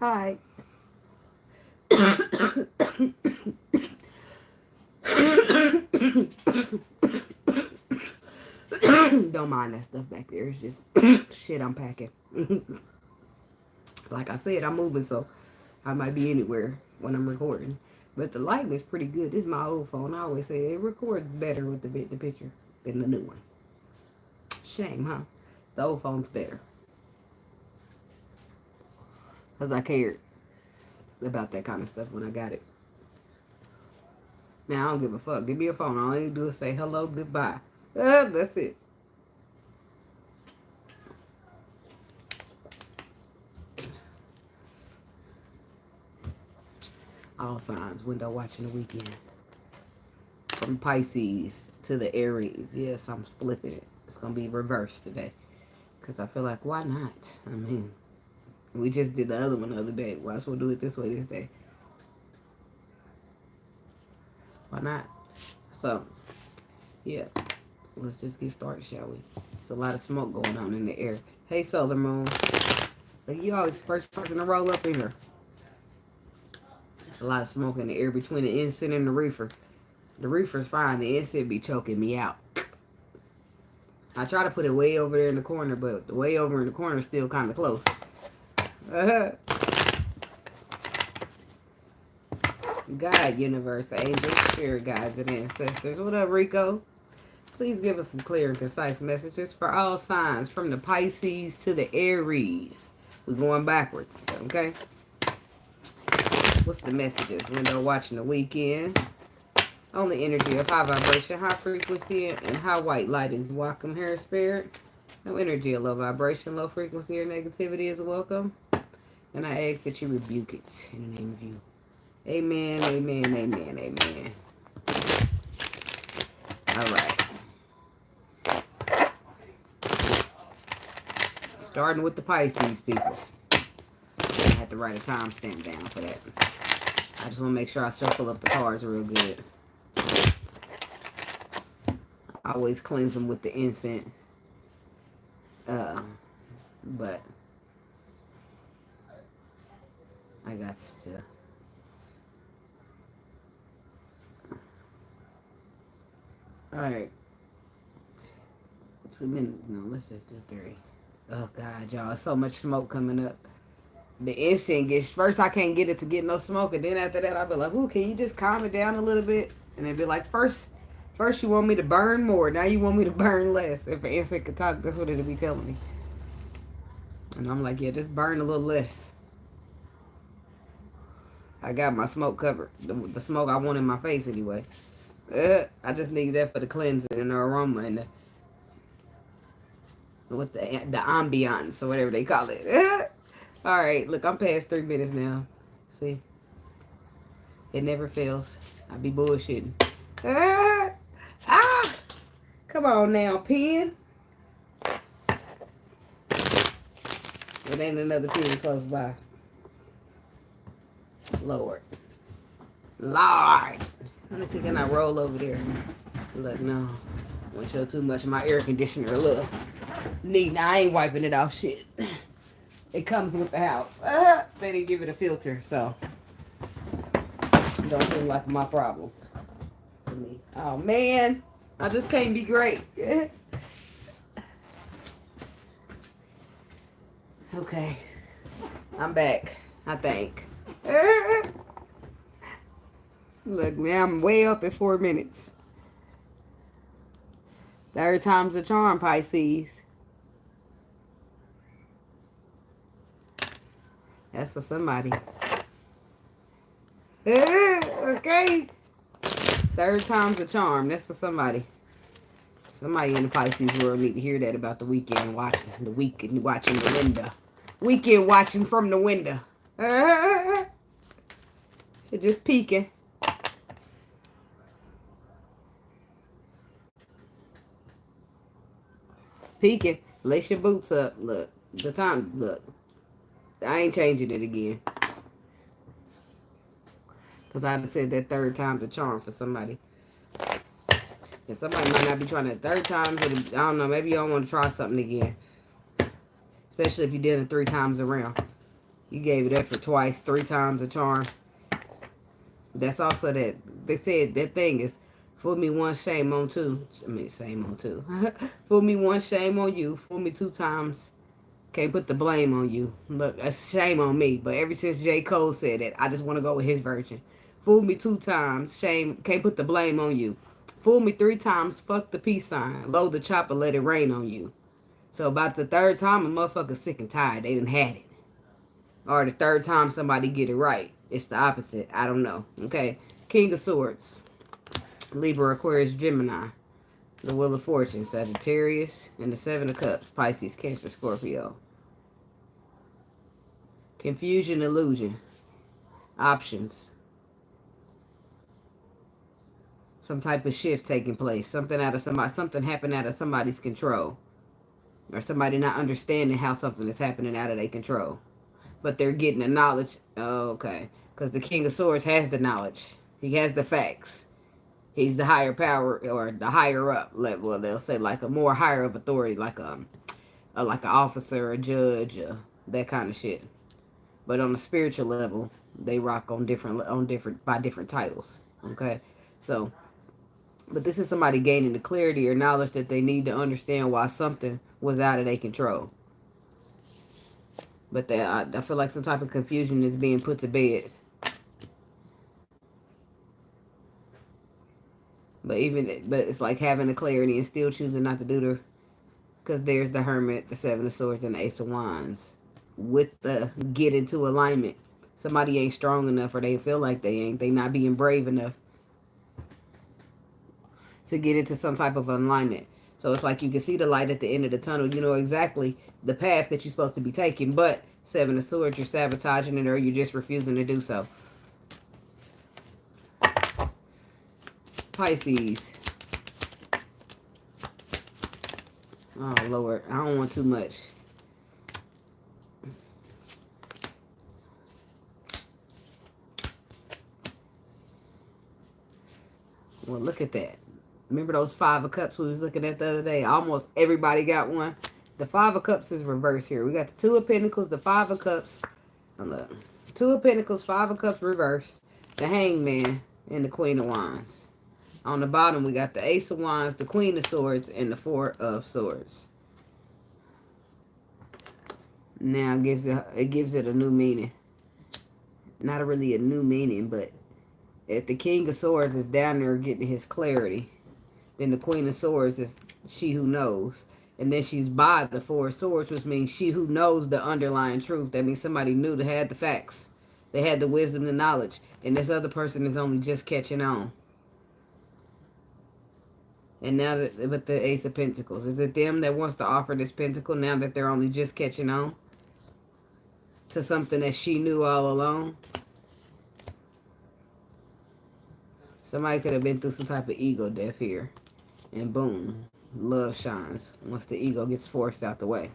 Hi. Don't mind that stuff back there. It's just shit I'm packing. Like I said, I'm moving, so I might be anywhere when I'm recording. But the lighting is pretty good. This is my old phone. I always say it records better with the picture than the new one. Shame, huh? The old phone's better. Because I cared about that kind of stuff when I got it. Now, I don't give a fuck. Give me a phone. All I need to do is say hello, goodbye. That's it. All signs, window watching the weekend. From Pisces to the Aries. Yes, I'm flipping it. It's going to be reversed today. Because I feel like, why not? I mean, we just did the other one the other day. Why should we do it this way this day? Why not? So, yeah. Let's just get started, shall we? There's a lot of smoke going on in the air. Hey, Solar Moon. Like, you always the first person to roll up in here. There's a lot of smoke in the air between the incense and the reefer. The reefer's fine. The incense be choking me out. I try to put it way over there in the corner, but the way over in the corner is still kind of close. God, universe, angels, spirit guides, and ancestors. What up, Rico? Please give us some clear and concise messages for all signs from the Pisces to the Aries. We're going backwards, okay? What's the messages? Window watching the weekend. On the energy of high vibration, high frequency, and high white light is welcome here, spirit. No energy of low vibration, low frequency, or negativity is welcome. And I ask that you rebuke it in the name of you. Amen, amen, amen, amen. All right. Starting with the Pisces people. I had to write a timestamp down for that. I just want to make sure I shuffle up the cards real good. I always cleanse them with the incense. But I got to... Alright. 2 minutes. No, let's just do 3. Oh, God, y'all. So much smoke coming up. The incense gets... First, I can't get it to get no smoke. And then after that, I'll be like, ooh, can you just calm it down a little bit? And they'd be like, first you want me to burn more. Now you want me to burn less. If an incense could talk, that's what it'll be telling me. And I'm like, yeah, just burn a little less. I got my smoke covered. The smoke I want in my face anyway. I just need that for the cleansing and the aroma and the ambiance or whatever they call it. All right, look, I'm past 3 minutes now. See, it never fails. I be bullshitting. Come on now, pen. It ain't another pen close by. Lord. Let me see, can I roll over there? Look, no. I want to show too much of my air conditioner. Look. I ain't wiping it off shit. It comes with the house. They didn't give it a filter, so. It don't seem like my problem to me. Oh, man. I just can't be great. Okay. I'm back, I think. Look, man, I'm way up at 4 minutes. 3rd time's a charm, Pisces. That's for somebody. Okay. 3rd time's a charm. That's for somebody. Somebody in the Pisces world need to hear that about the weekend watching. The weekend watching the window. Weekend watching from the window. You're just peeking. Peeking. Lace your boots up. Look. The time. Look. I ain't changing it again. Because I said that 3rd time's a charm for somebody. And somebody might not be trying that 3rd time. I don't know. Maybe you don't want to try something again. Especially if you did it 3 times around. You gave it effort twice, 3 times a charm. That's also that, they said that thing is, fool me once, shame on two. I mean, shame on two. Fool me once, shame on you. Fool me 2 times, can't put the blame on you. Look, that's shame on me. But ever since J. Cole said it, I just want to go with his version. Fool me 2 times, shame, can't put the blame on you. Fool me 3 times, fuck the peace sign. Load the chopper, let it rain on you. So about the 3rd time, a motherfucker's sick and tired. They done had it. Or the 3rd time somebody get it right. It's the opposite. I don't know. Okay. King of Swords. Libra, Aquarius, Gemini. The Wheel of Fortune. Sagittarius. And the 7 of Cups. Pisces, Cancer, Scorpio. Confusion, illusion. Options. Some type of shift taking place. Something happened out of somebody's control. Or somebody not understanding how something is happening out of their control. But they're getting the knowledge. Oh, okay. Because the King of Swords has the knowledge. He has the facts. He's the higher power, or the higher up level. Well, they'll say like a more higher of authority, like an officer, a judge, that kind of shit. But on the spiritual level, they rock on different titles. Okay, so, but this is somebody gaining the clarity or knowledge that they need to understand why something was out of their control. But I feel like some type of confusion is being put to bed. But it's like having the clarity and still choosing not to do the, because there's the Hermit, the 7 of Swords, and the Ace of Wands. With the get into alignment. Somebody ain't strong enough, or they feel like they ain't. They not being brave enough to get into some type of alignment. So it's like you can see the light at the end of the tunnel. You know exactly the path that you're supposed to be taking. But 7 of Swords, you're sabotaging it, or you're just refusing to do so. Pisces. Oh, Lord. I don't want too much. Well, look at that. Remember those 5 of Cups we was looking at the other day? Almost everybody got one. The 5 of Cups is reversed here. We got the 2 of Pentacles, the 5 of Cups. Look. 2 of Pentacles, 5 of Cups reversed. The Hangman and the Queen of Wands. On the bottom, we got the Ace of Wands, the Queen of Swords, and the 4 of Swords. Now it gives it a new meaning. Not really a new meaning, but if the King of Swords is down there getting his clarity, then the Queen of Swords is she who knows. And then she's by the 4 of Swords, which means she who knows the underlying truth. That means somebody knew, they had the facts. They had the wisdom, the knowledge. And this other person is only just catching on. And now that, with the Ace of Pentacles, is it them that wants to offer this pentacle now that they're only just catching on to something that she knew all along? Somebody could have been through some type of ego death here. And boom, love shines once the ego gets forced out the way.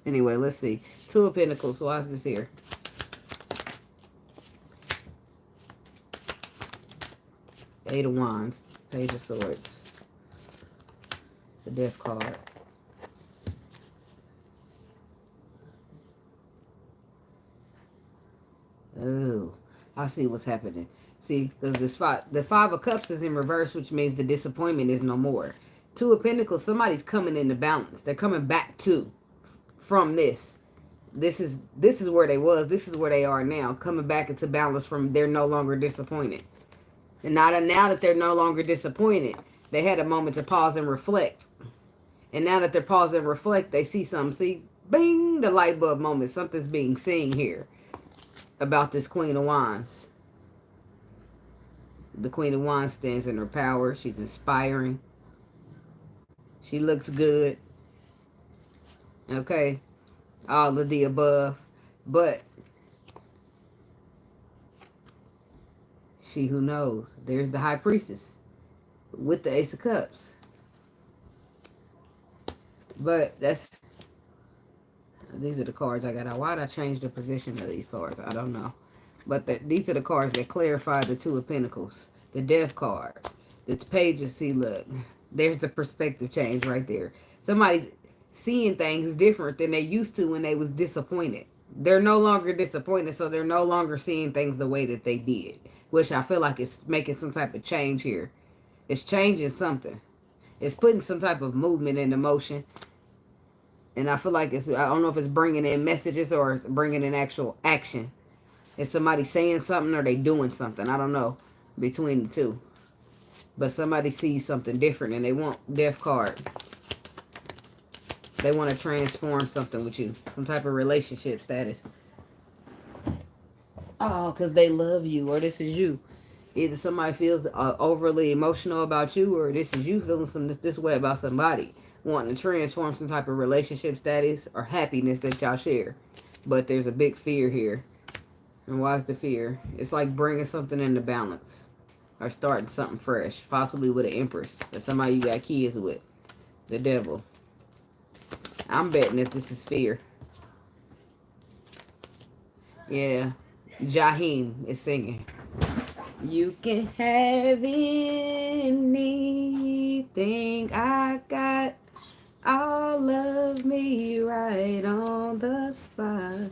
Anyway, let's see. 2 of Pentacles. Why is this here? Eight of Wands. Page of Swords. The Death card. Oh, I see what's happening. See, because the 5 of Cups is in reverse, which means the disappointment is no more. 2 of Pentacles, somebody's coming into balance. They're coming back from this. This is where they was. This is where they are now. Coming back into balance from they're no longer disappointed. And now that they're no longer disappointed, they had a moment to pause and reflect. And now that they're pausing and reflect, they see something. See, bing, the light bulb moment. Something's being seen here about this Queen of Wands. The Queen of Wands stands in her power. She's inspiring. She looks good. Okay. All of the above. But she who knows. There's the High Priestess with the Ace of Cups. But these are the cards I got out. Why did I change the position of these cards? I don't know. But these are the cards that clarify the 2 of Pentacles. The Death card. The pages, see, look. There's the perspective change right there. Somebody's seeing things different than they used to when they was disappointed. They're no longer disappointed, so they're no longer seeing things the way that they did, which I feel like it's making some type of change here. It's changing something. It's putting some type of movement into motion. And I feel like it's, I don't know if it's bringing in messages or it's bringing in actual action. Is somebody saying something or they doing something? I don't know between the two. But somebody sees something different and they want death card. They want to transform something with you. Some type of relationship status. Oh, because they love you or this is you. Either somebody feels overly emotional about you or this is you feeling some this way about somebody. Wanting to transform some type of relationship status or happiness that y'all share. But there's a big fear here. And why is the fear? It's like bringing something into balance. Or starting something fresh. Possibly with an empress. Or somebody you got kids with. The devil. I'm betting that this is fear. Yeah. Jaheim is singing. You can have anything I got. All of me right on the spot.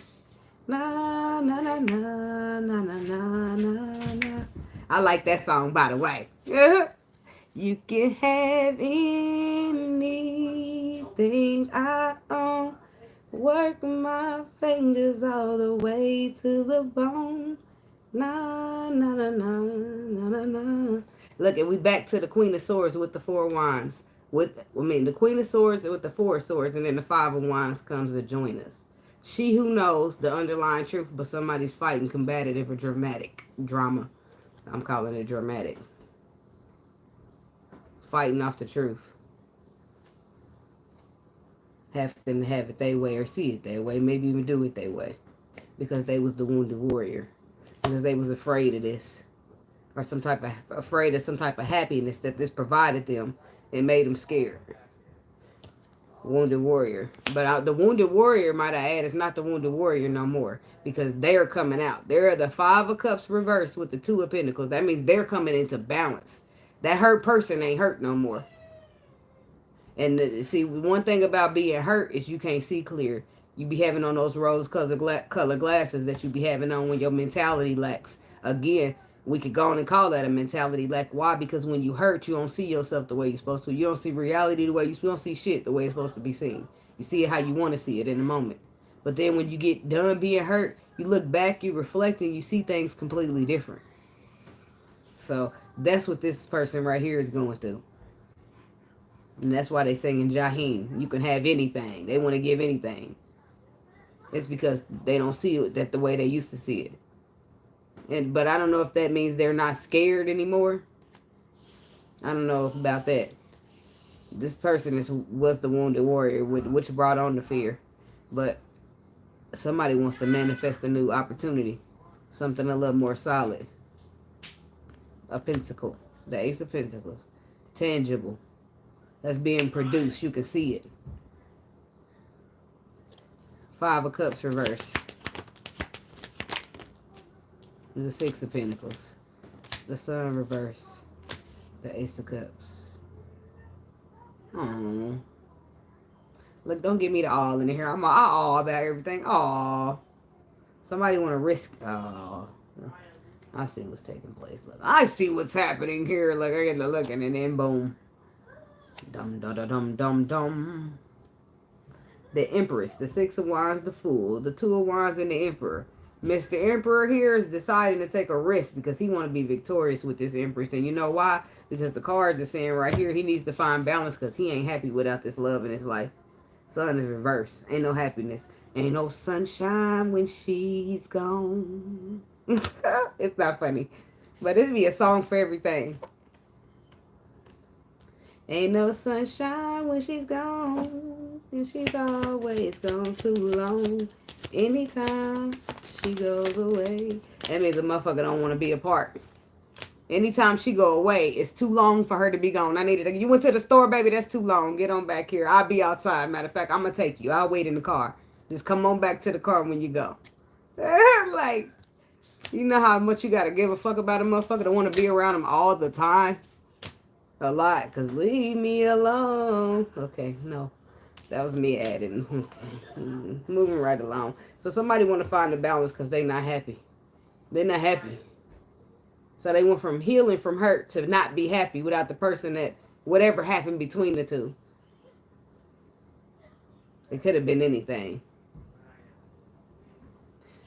Na na na na na na na na. I like that song, by the way. You can have anything I own. Work my fingers all the way to the bone. Na na na na na na na. Look, and we back to the Queen of Swords with the Four of Wands. The Queen of Swords with the Four of Swords, and then the Five of Wands comes to join us. She who knows the underlying truth, but somebody's fighting combative or dramatic drama. I'm calling it dramatic. Fighting off the truth. Have them have it their way or see it their way. Maybe even do it their way. Because they was the wounded warrior. Because they was afraid of this. Or afraid of some type of happiness that this provided them. It made them scared. Wounded warrior. But the wounded warrior, might I add, is not the wounded warrior no more. Because they're coming out. They're the Five of Cups reversed with the Two of Pentacles. That means they're coming into balance. That hurt person ain't hurt no more. And see, one thing about being hurt is you can't see clear. You be having on those rose-colored glasses that you be having on when your mentality lacks. Again, we could go on and call that a mentality lack. Why? Because when you hurt, you don't see yourself the way you're supposed to. You don't see reality the way you don't see shit the way it's supposed to be seen. You see it how you want to see it in the moment. But then when you get done being hurt, you look back, you reflect, and you see things completely different. So that's what this person right here is going through. And that's why they singing Jaheim. You can have anything. They want to give anything. It's because they don't see it that the way they used to see it. But I don't know if that means they're not scared anymore. I don't know about that. This person was the wounded warrior, which brought on the fear. But somebody wants to manifest a new opportunity. Something a little more solid. A pentacle. The Ace of Pentacles. Tangible. That's being produced. You can see it. Five of Cups reverse. The Six of Pentacles. The Sun reverse. The Ace of Cups. Oh. Look, don't give me the all in here. I'm all about everything. Aw. Somebody want to risk. Oh. I see what's taking place. Look, I see what's happening here. Look, I get to looking and then boom. Dum dum dum dum dum. The Empress, the Six of Wands, the Fool, the Two of Wands, and the Emperor. Mr. Emperor here is deciding to take a risk because he want to be victorious with this Empress. And you know why? Because the cards are saying right here he needs to find balance because he ain't happy without this love in his life. Sun is reversed. Ain't no happiness. Ain't no sunshine when she's gone. It's not funny. But it'd be a song for everything. Ain't no sunshine when she's gone, and she's always gone too long. Anytime she goes away, that means a motherfucker don't want to be apart. Anytime she go away, it's too long for her to be gone. You went to the store, baby, that's too long. Get on back here. I'll be outside. Matter of fact, I'm going to take you. I'll wait in the car. Just come on back to the car when you go. Like, you know how much you got to give a fuck about a motherfucker to want to be around him all the time? A lot, because leave me alone. Okay, no. That was me adding. Okay. Moving right along. So somebody want to find a balance because they not happy. They're not happy. So they went from healing from hurt to not be happy without the person that whatever happened between the two. It could have been anything.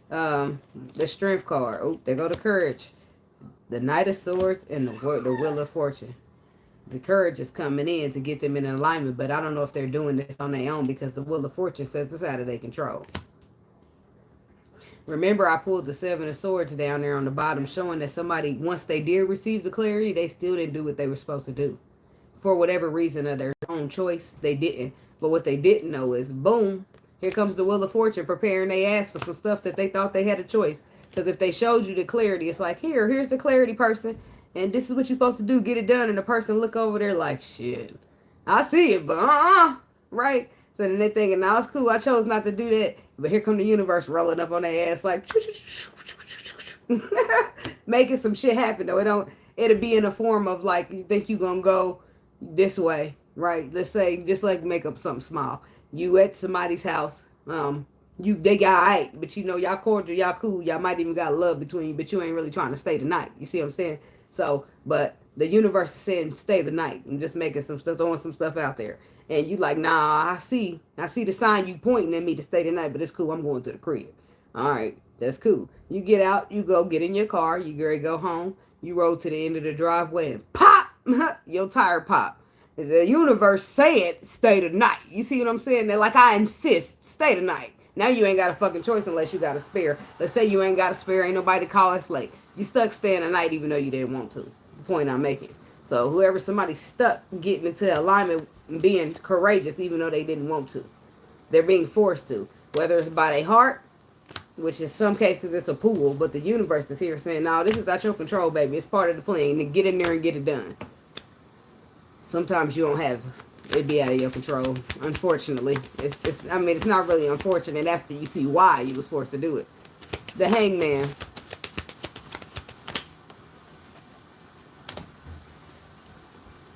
The Strength card. Oh, there go the Courage. The Knight of Swords and the Wheel of Fortune. The Courage is coming in to get them in alignment, but I don't know if they're doing this on their own because the Wheel of Fortune says it's out of their control. Remember, I pulled the Seven of Swords down there on the bottom, showing that somebody, once they did receive the clarity, they still didn't do what they were supposed to do. For whatever reason of their own choice, they didn't. But what they didn't know is, boom, here comes the Wheel of Fortune preparing their ass for some stuff that they thought they had a choice. Because if they showed you the clarity, it's like, here's the clarity person, and this is what you're supposed to do, get it done. And the person look over there like, shit, I see it, but right? So then they thinking, now it's cool, I chose not to do that. But here come the universe rolling up on their ass like, making some shit happen, though. It'll be in a form of like, you think you gonna go this way, right? Let's say, just like make up something small. You at somebody's house, they got aight, but you know, y'all cordial, y'all cool, y'all might even got love between you, but you ain't really trying to stay the night. You see what I'm saying? So, but the universe is saying stay the night. I'm just making some stuff, throwing some stuff out there. And you like, nah, I see the sign you pointing at me to stay the night, but it's cool, I'm going to the crib. All right, that's cool. You get out, you go get in your car, you go home, you roll to the end of the driveway and pop, your tire pop. The universe said stay the night. You see what I'm saying? They're like, I insist, stay the night. Now you ain't got a fucking choice unless you got a spare. Let's say you ain't got a spare, ain't nobody call us late. You stuck staying the night even though you didn't want to. The point I'm making. So whoever somebody's stuck getting into alignment, being courageous even though they didn't want to. They're being forced to. Whether it's by their heart, which in some cases it's a pool, but the universe is here saying, no, this is out your control, baby. It's part of the plan. And get in there and get it done. Sometimes you don't have it be out of your control. Unfortunately, it's not really unfortunate after you see why you was forced to do it. The Hangman.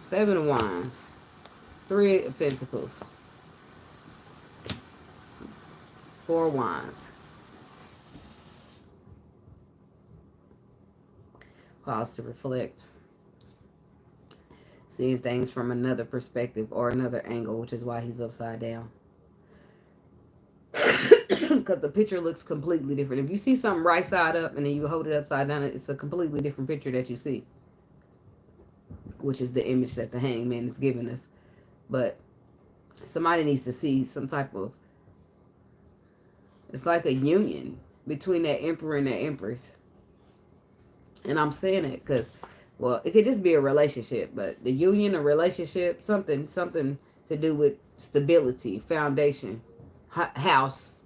Seven of Wands. Three of Pentacles. Four of Wands. Pause to reflect. Seeing things from another perspective or another angle, which is why he's upside down. Because the picture looks completely different. If you see something right side up and then you hold it upside down, it's a completely different picture that you see. Which is the image that the Hangman is giving us. But somebody needs to see some type of... It's like a union between that Emperor and that Empress. And I'm saying it because... Well, it could just be a relationship, but the union, a relationship, something to do with stability, foundation, house,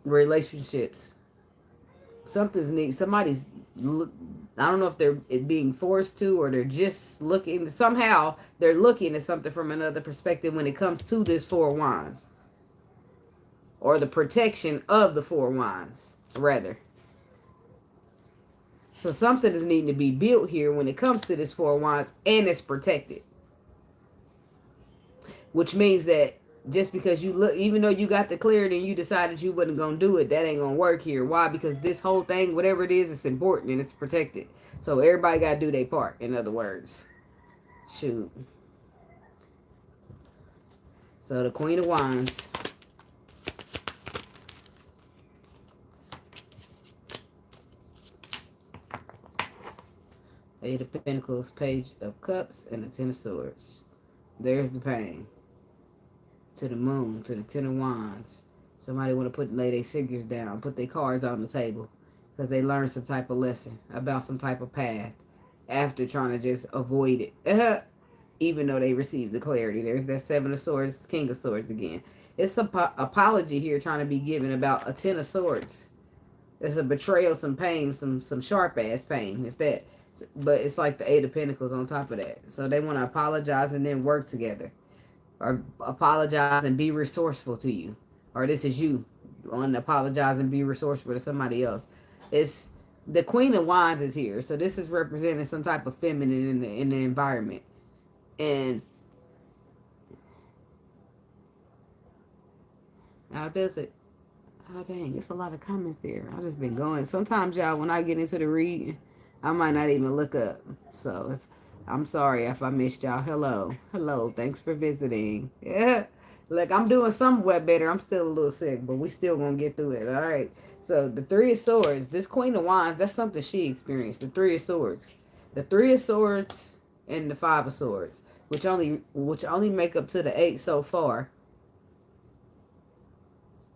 relationships. Somebody's, I don't know if they're being forced to or they're just looking, somehow they're looking at something from another perspective when it comes to this Four of Wands. Or the protection of the Four of Wands, rather. So something is needing to be built here when it comes to this Four of Wands, and it's protected. Which means that just because you look, even though you got the clarity and you decided you wasn't going to do it, that ain't going to work here. Why? Because this whole thing, whatever it is, it's important and it's protected. So everybody got to do their part, in other words. Shoot. So the Queen of Wands. Eight of Pentacles, Page of Cups, and the Ten of Swords. There's the pain. To the Moon, to the Ten of Wands. Somebody want to lay their figures down, put their cards on the table. Because they learned some type of lesson about some type of path. After trying to just avoid it. Even though they received the clarity. There's that Seven of Swords, King of Swords again. It's some apology here trying to be given about a Ten of Swords. It's a betrayal, some pain, some sharp-ass pain, if that... But it's like the Eight of Pentacles on top of that. So they want to apologize and then work together. Or apologize and be resourceful to you. Or this is you. Want to apologize and be resourceful to somebody else. It's the Queen of Wands is here. So this is representing some type of feminine in the environment. And How does it? Oh, dang. It's a lot of comments there. I've just been going. Sometimes, y'all, when I get into the reading, I might not even look up. So, I'm sorry if I missed y'all. Hello. Hello. Thanks for visiting. Yeah. Look, I'm doing somewhat better. I'm still a little sick, but we still gonna get through it. All right. So, the Three of Swords. This Queen of Wands, that's something she experienced. The Three of Swords. The Three of Swords and the Five of Swords, which only make up to the 8 so far.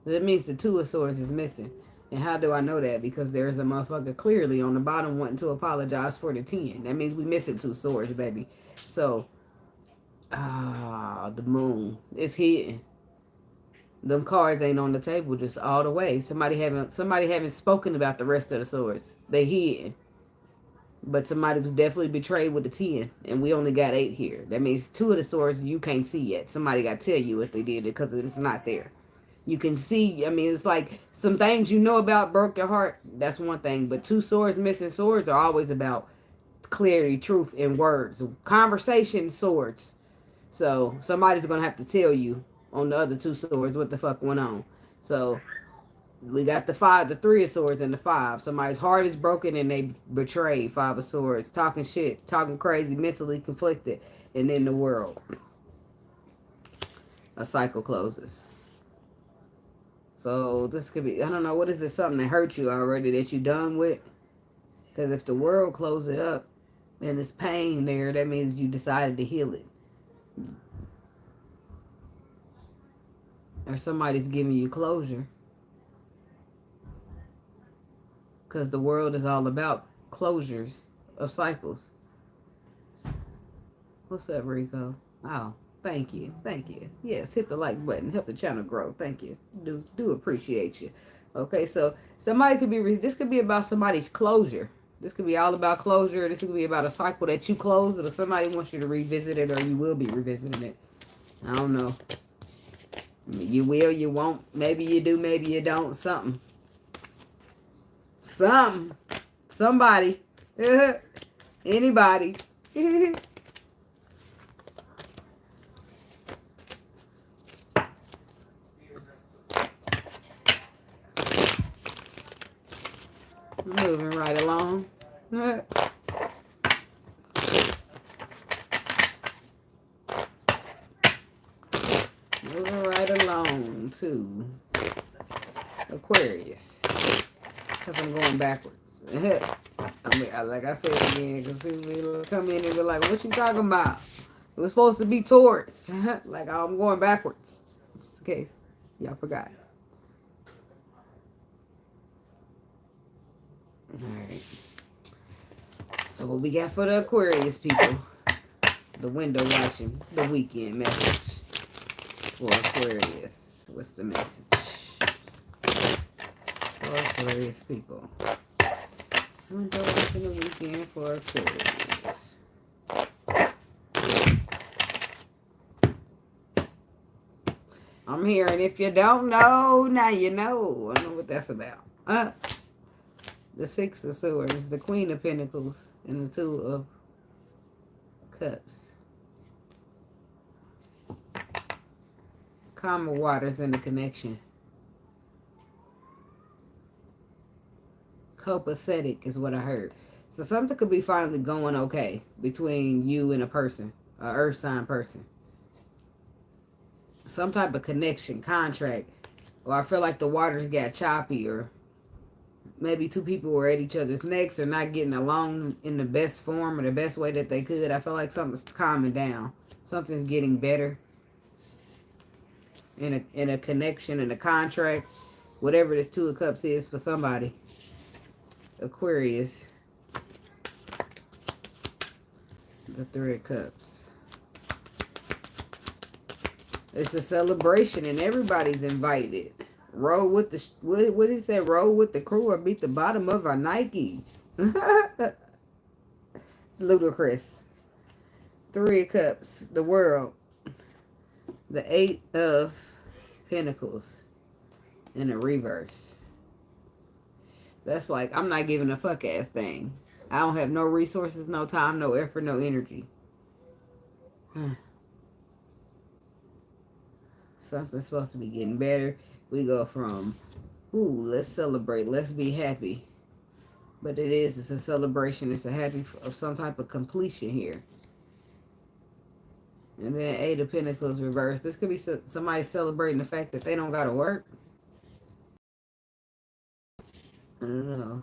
That means the Two of Swords is missing. And how do I know that? Because there's a motherfucker clearly on the bottom wanting to apologize for the 10. That means we missing 2 swords, baby. So, the moon is hidden. Them cards ain't on the table just all the way. Somebody haven't spoken about the rest of the swords. They hidden. But somebody was definitely betrayed with the 10. And we only got 8 here. That means 2 of the swords you can't see yet. Somebody got to tell you if they did it because it's not there. You can see, I mean, it's like some things you know about broke your heart. That's one thing. But 2 swords, missing swords are always about clarity, truth, and words. Conversation, swords. So somebody's going to have to tell you on the other 2 swords what the fuck went on. So we got the 3 of swords and the 5. Somebody's heart is broken and they betrayed. 5 of swords. Talking shit, talking crazy, mentally conflicted. And in the world, a cycle closes. So this could be, I don't know, what is this, something that hurt you already that you done with? Because if the world closes it up and there's pain there, that means you decided to heal it. Or somebody's giving you closure. Because the world is all about closures of cycles. What's up, Rico? Oh. Thank you. Thank you. Yes, hit the like button. Help the channel grow. Thank you. Do appreciate you. Okay, so somebody could be, this could be about somebody's closure. This could be all about closure. This could be about a cycle that you closed or somebody wants you to revisit it or you will be revisiting it. I don't know. You will, you won't. Maybe you do, maybe you don't. Something. Somebody. Anybody. Moving right along. Moving right along to Aquarius. Because I'm going backwards. I mean, like I said again, because people come in and be like, what you talking about? It was supposed to be Taurus. Like, I'm going backwards. Just in case y'all forgot. Alright. So what we got for the Aquarius people? The window watching. The weekend message. For Aquarius. What's the message? For Aquarius people. Window watching the weekend for Aquarius. I'm hearing if you don't know, now you know. I don't know what that's about. The 6 of Swords, the Queen of Pentacles, and the 2 of Cups. Calmer waters in the connection. Copacetic is what I heard. So something could be finally going okay between you and a person, a earth sign person. Some type of connection, contract. Or I feel like the waters got choppy, or maybe 2 people were at each other's necks or not getting along in the best form or the best way that they could. I feel like something's calming down. Something's getting better in a connection, in a contract. Whatever this 2 of Cups is for somebody. Aquarius. The 3 of Cups. It's a celebration and everybody's invited. Roll with the, what did he say? Roll with the crew or beat the bottom of our Nikes. Ludicrous. 3 of Cups. The world. The 8 of Pentacles. In the reverse. That's like, I'm not giving a fuck ass thing. I don't have no resources, no time, no effort, no energy. Something's supposed to be getting better. We go from, ooh, let's celebrate, let's be happy. But it's a celebration. It's a happy of some type of completion here. And then Eight of Pentacles reversed. This could be somebody celebrating the fact that they don't got to work. I don't know.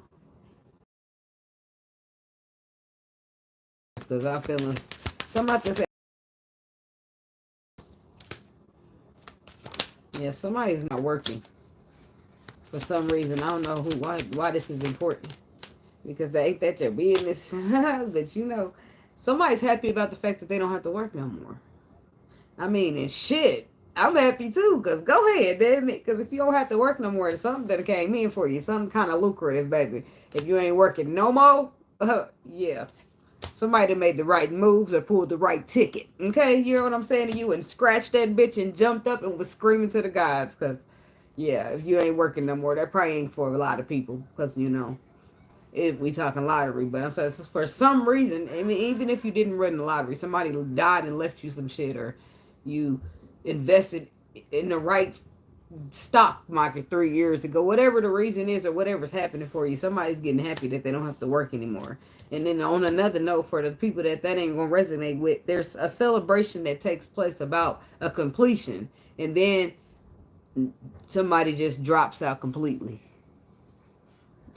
Because I'm feeling something about this. Yeah, somebody's not working for some reason. I don't know why this is important. Because they ain't that your business. But you know, somebody's happy about the fact that they don't have to work no more. I mean, and shit, I'm happy too. Because go ahead, damn it. Because if you don't have to work no more, it's something that came in for you. Something kind of lucrative, baby. If you ain't working no more, yeah. Somebody made the right moves or pulled the right ticket. Okay? You know what I'm saying to you? And scratched that bitch and jumped up and was screaming to the gods. Because, yeah, if you ain't working no more, that probably ain't for a lot of people. Because, you know, if we talking lottery. But I'm saying, for some reason, I mean, even if you didn't win the lottery, somebody died and left you some shit, or you invested in the right stock market 3 years ago, whatever the reason is or whatever's happening for you, somebody's getting happy that they don't have to work anymore. And then on another note, for the people that ain't gonna resonate with, there's a celebration that takes place about a completion, and then somebody just drops out completely.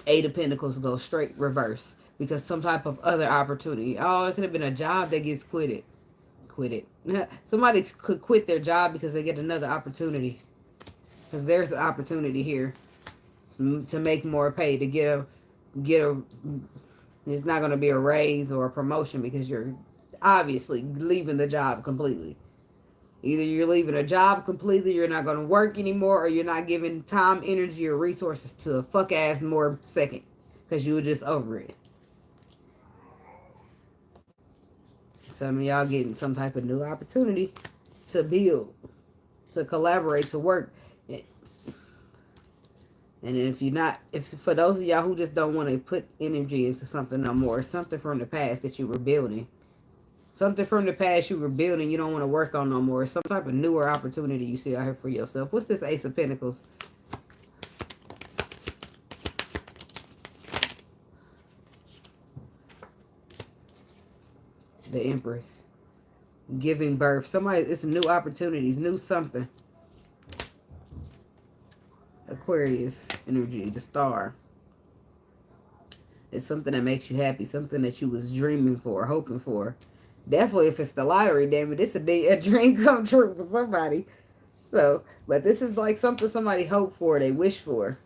Eight of Pentacles go straight reverse because some type of other opportunity. Oh, it could have been a job that gets quitted. Somebody could quit their job because they get another opportunity. Because there's an opportunity here to make more pay, to get a, it's not going to be a raise or a promotion because you're obviously leaving the job completely. Either you're leaving a job completely, you're not going to work anymore, or you're not giving time, energy, or resources to a fuck-ass more second because you were just over it. Some of y'all getting some type of new opportunity to build, to collaborate, to work. And if you're not, if for those of y'all who just don't want to put energy into something no more, something from the past that you were building, something from the past you were building, you don't want to work on no more, some type of newer opportunity you see out here for yourself. What's this Ace of Pentacles? The Empress. Giving birth. Somebody, it's new opportunities, new something. Aquarius energy, the star. It's something that makes you happy, something that you was dreaming for, hoping for. Definitely if it's the lottery, damn it, it's a dream come true for somebody. So, but this is like something somebody hoped for, they wish for.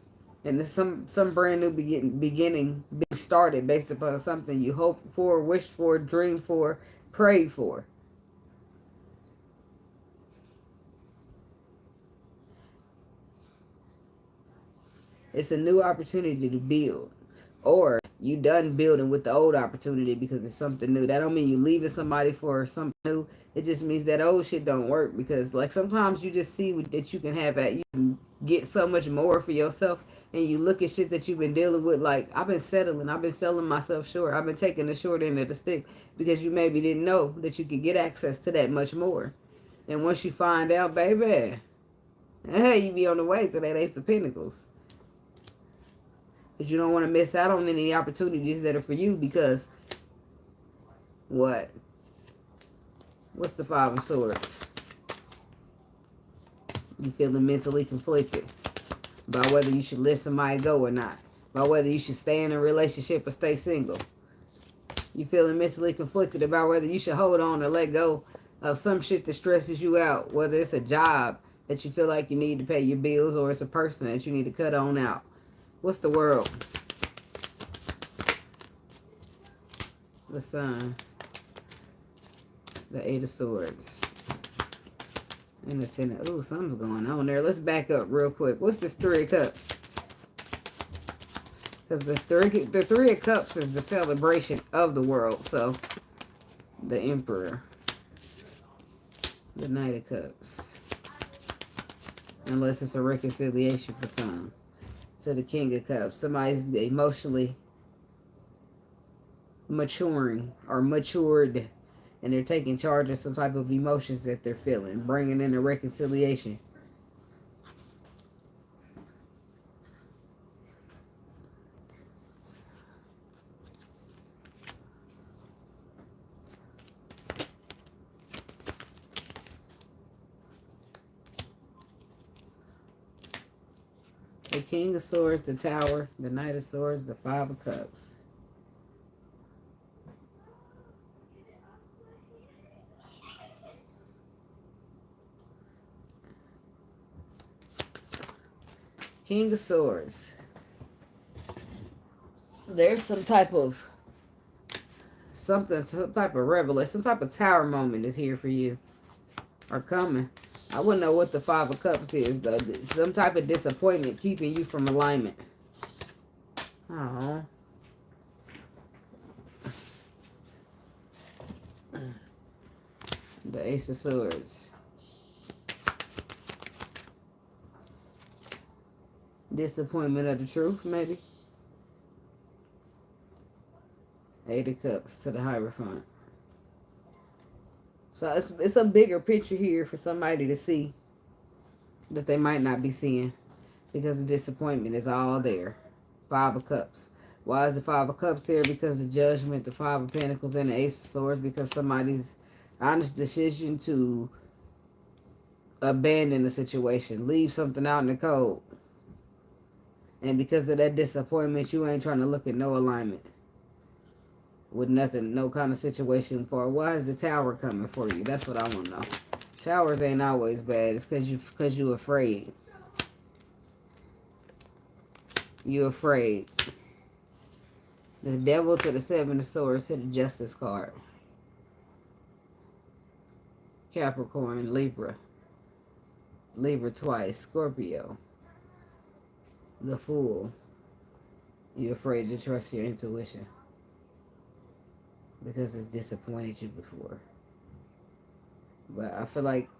And it's some brand new beginning being started based upon something you hoped for, wished for, dreamed for, prayed for. It's a new opportunity to build. Or you done building with the old opportunity because it's something new. That don't mean you leaving somebody for something new. It just means that old shit don't work. Because like sometimes you just see that you can have at, you can get so much more for yourself. And you look at shit that you've been dealing with, like, I've been settling. I've been selling myself short. I've been taking the short end of the stick. Because you maybe didn't know that you could get access to that much more. And once you find out, baby, you be on the way to that Ace of Pentacles. But you don't want to miss out on any opportunities that are for you because what? What's the Five of Swords? You feeling mentally conflicted about whether you should let somebody go or not. About whether you should stay in a relationship or stay single. You feeling mentally conflicted about whether you should hold on or let go of some shit that stresses you out. Whether it's a job that you feel like you need to pay your bills or it's a person that you need to cut on out. What's the World? The Sun. The Eight of Swords. And the Ten of... Ooh, something's going on there. Let's back up real quick. What's this Three of Cups? Because the Three of Cups is the celebration of the world. So, the Emperor. The Knight of Cups. Unless it's a reconciliation for some. To the King of Cups. Somebody's emotionally maturing or matured. And they're taking charge of some type of emotions that they're feeling. Bringing in a reconciliation. The King of Swords, the Tower, the Knight of Swords, the Five of Cups. King of Swords. There's some type of something, some type of revelation, some type of tower moment is here for you. Or coming. I wouldn't know what the Five of Cups is, though. Some type of disappointment keeping you from alignment. Oh. The Ace of Swords. Disappointment of the truth, maybe. Eight of Cups to the Hierophant. So it's a bigger picture here for somebody to see that they might not be seeing, because the disappointment is all there. Five of Cups. Why is the Five of Cups here? Because the Judgment, the Five of Pentacles, and the Ace of Swords. Because somebody's honest decision to abandon the situation, leave something out in the cold. And because of that disappointment, you ain't trying to look at no alignment with nothing, no kind of situation for. Why is the Tower coming for you? That's what I want to know. Towers ain't always bad. It's because you're afraid. You're afraid. The Devil to the Seven of Swords to the Justice card. Capricorn, Libra. Libra twice. Scorpio. The Fool. You're afraid to trust your intuition because it's disappointed you before. But I feel like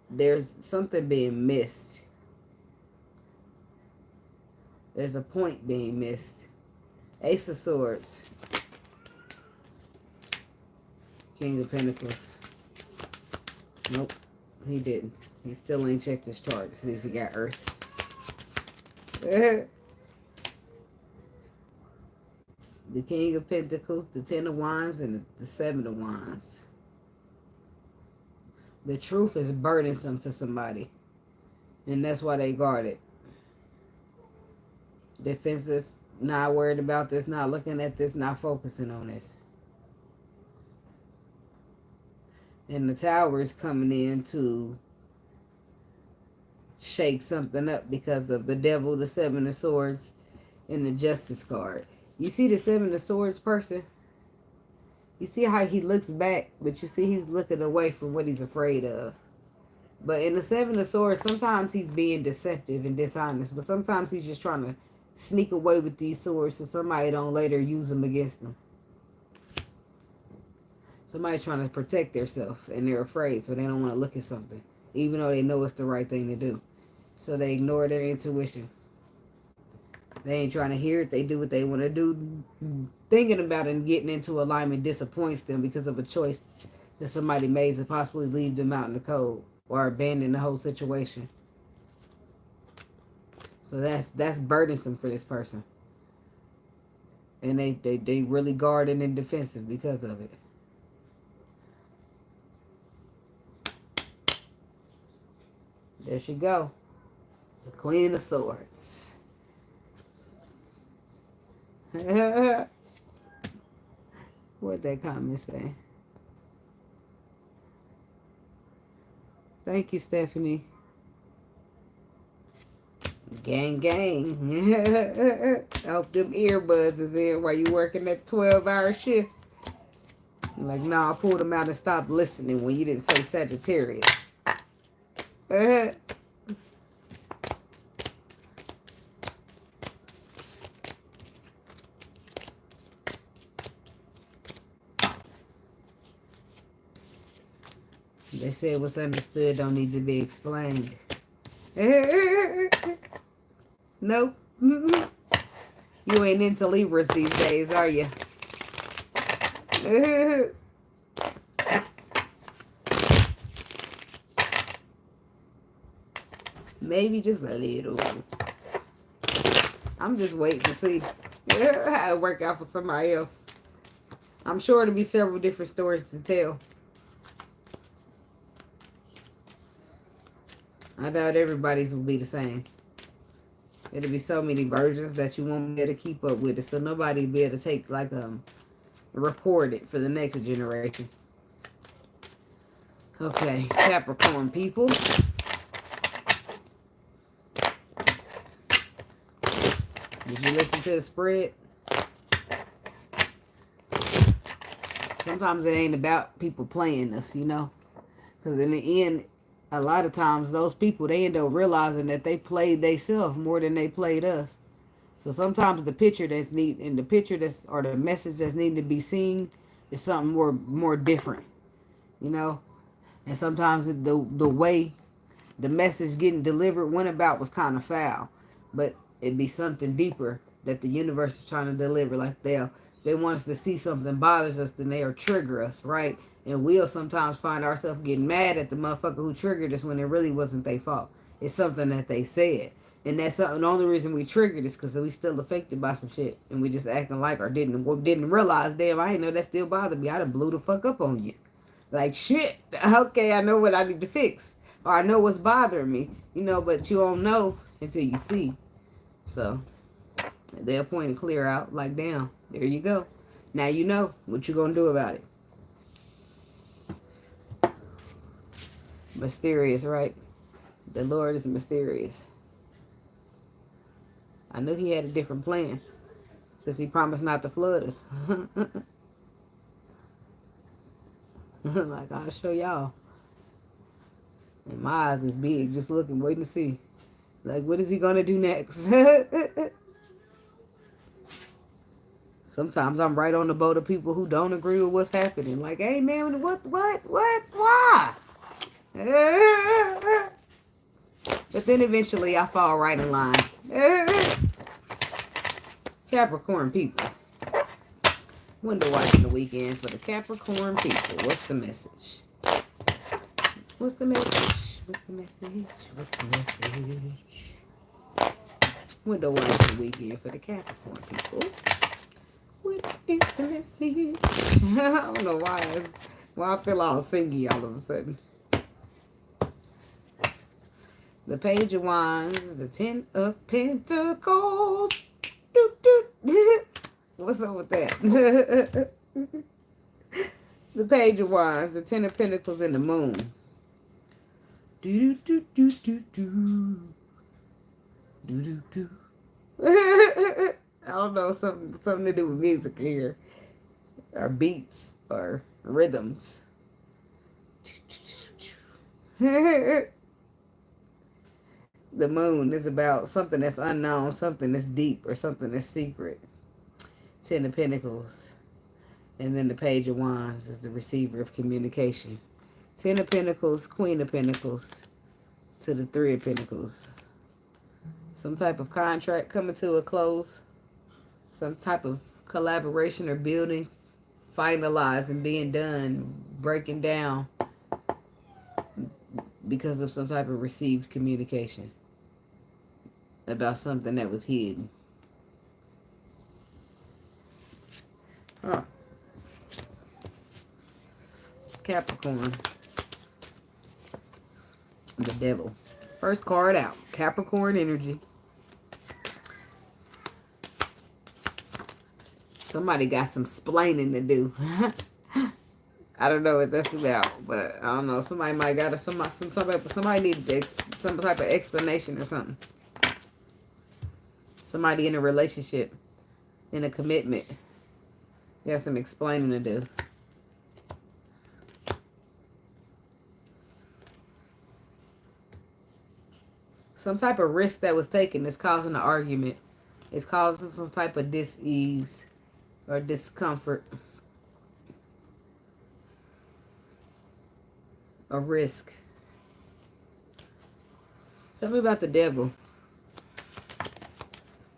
there's something being missed. There's a point being missed. Ace of Swords. King of Pentacles. Nope, he didn't. He still ain't checked his chart to see if he got Earth. The King of Pentacles, the Ten of Wands, and the Seven of Wands. The truth is burdensome to somebody, and that's why they guard it. Defensive, not worried about this, not looking at this, not focusing on this. And the Tower is coming in to shake something up because of the Devil, the Seven of Swords, and the Justice card. You see the Seven of Swords person? You see how he looks back, but you see he's looking away from what he's afraid of. But in the Seven of Swords, sometimes he's being deceptive and dishonest, but sometimes he's just trying to sneak away with these swords so somebody don't later use them against them. Somebody's trying to protect themselves, and they're afraid, so they don't want to look at something, even though they know it's the right thing to do. So they ignore their intuition. They ain't trying to hear it. They do what they want to do. Thinking about it and getting into alignment disappoints them because of a choice that somebody made to possibly leave them out in the cold or abandon the whole situation. So that's burdensome for this person. And they really guarded and defensive because of it. There she go. The Queen of Swords. What that comment say? Thank you, Stephanie. Gang, gang. I hope them earbuds is in while you working that 12-hour shift. Like, nah, I pulled them out and stopped listening when you didn't say Sagittarius. They said what's understood don't need to be explained. Nope. You ain't into Libras these days, are you? Maybe just a little. I'm just waiting to see how it work out for somebody else. I'm sure there'll be several different stories to tell. I doubt everybody's will be the same. It'll be so many versions that you won't be able to keep up with it. So nobody will be able to take, like, record it for the next generation. Okay, Capricorn people. Did you listen to the spread? Sometimes it ain't about people playing us, you know? Because in the end, a lot of times those people, they end up realizing that they played themselves more than they played us. So sometimes the picture that's neat and the picture that's, or the message that's needing to be seen is something more different, you know? And sometimes the way the message getting delivered went about was kind of foul. But it'd be something deeper that the universe is trying to deliver. Like they want us to see something bothers us, then they'll trigger us, right? And we'll sometimes find ourselves getting mad at the motherfucker who triggered us when it really wasn't their fault. It's something that they said. And that's something, the only reason we triggered is because we still affected by some shit. And we just acting like or didn't realize, damn, I didn't know that still bothered me. I done blew the fuck up on you. Like, shit, okay, I know what I need to fix. Or I know what's bothering me. You know, but you don't know until you see. So, they'll point and clear out. Like, damn, there you go. Now you know what you're going to do about it. Mysterious, right? The Lord is mysterious. I knew he had a different plan. Since he promised not to flood us. Like, I'll show y'all. And my eyes is big, just looking, waiting to see. Like, what is he going to do next? Sometimes I'm right on the boat of people who don't agree with what's happening. Like, hey, man, what, why? But then eventually I fall right in line. Capricorn people. Window watching the weekend for the Capricorn people. What's the message? What's the message? What's the message? What's the message? Window watching the weekend for the Capricorn people. What is the message? I don't know why I feel all singy all of a sudden. The Page of Wands is the Ten of Pentacles. What's up with that? The Page of Wands, the Ten of Pentacles, and the Moon. I don't know, something to do with music here, or beats, or rhythms. The Moon is about something that's unknown, something that's deep, or something that's secret. Ten of Pentacles. And then the Page of Wands is the receiver of communication. Ten of Pentacles, Queen of Pentacles, to the Three of Pentacles. Some type of contract coming to a close. Some type of collaboration or building, finalizing, being done, breaking down because of some type of received communication about something that was hidden. Huh. Capricorn. The Devil. First card out. Capricorn energy. Somebody got some splaining to do. I don't know what that's about, but I don't know. Somebody might got somebody needed some type of explanation or something. Somebody in a relationship, in a commitment, got some explaining to do. Some type of risk that was taken is causing an argument. It's causing some type of dis-ease or discomfort. A risk. Tell me about the Devil.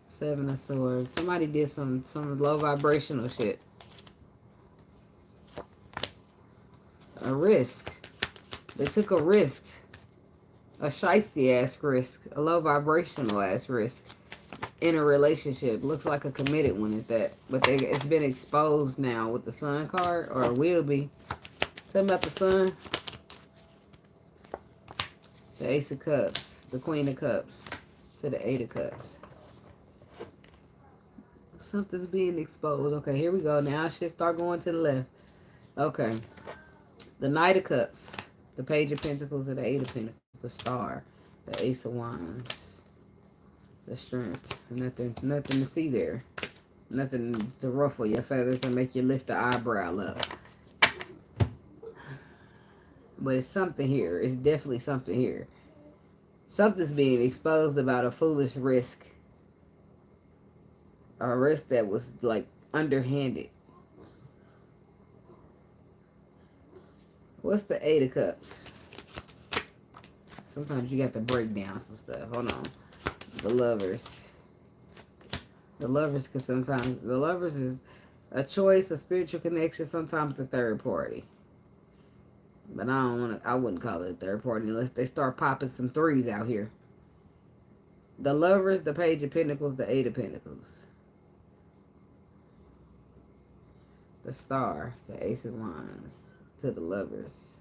Seven of Swords. Somebody did some low vibrational shit. A risk. They took a risk. A shiesty ass risk. A low vibrational ass risk. In a relationship. Looks like a committed one at that. But it's been exposed now with the Sun card. Or it will be. Tell me about the Sun. The Ace of Cups. The Queen of Cups. to the Eight of Cups. Something's being exposed. Okay, here we go. Now I should start going to the left. Okay. The Knight of Cups. The Page of Pentacles and the Eight of Pentacles. The Star. The Ace of Wands. The Strength. Nothing to see there. Nothing to ruffle your feathers and make you lift the eyebrow up. But it's something here. It's definitely something here. Something's being exposed about a foolish risk. A risk that was like underhanded. What's the Eight of Cups? Sometimes you got to break down some stuff. Hold on. The Lovers. The Lovers, because sometimes the Lovers is a choice, a spiritual connection, sometimes a third party. But I wouldn't call it a third party unless they start popping some threes out here. The Lovers, the Page of Pentacles, the Eight of Pentacles. The Star, the Ace of Wands, to the Lovers.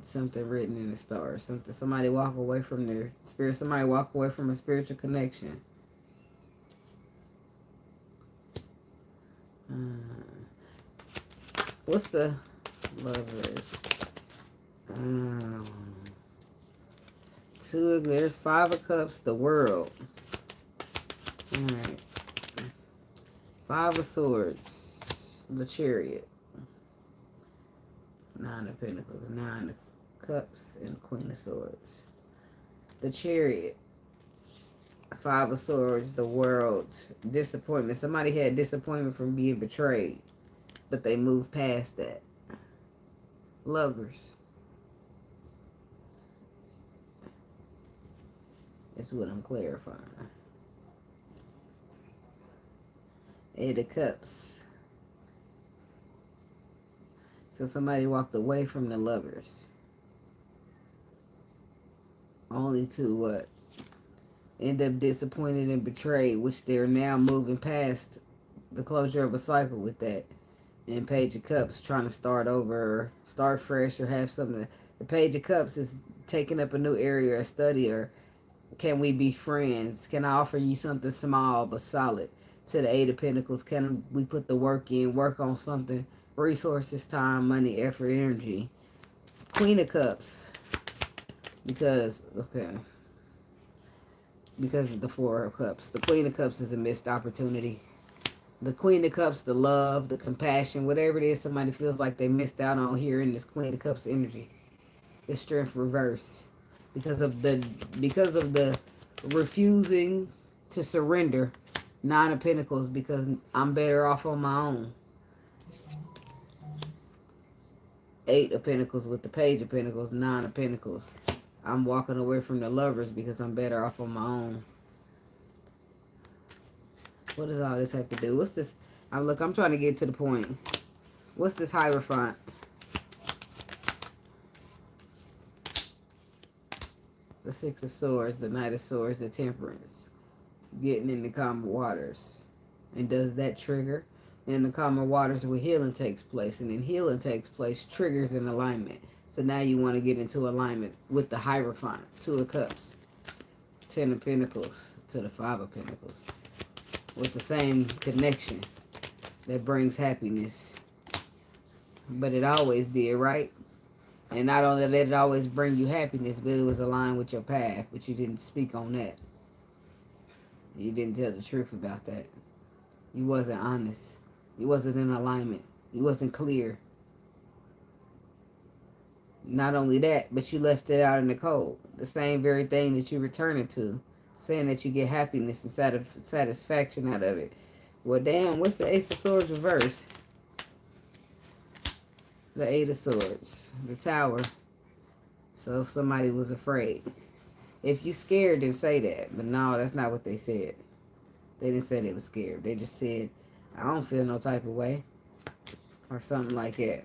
Something written in the stars. Somebody walk away from their spirit. Somebody walk away from a spiritual connection. What's the Lovers? There's Five of Cups, the World. Alright. Five of Swords, the Chariot. Nine of Pentacles, Nine of Cups, and Queen of Swords. The Chariot. Five of Swords, the World. Disappointment. Somebody had disappointment from being betrayed, but they moved past that. Lovers. That's what I'm clarifying. Eight of Cups. So somebody walked away from the Lovers. Only to what? End up disappointed and betrayed, which they're now moving past the closure of a cycle with that. And Page of Cups trying to start over, start fresh, or have something. The Page of Cups is taking up a new area of study, or can we be friends? Can I offer you something small but solid? To the Eight of Pentacles, can we put the work in, work on something? Resources, time, money, effort, energy. Queen of Cups. Because of the Four of Cups. The Queen of Cups is a missed opportunity. The Queen of Cups, the love, the compassion, whatever it is somebody feels like they missed out on here in this Queen of Cups energy. The Strength reverse. Because of the refusing to surrender. Nine of Pentacles, because I'm better off on my own. Eight of Pentacles with the Page of Pentacles, Nine of Pentacles. I'm walking away from the Lovers because I'm better off on my own. What does all this have to do? What's this? I'm trying to get to the point. What's this Hierophant? The Six of Swords, the Knight of Swords, the Temperance. Getting in the calmer waters. And does that trigger? In the calmer waters where healing takes place. And then healing takes place, triggers an alignment. So now you want to get into alignment with the Hierophant. Two of Cups. Ten of Pentacles to the Five of Pentacles. With the same connection that brings happiness. But it always did, right? And not only did it always bring you happiness, but it was aligned with your path. But you didn't speak on that. You didn't tell the truth about that. You wasn't honest. You wasn't in alignment. You wasn't clear. Not only that, but you left it out in the cold. The same very thing that you returning to. Saying that you get happiness and satisfaction out of it. Well, damn, what's the Ace of Swords reverse? The Eight of Swords. The Tower. So if somebody was afraid. If you scared, then say that. But no, that's not what they said. They didn't say they were scared. They just said, I don't feel no type of way. Or something like that.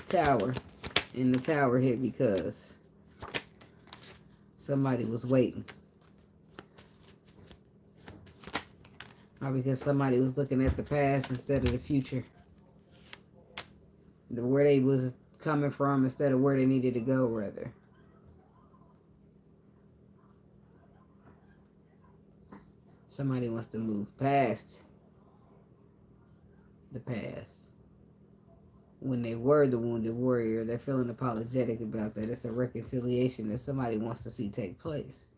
Tower. And the Tower hit because somebody was waiting. Or because somebody was looking at the past instead of the future. Where they was coming from instead of where they needed to go, rather. Somebody wants to move past the past. When they were the wounded warrior, they're feeling apologetic about that. It's a reconciliation that somebody wants to see take place.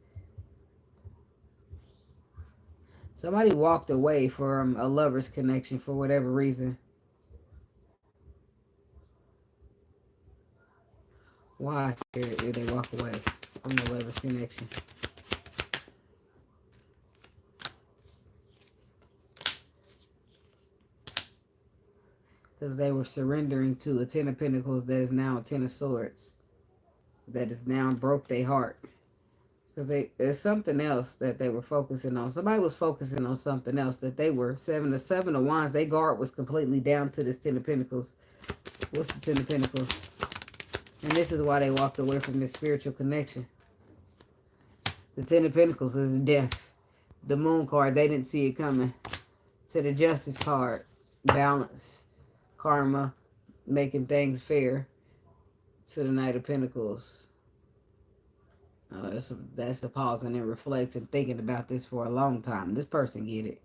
Somebody walked away from a lover's connection for whatever reason. Why, Spirit, did they walk away from the lover's connection? Because they were surrendering to a Ten of Pentacles that is now a Ten of Swords. That is now broke their heart. Because there's something else that they were focusing on. Somebody was focusing on something else that they were. The Seven of Wands, their guard was completely down to this Ten of Pentacles. What's the Ten of Pentacles? And this is why they walked away from this spiritual connection. The Ten of Pentacles is death. The Moon card, they didn't see it coming. To the Justice card, balance. Karma, making things fair. To the Knight of Pentacles. That's the pausing and reflecting and thinking about this for a long time. This person get it.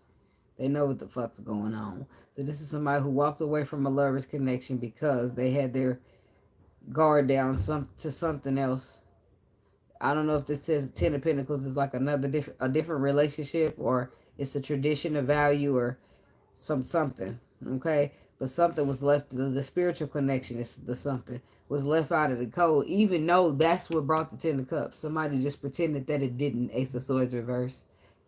They know what the fuck's going on. So this is somebody who walked away from a lover's connection because they had their guard down to something else. I don't know if this says Ten of Pentacles is like a different relationship, or it's a tradition of value, or something. Okay? But something was left, the spiritual connection is the something, was left out of the code, even though that's what brought the Ten of Cups. Somebody just pretended that it didn't. Ace of Swords reverse.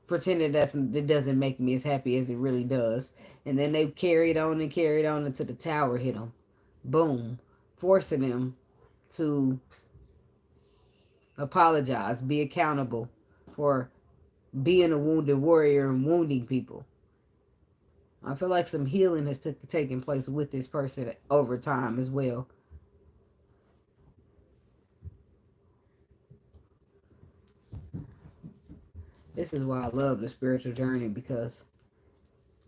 Pretended it doesn't make me as happy as it really does. And then they carried on until the tower hit them. Boom. Forcing them to apologize, be accountable for being a wounded warrior and wounding people. I feel like some healing has taken place with this person over time as well. This is why I love the spiritual journey, because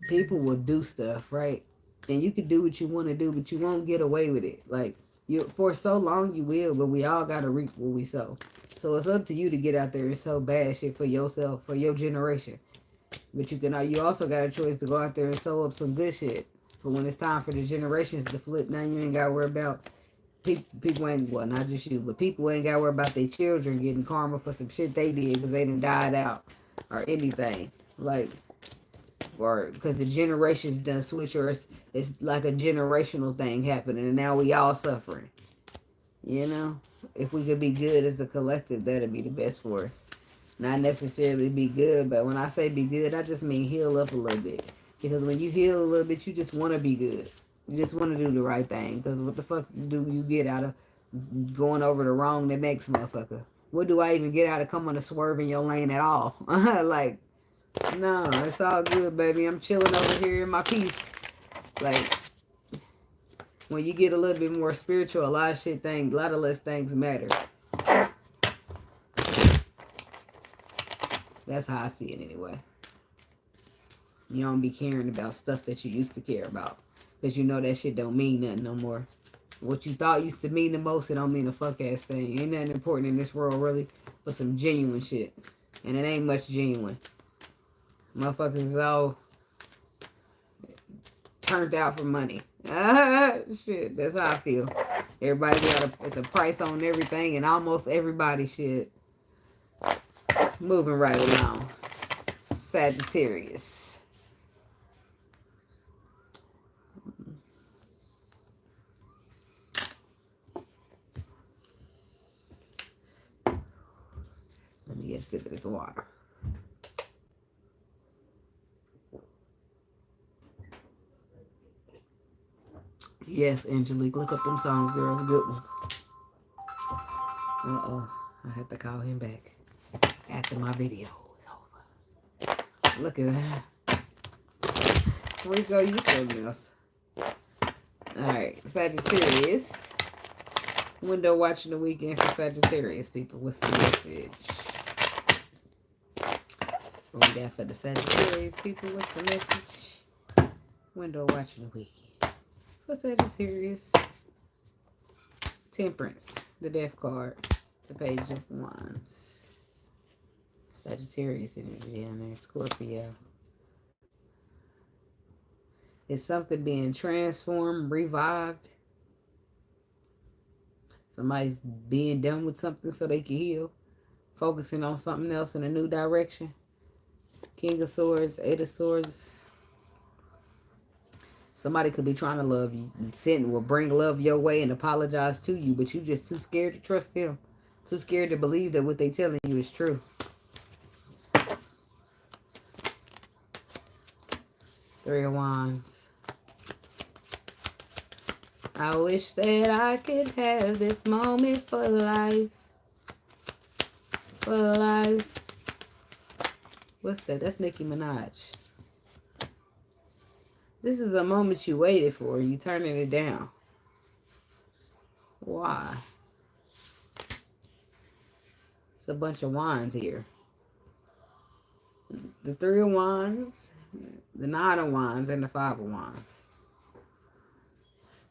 people will do stuff, right? And you can do what you want to do, but you won't get away with it. Like, for so long you will, but we all got to reap what we sow. So it's up to you to get out there and sow bad shit for yourself, for your generation. But you also got a choice to go out there and sow up some good shit. But when it's time for the generations to flip, now you ain't got to worry about people ain't, well, not just you, but people ain't got to worry about their children getting karma for some shit they did because they done died out or anything. Like, or because the generations done switch, or it's like a generational thing happening and now we all suffering. You know? If we could be good as a collective, that'd be the best for us. Not necessarily be good, but when I say be good, I just mean heal up a little bit. Because when you heal a little bit, you just want to be good. You just want to do the right thing. Because what the fuck do you get out of going over the wrong the next motherfucker? What do I even get out of coming to swerve in your lane at all? Like, no, it's all good, baby. I'm chilling over here in my peace. Like, when you get a little bit more spiritual, a lot of less things matter. That's how I see it anyway. You don't be caring about stuff that you used to care about. Because you know that shit don't mean nothing no more. What you thought used to mean the most, it don't mean a fuck ass thing. Ain't nothing important in this world really but some genuine shit. And it ain't much genuine. Motherfuckers is all turned out for money. Shit, that's how I feel. Everybody it's a price on everything, and almost everybody shit. Moving right along. Sagittarius. Let me get a sip of this water. Yes, Angelique, look up them songs, girls. Good ones. Uh-oh. I have to call him back after my video is over. Look at that. Rico, you something else. Alright, Sagittarius. Window watching the weekend for Sagittarius, people. What's the message? What we got for the Sagittarius, people? What's the message? Window watching the weekend for Sagittarius. Temperance, the Death card, the Page of Wands. Sagittarius energy down there. Scorpio. Is something being transformed, revived? Somebody's being done with something so they can heal. Focusing on something else in a new direction. King of Swords, Eight of Swords. Somebody could be trying to love you. Will bring love your way and apologize to you, but you just too scared to trust them. Too scared to believe that what they telling you is true. Three of Wands. I wish that I could have this moment for life. For life. What's that? That's Nicki Minaj. This is a moment you waited for. You turning it down. Why? It's a bunch of wands here. The Three of Wands, the Nine of Wands, and the Five of Wands.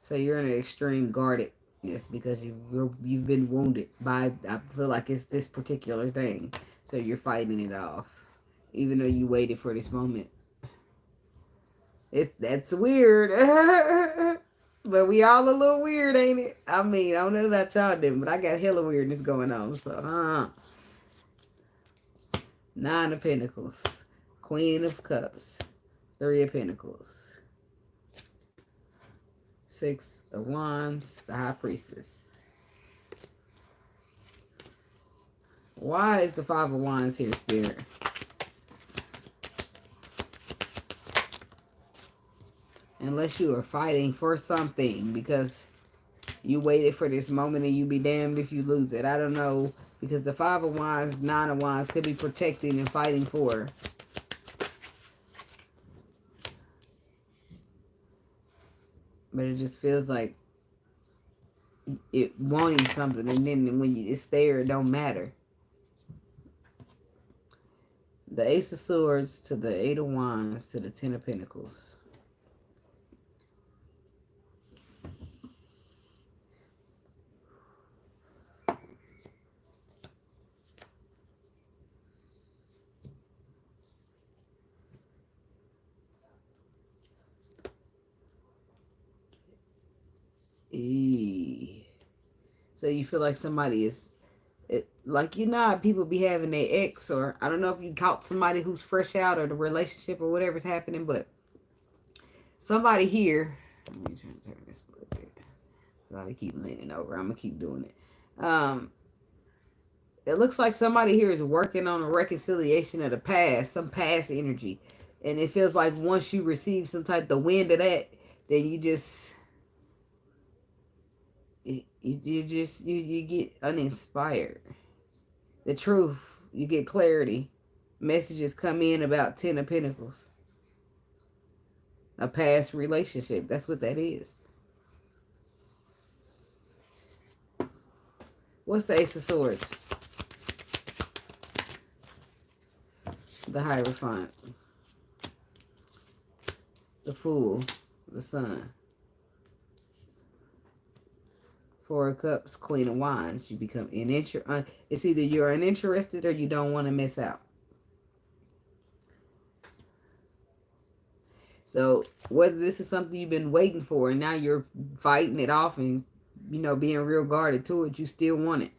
So you're in an extreme guardedness because you've been wounded by, I feel like it's this particular thing. So you're fighting it off, even though you waited for this moment. That's weird. But we all a little weird, ain't it? I mean, I don't know about y'all doing, but I got hella weirdness going on. So, Nine of Pentacles, Queen of Cups, Three of Pentacles, Six of Wands, the High Priestess. Why is the Five of Wands here, Spirit? Unless you are fighting for something, because you waited for this moment and you be damned if you lose it. I don't know, because the Five of Wands, Nine of Wands could be protecting and fighting for. But it just feels like it wanting something, and then when it's there, it don't matter. The Ace of Swords to the Eight of Wands to the Ten of Pentacles. So you feel like somebody is, like, you know how people be having their ex, or I don't know if you caught somebody who's fresh out or the relationship or whatever's happening, but somebody here, let me try to turn this a little bit. I keep leaning over. I'm going to keep doing it. It looks like somebody here is working on a reconciliation of the past, some past energy. And it feels like once you receive some type of wind of that, then you just... You get uninspired. The truth, you get clarity. Messages come in about Ten of Pentacles. A past relationship. That's what that is. What's the Ace of Swords? The Hierophant. The Fool. The Sun. Four of Cups, Queen of Wands. You become it's either you're uninterested or you don't want to miss out. So whether this is something you've been waiting for and now you're fighting it off and, you know, being real guarded to it, you still want it.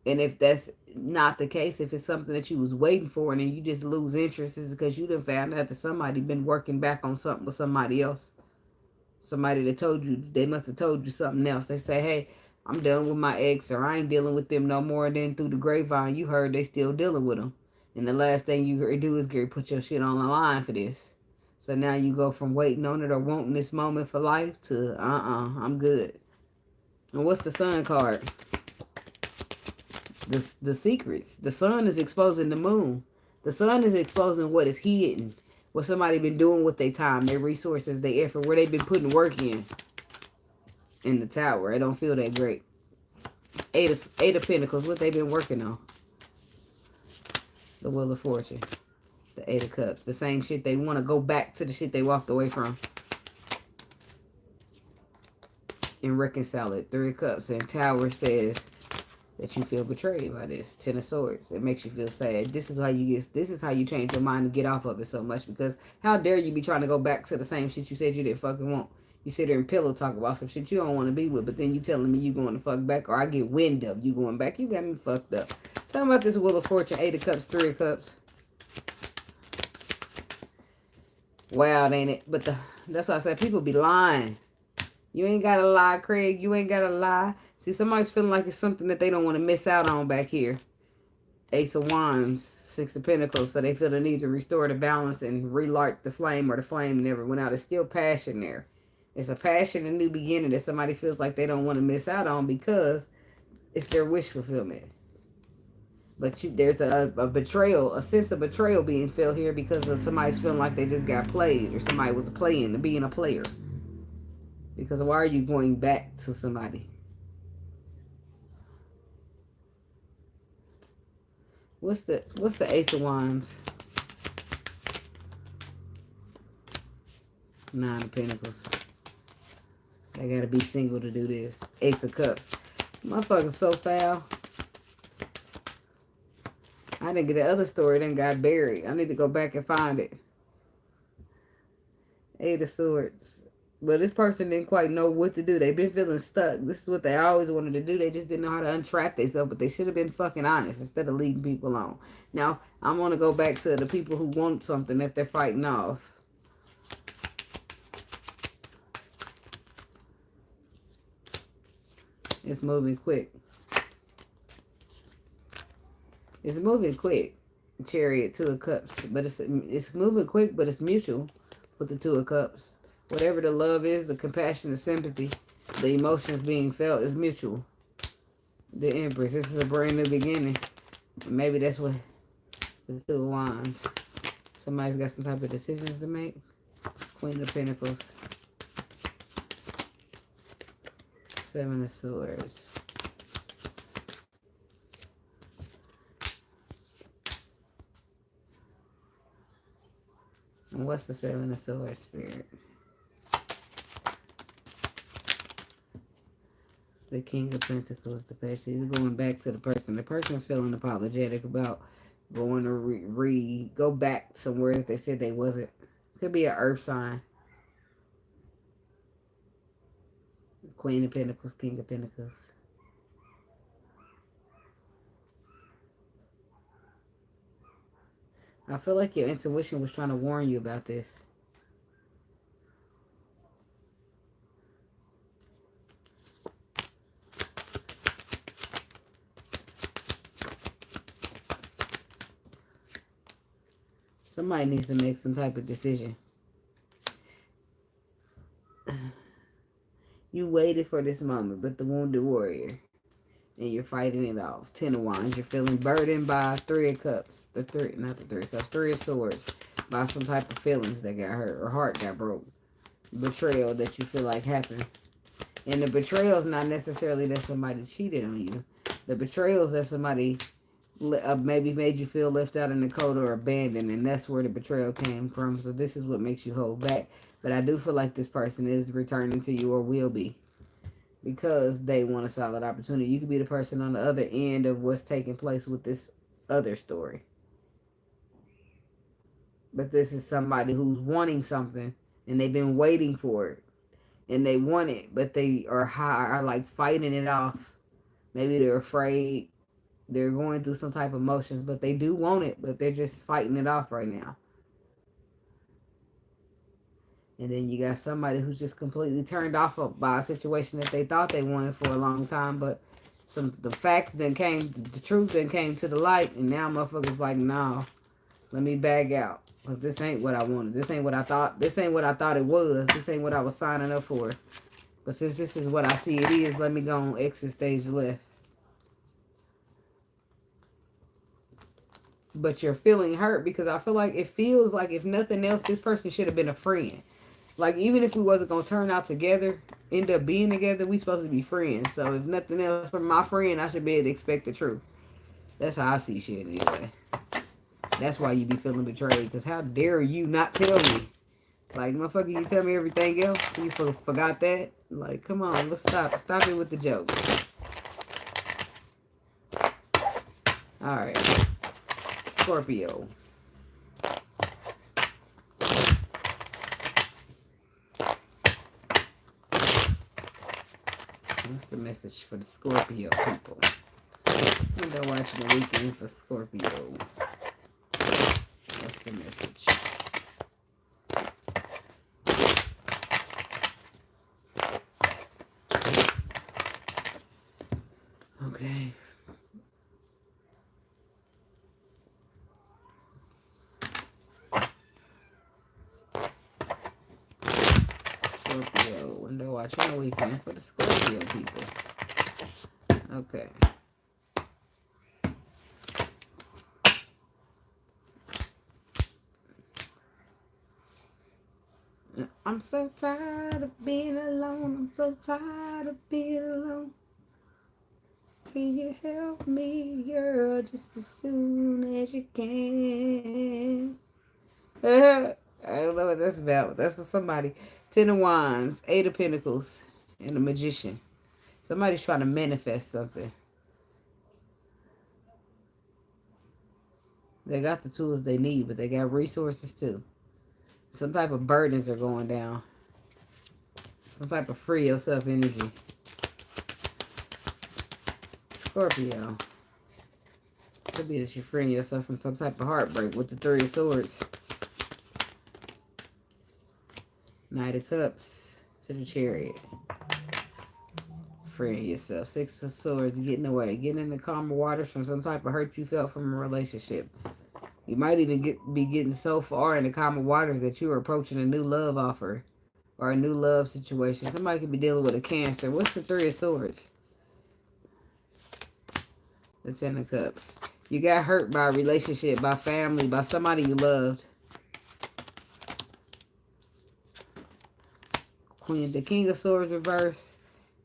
And if that's not the case, if it's something that you was waiting for and then you just lose interest, it's because you done found out that somebody been working back on something with somebody else. Somebody that told you, they must have told you something else. They say, hey, I'm done with my ex, or I ain't dealing with them no more. And then through the grapevine, you heard they still dealing with them. And the last thing you do is, Gary, put your shit on the line for this. So now you go from waiting on it or wanting this moment for life to, I'm good. And what's the Sun card? The secrets. The Sun is exposing the moon. The Sun is exposing what is hidden. What somebody been doing with their time, their resources, their effort, where they been putting work in the Tower. It don't feel that great. Eight of Pentacles, what they been working on. The Wheel of Fortune. The Eight of Cups. The same shit they want to go back to the shit they walked away from. And reconcile it. Three of Cups. And Tower says, that you feel betrayed by this. 10 of Swords. It makes you feel sad. This is how you change your mind and get off of it so much, because how dare you be trying to go back to the same shit you said you didn't fucking want. You sit there and pillow talk about some shit you don't want to be with, but then you telling me you going to fuck back, or I get wind of you going back. You got me fucked up. Talking about this Wheel of Fortune, 8 of Cups, 3 of Cups. Wild, ain't it? But that's why I said people be lying. You ain't got to lie, Craig. You ain't got to lie. See, somebody's feeling like it's something that they don't want to miss out on back here. Ace of Wands, 6 of Pentacles. So they feel the need to restore the balance and relight the flame, or the flame never went out. It's still passion there. It's a passion and new beginning that somebody feels like they don't want to miss out on because it's their wish fulfillment. But there's a betrayal, a sense of betrayal being felt here because of somebody's feeling like they just got played, or somebody was being a player. Because why are you going back to somebody? What's the Ace of Wands? 9 of Pentacles. I gotta be single to do this. Ace of Cups. Motherfucker's so foul. I didn't get the other story, then got buried. I need to go back and find it. 8 of Swords. But this person didn't quite know what to do. They've been feeling stuck. This is what they always wanted to do. They just didn't know how to untrap themselves. But they should have been fucking honest instead of leading people on. Now, I'm going to go back to the people who want something that they're fighting off. It's moving quick. It's moving quick. Chariot, 2 of Cups. But it's moving quick, but it's mutual with the 2 of Cups. Whatever the love is, the compassion, the sympathy, the emotions being felt is mutual. The Empress. This is a brand new beginning. Maybe that's what the 2 of Wands. Somebody's got some type of decisions to make. Queen of Pentacles. 7 of Swords. And what's the 7 of Swords, Spirit? The King of Pentacles, the Passion. He's going back to the person. The person's feeling apologetic about going to go back somewhere that they said they wasn't. Could be an earth sign. Queen of Pentacles, King of Pentacles. I feel like your intuition was trying to warn you about this. Somebody needs to make some type of decision. You waited for this moment, but the wounded warrior. And you're fighting it off. 10 of Wands. You're feeling burdened by 3 of Cups. Not the 3 of Cups. 3 of Swords. By some type of feelings that got hurt or heart got broke. Betrayal that you feel like happened. And the betrayal is not necessarily that somebody cheated on you. The betrayal is that somebody maybe made you feel left out in the cold or abandoned. And that's where the betrayal came from. So this is what makes you hold back. But I do feel like this person is returning to you or will be. Because they want a solid opportunity. You could be the person on the other end of what's taking place with this other story. But this is somebody who's wanting something. And they've been waiting for it. And they want it. But they are like fighting it off. Maybe they're afraid. They're going through some type of emotions. But they do want it. But they're just fighting it off right now. And then you got somebody who's just completely turned off by a situation that they thought they wanted for a long time. But the facts then came, the truth then came to the light. And now motherfuckers like, no, let me bag out. Because this ain't what I wanted. This ain't what I thought. This ain't what I thought it was. This ain't what I was signing up for. But since this is what I see it is, let me go on exit stage left. But you're feeling hurt because I feel like it feels like if nothing else, this person should have been a friend. Like, even if we wasn't going to turn out together, end up being together, we supposed to be friends. So, if nothing else from my friend, I should be able to expect the truth. That's how I see shit anyway. That's why you be feeling betrayed. Because how dare you not tell me? Like, motherfucker, you tell me everything else? You forgot that? Like, come on, let's stop. Stop it with the jokes. All right. Scorpio. What's the message for the Scorpio people? Window watching the weekend for Scorpio. What's the message? Okay. Scorpio. Window watching the weekend for the Scorpio people. Okay. I'm so tired of being alone. I'm so tired of being alone. Can you help me, girl, just as soon as you can? I don't know what that's about, but that's for somebody. 10 of Wands, 8 of Pentacles, and the Magician. Somebody's trying to manifest something. They got the tools they need, but they got resources too. Some type of burdens are going down. Some type of free yourself energy. Scorpio. Could be that you're freeing yourself from some type of heartbreak with the 3 of Swords. Knight of Cups to the Chariot. Freeing yourself. 6 of Swords, getting away. Getting in the calmer waters from some type of hurt you felt from a relationship. You might even be getting so far in the calmer waters that you are approaching a new love offer or a new love situation. Somebody could be dealing with a Cancer. What's the 3 of Swords? The 10 of Cups. You got hurt by a relationship, by family, by somebody you loved. The King of Swords reverse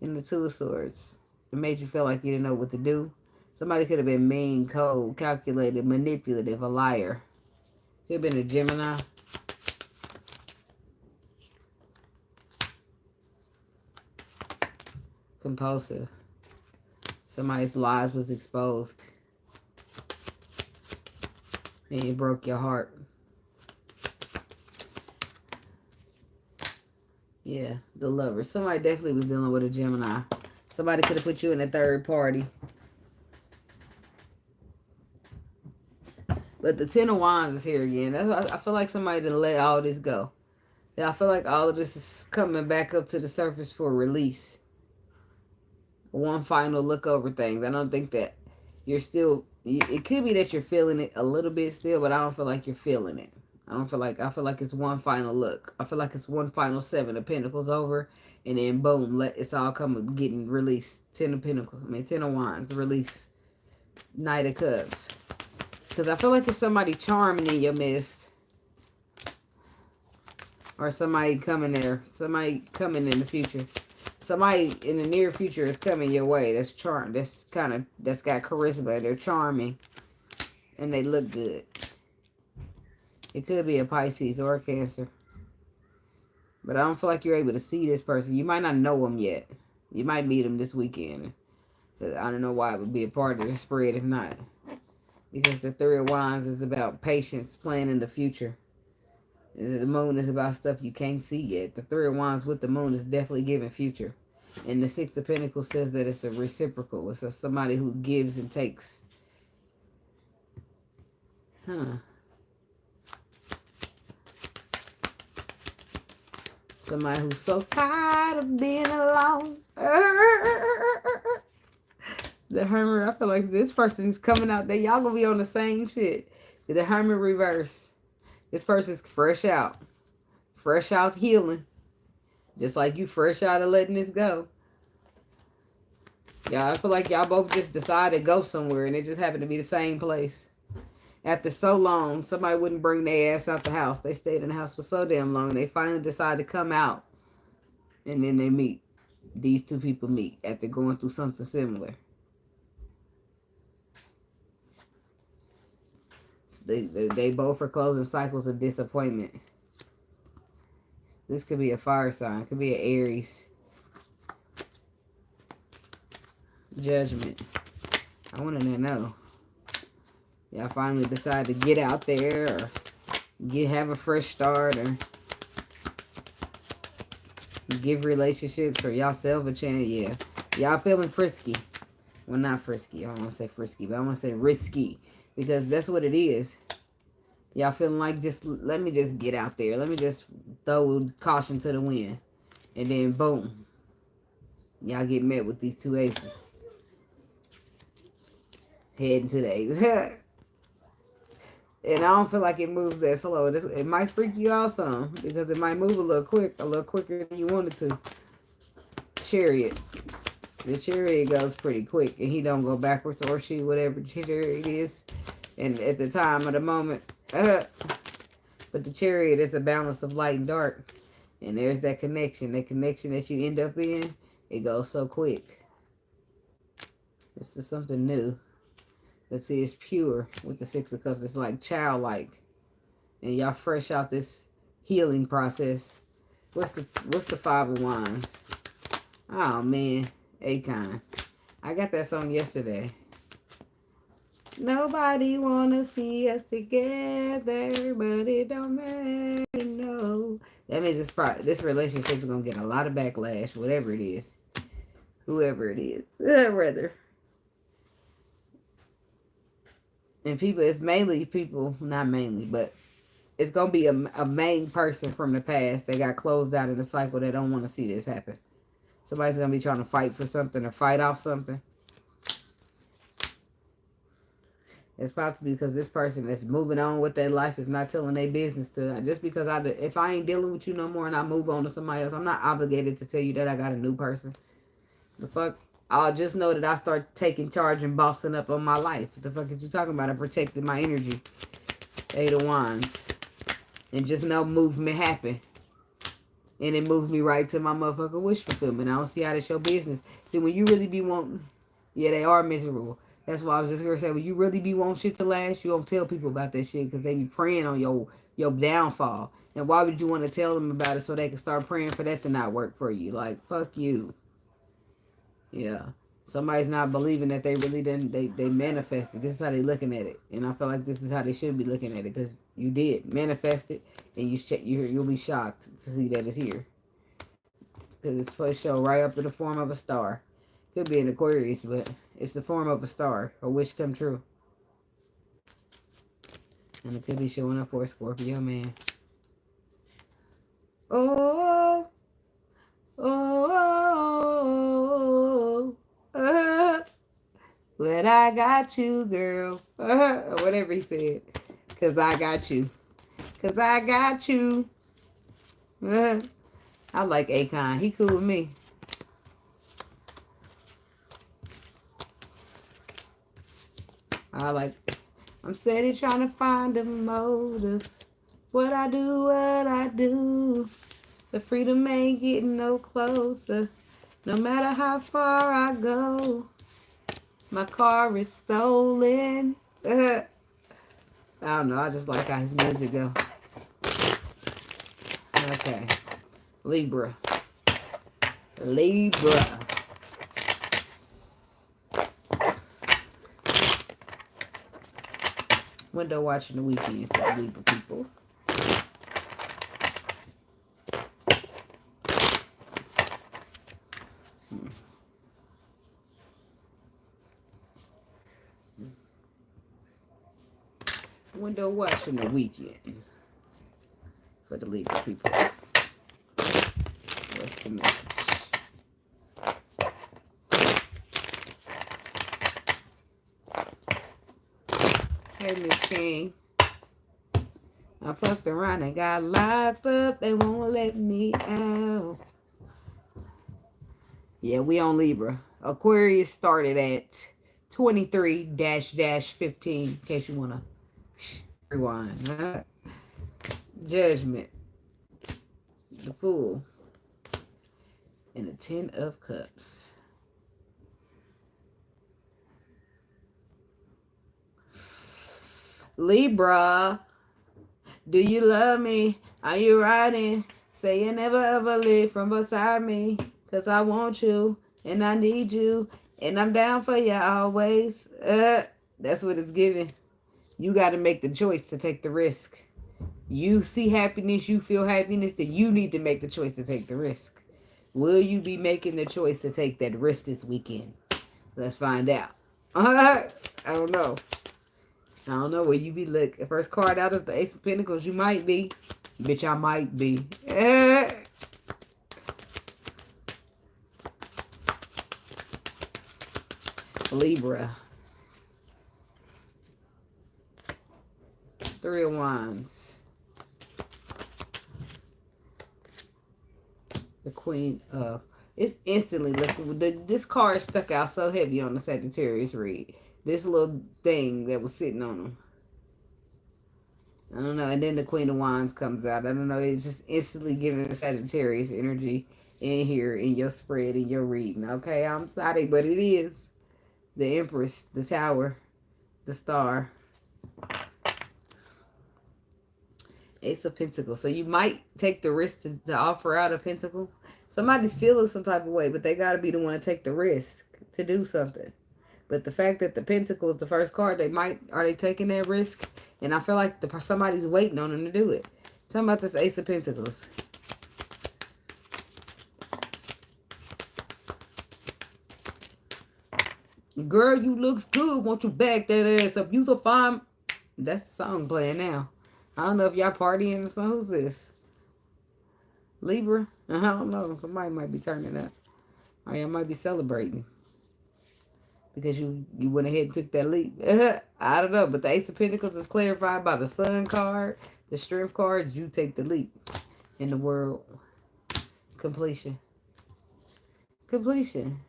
and the 2 of Swords. It made you feel like you didn't know what to do. Somebody could have been mean, cold, calculated, manipulative, a liar. Could have been a Gemini. Compulsive. Somebody's lies was exposed. And it broke your heart. Yeah, the Lover. Somebody definitely was dealing with a Gemini. Somebody could have put you in a third party. But the 10 of Wands is here again. I feel like somebody didn't let all this go. Yeah, I feel like all of this is coming back up to the surface for release. One final look over things. I don't think that you're still... It could be that you're feeling it a little bit still, but I don't feel like you're feeling it. I feel like it's one final look. I feel like it's one final 7 of Pentacles over, and then boom, it's all getting released. 10 of Pentacles, 10 of Wands, release. Knight of Cups. Because I feel like it's somebody charming in your midst. Or somebody coming there. Somebody coming in the future. Somebody in the near future is coming your way. That's charm. That's got charisma. They're charming. And they look good. It could be a Pisces or a Cancer. But I don't feel like you're able to see this person. You might not know them yet. You might meet them this weekend. I don't know why it would be a part of the spread if not. Because the 3 of Wands is about patience, planning the future. The Moon is about stuff you can't see yet. The 3 of Wands with the Moon is definitely giving future. And the 6 of Pentacles says that it's a reciprocal. It's somebody who gives and takes. Somebody who's so tired of being alone. The Hermit, I feel like this person's coming out there. Y'all gonna be on the same shit. The Hermit reverse. This person's fresh out. Fresh out healing. Just like you fresh out of letting this go. Yeah, I feel like y'all both just decided to go somewhere and it just happened to be the same place. After so long, somebody wouldn't bring their ass out the house. They stayed in the house for so damn long. They finally decided to come out. And then they meet. These 2 people meet after going through something similar. They both are closing cycles of disappointment. This could be a fire sign. Could be an Aries. Judgment. I want to know. Y'all finally decide to get out there or have a fresh start or give relationships or y'all self a chance. Yeah. Y'all feeling frisky. Well, not frisky. I don't want to say frisky, but I want to say risky. Because that's what it is. Y'all feeling like just, let me just get out there. Let me just throw caution to the wind. And then boom. Y'all get met with these two aces. Heading to the aces. And I don't feel like it moves that slow. It might freak you out some. Because it might move a little quicker than you wanted to. Chariot. The chariot goes pretty quick. And he don't go backwards or she, whatever chariot is. And at the time of the moment. But the chariot is a balance of light and dark. And there's that connection. That connection that you end up in. It goes so quick. This is something new. Let's see, it's pure with the Six of Cups. It's like childlike. And y'all fresh out this healing process. What's the Five of Wands? Oh, man. Akon. I got that song yesterday. Nobody wanna see us together, but it don't matter, no. That means this relationship is going to get a lot of backlash, whatever it is. Whoever it is. Rather. And people, it's mainly people, not mainly, but it's going to be a main person from the past that got closed out in the cycle that don't want to see this happen. Somebody's going to be trying to fight for something or fight off something. It's possibly because this person that's moving on with their life is not telling their business to. Just because if I ain't dealing with you no more and I move on to somebody else, I'm not obligated to tell you that I got a new person. The fuck? I'll just know that I start taking charge and bossing up on my life. What the fuck are you talking about? I protected my energy. Eight of Wands. And just know movement happen. And it moved me right to my motherfucking wish fulfillment. I don't see how that's your business. See, when you really be wanting... Yeah, they are miserable. That's why I was just going to say, when you really be wanting shit to last, you don't tell people about that shit because they be praying on your downfall. And why would you want to tell them about it so they can start praying for that to not work for you? Like, fuck you. Yeah. Somebody's not believing that they really didn't, they manifested. This is how they looking at it. And I feel like this is how they should be looking at it because you did manifest it and you'll be shocked to see that it's here. Because it's supposed to show right up to the form of a star. Could be an Aquarius, but it's the form of a star. A wish come true. And it could be showing up for a Scorpio man. Oh, oh, but I got you, girl. Or whatever he said. Because I got you. Because I got you. I like Akon. He cool with me. I'm steady trying to find a motive. What I do. The freedom ain't getting no closer. No matter how far I go. My car is stolen. I don't know. I just like how his music go. Okay. Libra. Window watching the weekend for the Libra people. Window watching the weekend for the Libra people. What's the message? Hey, Miss King. I fucked around and got locked up. They won't let me out. Yeah, we on Libra. Aquarius started at 23-15. In case you want to rewind. Judgment. The Fool. And the Ten of Cups. Libra, do you love me? Are you riding? Say you never ever leave from beside me. Cause I want you and I need you. And I'm down for you always. That's what it's giving. You got to make the choice to take the risk. You see happiness, you feel happiness, then you need to make the choice to take the risk. Will you be making the choice to take that risk this weekend? Let's find out. I don't know. I don't know. Will you be the first card out is the Ace of Pentacles? You might be. Bitch, I might be. Libra. 3 of Wands. The Queen of... It's instantly looking... This card stuck out so heavy on the Sagittarius read. This little thing that was sitting on them. I don't know. And then the Queen of Wands comes out. I don't know. It's just instantly giving the Sagittarius energy in here, in your spread, in your reading. Okay? I'm sorry, but it is. The Empress, the Tower, the Star. Ace of Pentacles. So you might take the risk to offer out a pentacle. Somebody's feeling some type of way, but they got to be the one to take the risk to do something. But the fact that the Pentacle is the first card, are they taking that risk? And I feel like somebody's waiting on them to do it. Talking about this Ace of Pentacles. Girl, you looks good. Won't you back that ass up? You so fine. That's the song playing now. I don't know if y'all partying or something. Who's this? Libra? I don't know. Somebody might be turning up. Or y'all might be celebrating. Because you went ahead and took that leap. I don't know. But the Ace of Pentacles is clarified by the Sun card. The Strength card. You take the leap in the world. Completion. Completion.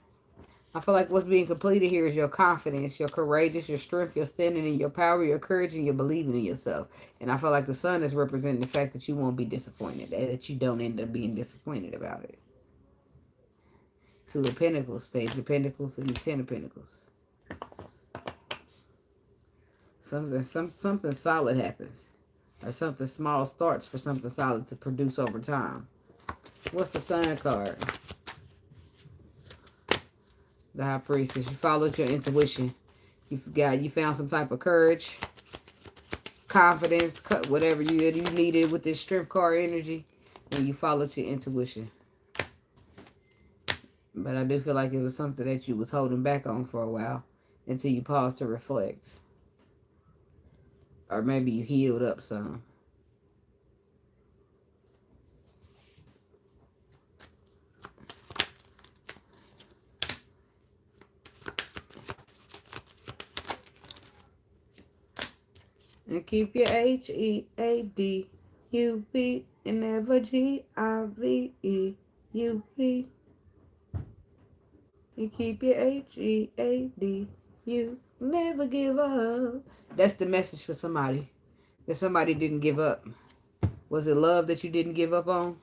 I feel like what's being completed here is your confidence, your courageous, your strength, your standing in your power, your courage, and your believing in yourself. And I feel like the Sun is representing the fact that you won't be disappointed, that you don't end up being disappointed about it. Two of Pentacles, Page of Pentacles, and the Ten of Pentacles. Something solid happens. Or something small starts for something solid to produce over time. What's the Sun card? The High Priestess. You followed your intuition. You found some type of courage, confidence, whatever you needed with this Strength card energy, and you followed your intuition. But I do feel like it was something that you was holding back on for a while until you paused to reflect. Or maybe you healed up some. And keep your H-E-A-D-U-B and never G-I-V-E-U-B. And keep your H-E-A-D-U. Never give up. That's the message for somebody. That somebody didn't give up. Was it love that you didn't give up on?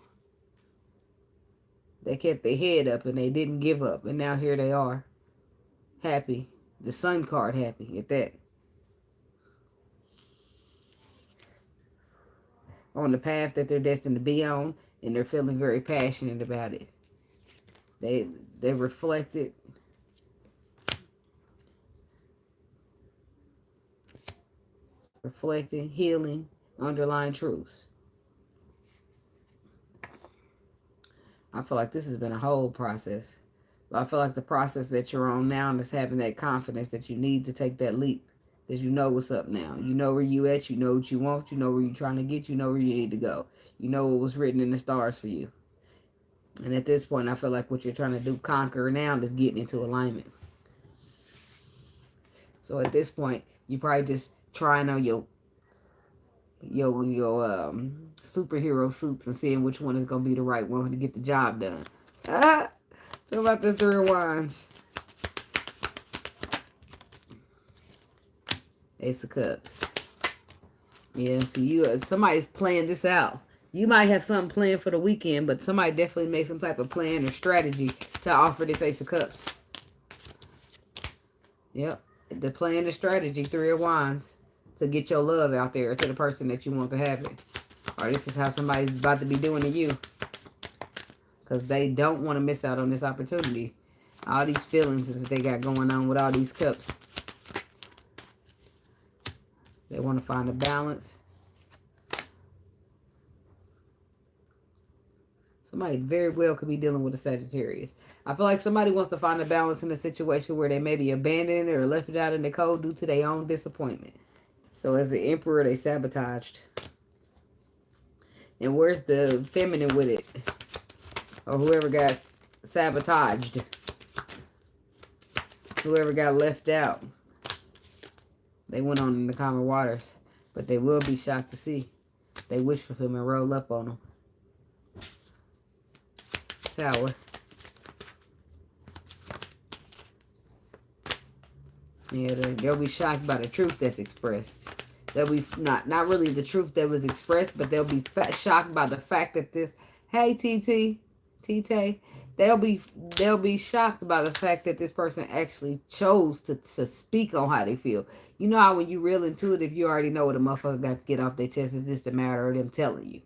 They kept their head up and they didn't give up. And now here they are. Happy. The Sun card happy at that. On the path that they're destined to be on, and they're feeling very passionate about it. They reflected. Reflecting, healing, underlying truths. I feel like this has been a whole process. I feel like the process that you're on now is having that confidence that you need to take that leap. Because you know what's up now. You know where you at. You know what you want. You know where you're trying to get. You know where you need to go. You know what was written in the stars for you. And at this point, I feel like what you're trying to do, conquer now, is getting into alignment. So at this point, you probably just trying on your superhero suits and seeing which one is going to be the right one to get the job done. So about the Three of Wands. Ace of Cups. Yeah, so somebody's playing this out. You might have something planned for the weekend, but somebody definitely made some type of plan or strategy to offer this Ace of Cups. Yep. The plan and strategy, Three of Wands, to get your love out there to the person that you want to have it. Or this is how somebody's about to be doing to you. Because they don't want to miss out on this opportunity. All these feelings that they got going on with all these cups. They want to find a balance. Somebody very well could be dealing with a Sagittarius. I feel like somebody wants to find a balance in a situation where they may be abandoned or left out in the cold due to their own disappointment. So as the Emperor, they sabotaged. And where's the feminine with it? Or whoever got sabotaged. Whoever got left out. They went on in the calmer waters. But they will be shocked to see. They wish for him and roll up on them. Tower. Yeah, they'll be shocked by the truth that's expressed. They'll be not really the truth that was expressed, but they'll be shocked by the fact that this. Hey, TT, they'll be shocked by the fact that this person actually chose to speak on how they feel. You know how when you real intuitive, you already know what a motherfucker got to get off their chest. It's just a matter of them telling you.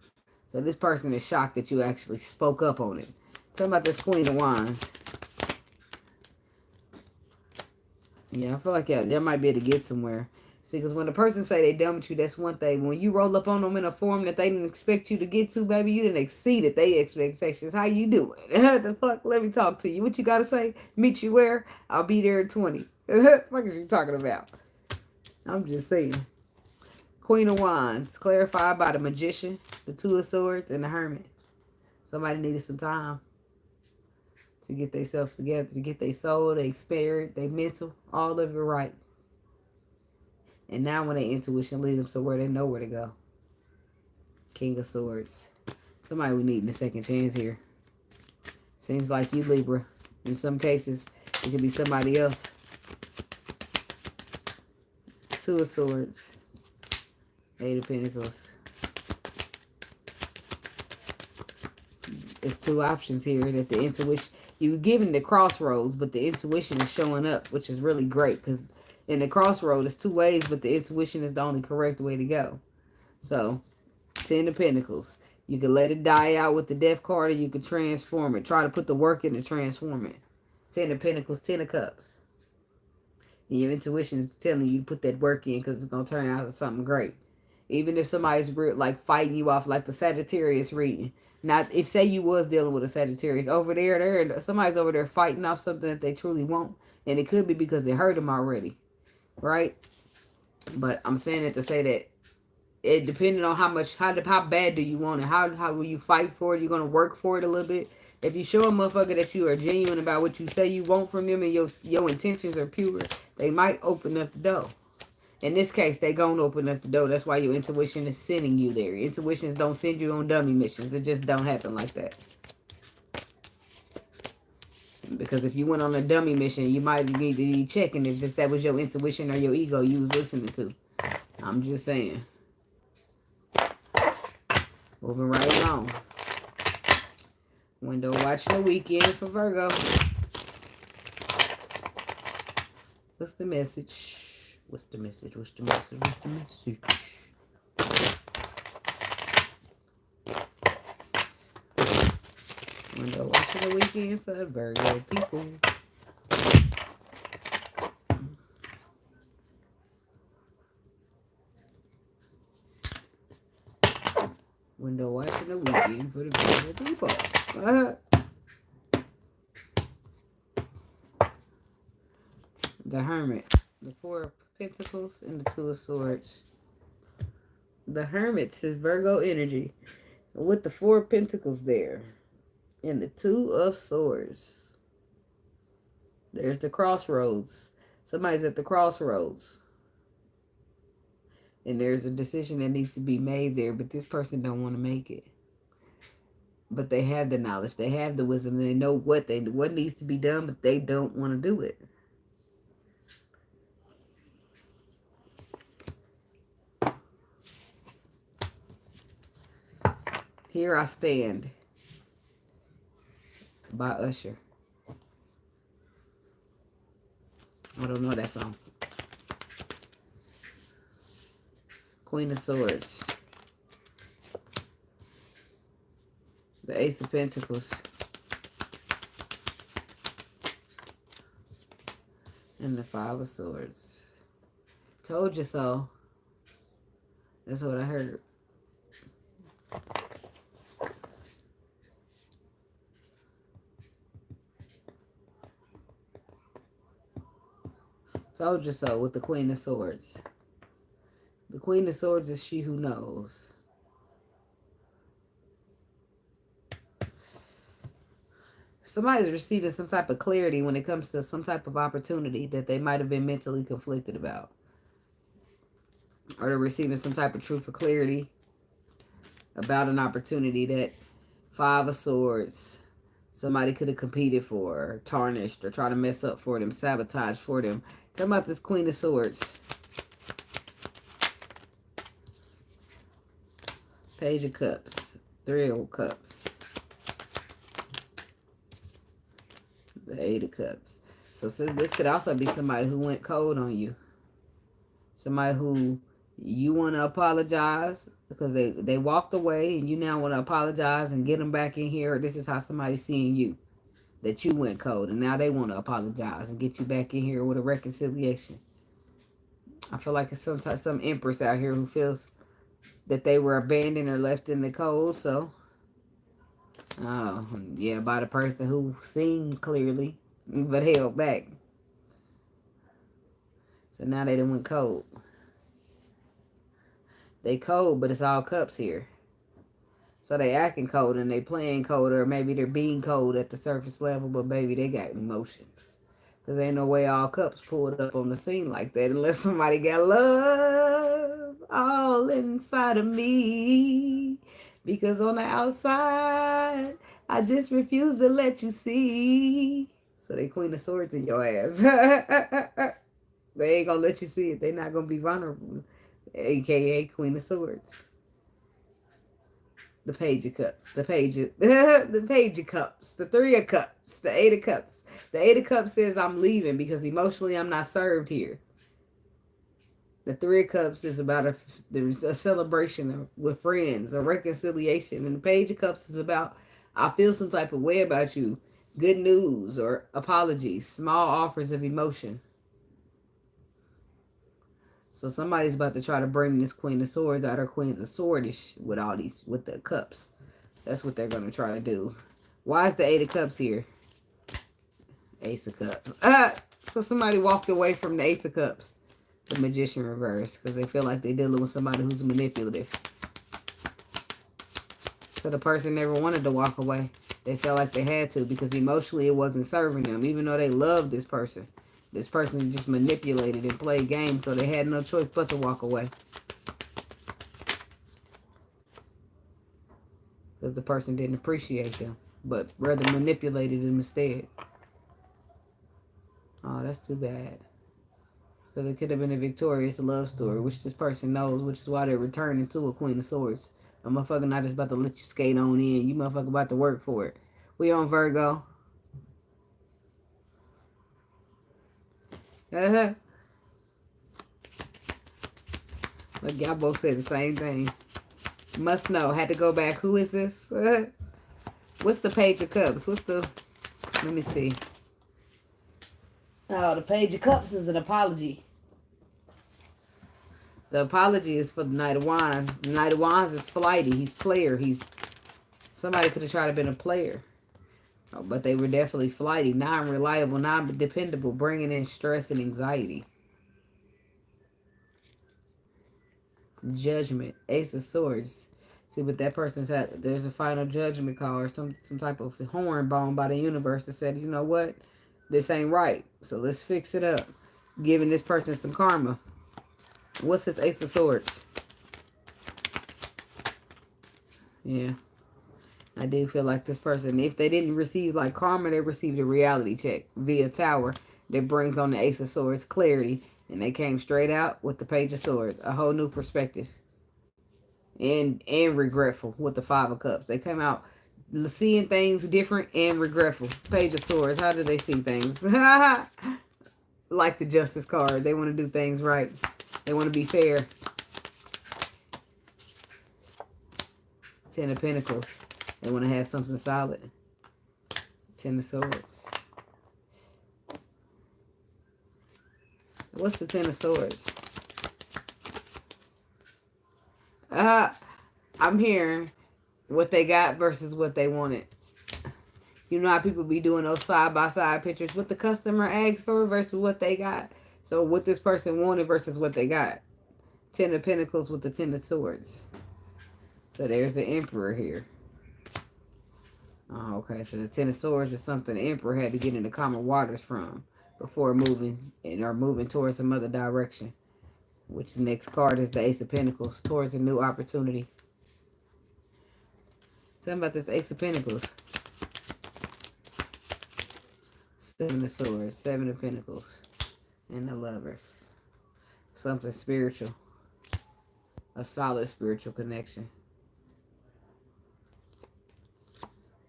So this person is shocked that you actually spoke up on it. Talking about this Queen of Wands. Yeah, I feel like y'all might be able to get somewhere. See, because when a person say they done with you, that's one thing. When you roll up on them in a form that they didn't expect you to get to, baby, you didn't exceed their expectations. How you doing? The fuck? Let me talk to you. What you got to say? Meet you where? I'll be there at 20. What the fuck is you talking about? I'm just saying. Queen of Wands. Clarified by the Magician, the Two of Swords, and the Hermit. Somebody needed some time to get themselves together, to get their soul, their spirit, their mental, all of it right. And now when their intuition leads them somewhere, they know where to go. King of Swords. Somebody we need a second chance here. Seems like you, Libra. In some cases, it could be somebody else. Two of Swords. Eight of Pentacles. It's two options here that the intuition... You're given the crossroads, but the intuition is showing up, which is really great. Because in the crossroad, it's two ways, but the intuition is the only correct way to go. So, 10 of Pentacles. You can let it die out with the Death card, or you can transform it. Try to put the work in to transform it. 10 of Pentacles, 10 of Cups. And your intuition is telling you to put that work in because it's going to turn out to something great. Even if somebody's like fighting you off, like the Sagittarius reading. Not if say you was dealing with a Sagittarius over there, somebody's over there fighting off something that they truly want, and it could be because it hurt them already, right? But I'm saying it to say that it depending on how bad do you want it, how will you fight for it? You're gonna work for it a little bit. If you show a motherfucker that you are genuine about what you say you want from them and your intentions are pure, they might open up the door. In this case, they gonna open up the door. That's why your intuition is sending you there. Intuitions don't send you on dummy missions. It just don't happen like that. Because if you went on a dummy mission, you might need to be checking if that was your intuition or your ego you was listening to. I'm just saying. Moving right along. Window watching the weekend for Virgo. What's the message? What's the message? What's the message? What's the message? Window watching the weekend for Virgo people. Window watching the weekend for the Virgo people. The Hermit. The Four of Pentacles and the Two of Swords. The Hermit is Virgo energy with the Four of Pentacles there and the Two of Swords. There's the crossroads. Somebody's at the crossroads. And there's a decision that needs to be made there, but this person don't want to make it. But they have the knowledge. They have the wisdom. They know what needs to be done, but they don't want to do it. Here I Stand by Usher. I don't know that song. Queen of Swords. The Ace of Pentacles. And the Five of Swords. Told you so. That's what I heard. Told you so with the Queen of Swords. The Queen of Swords is she who knows. Somebody's receiving some type of clarity when it comes to some type of opportunity that they might have been mentally conflicted about. Or they're receiving some type of truth or clarity about an opportunity that Five of Swords somebody could have competed for, or tarnished, or tried to mess up for them, sabotage for them. Tell me about this Queen of Swords. Page of Cups. Three of Cups. The Eight of Cups. So this could also be somebody who went cold on you. Somebody who you want to apologize because they walked away and you now want to apologize and get them back in here. This is how somebody's seeing you. That you went cold and now they want to apologize and get you back in here with a reconciliation. I feel like it's some empress out here who feels that they were abandoned or left in the cold. So, yeah, by the person who seen clearly but held back. So now they done went cold. They cold, but it's all cups here. So they acting cold and they playing cold, or maybe they're being cold at the surface level, but baby, they got emotions. Because ain't no way all cups pulled up on the scene like that unless somebody got love all inside of me. Because on the outside, I just refuse to let you see. So they Queen of Swords in your ass. They ain't gonna let you see it. They not gonna be vulnerable. AKA Queen of Swords. The Page of Cups. The Page of, the Page of Cups. The Three of Cups. The Eight of Cups. The Eight of Cups says I'm leaving because emotionally I'm not served here. The Three of Cups is about there's a celebration with friends, a reconciliation. And the Page of Cups is about, I feel some type of way about you. Good news or apologies. Small offers of emotion. So somebody's about to try to bring this Queen of Swords out, or Queens of Swordish with all these, with the cups. That's what they're going to try to do. Why is the Eight of Cups here? Ace of Cups. So somebody walked away from the Ace of Cups. The Magician reverse. Because they feel like they're dealing with somebody who's manipulative. So the person never wanted to walk away. They felt like they had to because emotionally it wasn't serving them. Even though they loved this person. This person just manipulated and played games, so they had no choice but to walk away. Because the person didn't appreciate them, but rather manipulated them instead. Oh, that's too bad. Because it could have been a victorious love story, which this person knows, which is why they're returning to a Queen of Swords. A motherfucker not just about to let you skate on in. You motherfucker about to work for it. We on Virgo. Look, y'all both said the same thing. Must know. Had to go back. Who is this? What's the Page of Cups? What's the... Let me see. Oh, the Page of Cups is an apology. The apology is for the Knight of Wands. The Knight of Wands is flighty. He's player. Somebody could have tried to been a player. Oh, but they were definitely flighty, non-reliable, non-dependable, bringing in stress and anxiety. Judgment. Ace of Swords. See what that person's had. There's a final judgment call or some type of horn bone by the universe that said, you know what? This ain't right. So let's fix it up. Giving this person some karma. What's this Ace of Swords? Yeah. I do feel like this person, if they didn't receive like karma, they received a reality check via Tower that brings on the Ace of Swords clarity. And they came straight out with the Page of Swords. A whole new perspective. And regretful with the Five of Cups. They came out seeing things different and regretful. Page of Swords. How do they see things? Like the Justice card. They want to do things right. They want to be fair. Ten of Pentacles. They want to have something solid. Ten of Swords. What's the Ten of Swords? I'm hearing what they got versus what they wanted. You know how people be doing those side-by-side pictures, what the customer asked for versus what they got. So what this person wanted versus what they got. 10 of Pentacles with the 10 of Swords. So there's the Emperor here. Oh, okay, so the 10 of Swords is something the Emperor had to get into calmer waters from before moving or moving towards some other direction. Which the next card is the Ace of Pentacles, towards a new opportunity. Tell me about this Ace of Pentacles. 7 of Swords, 7 of Pentacles, and the Lovers. Something spiritual. A solid spiritual connection.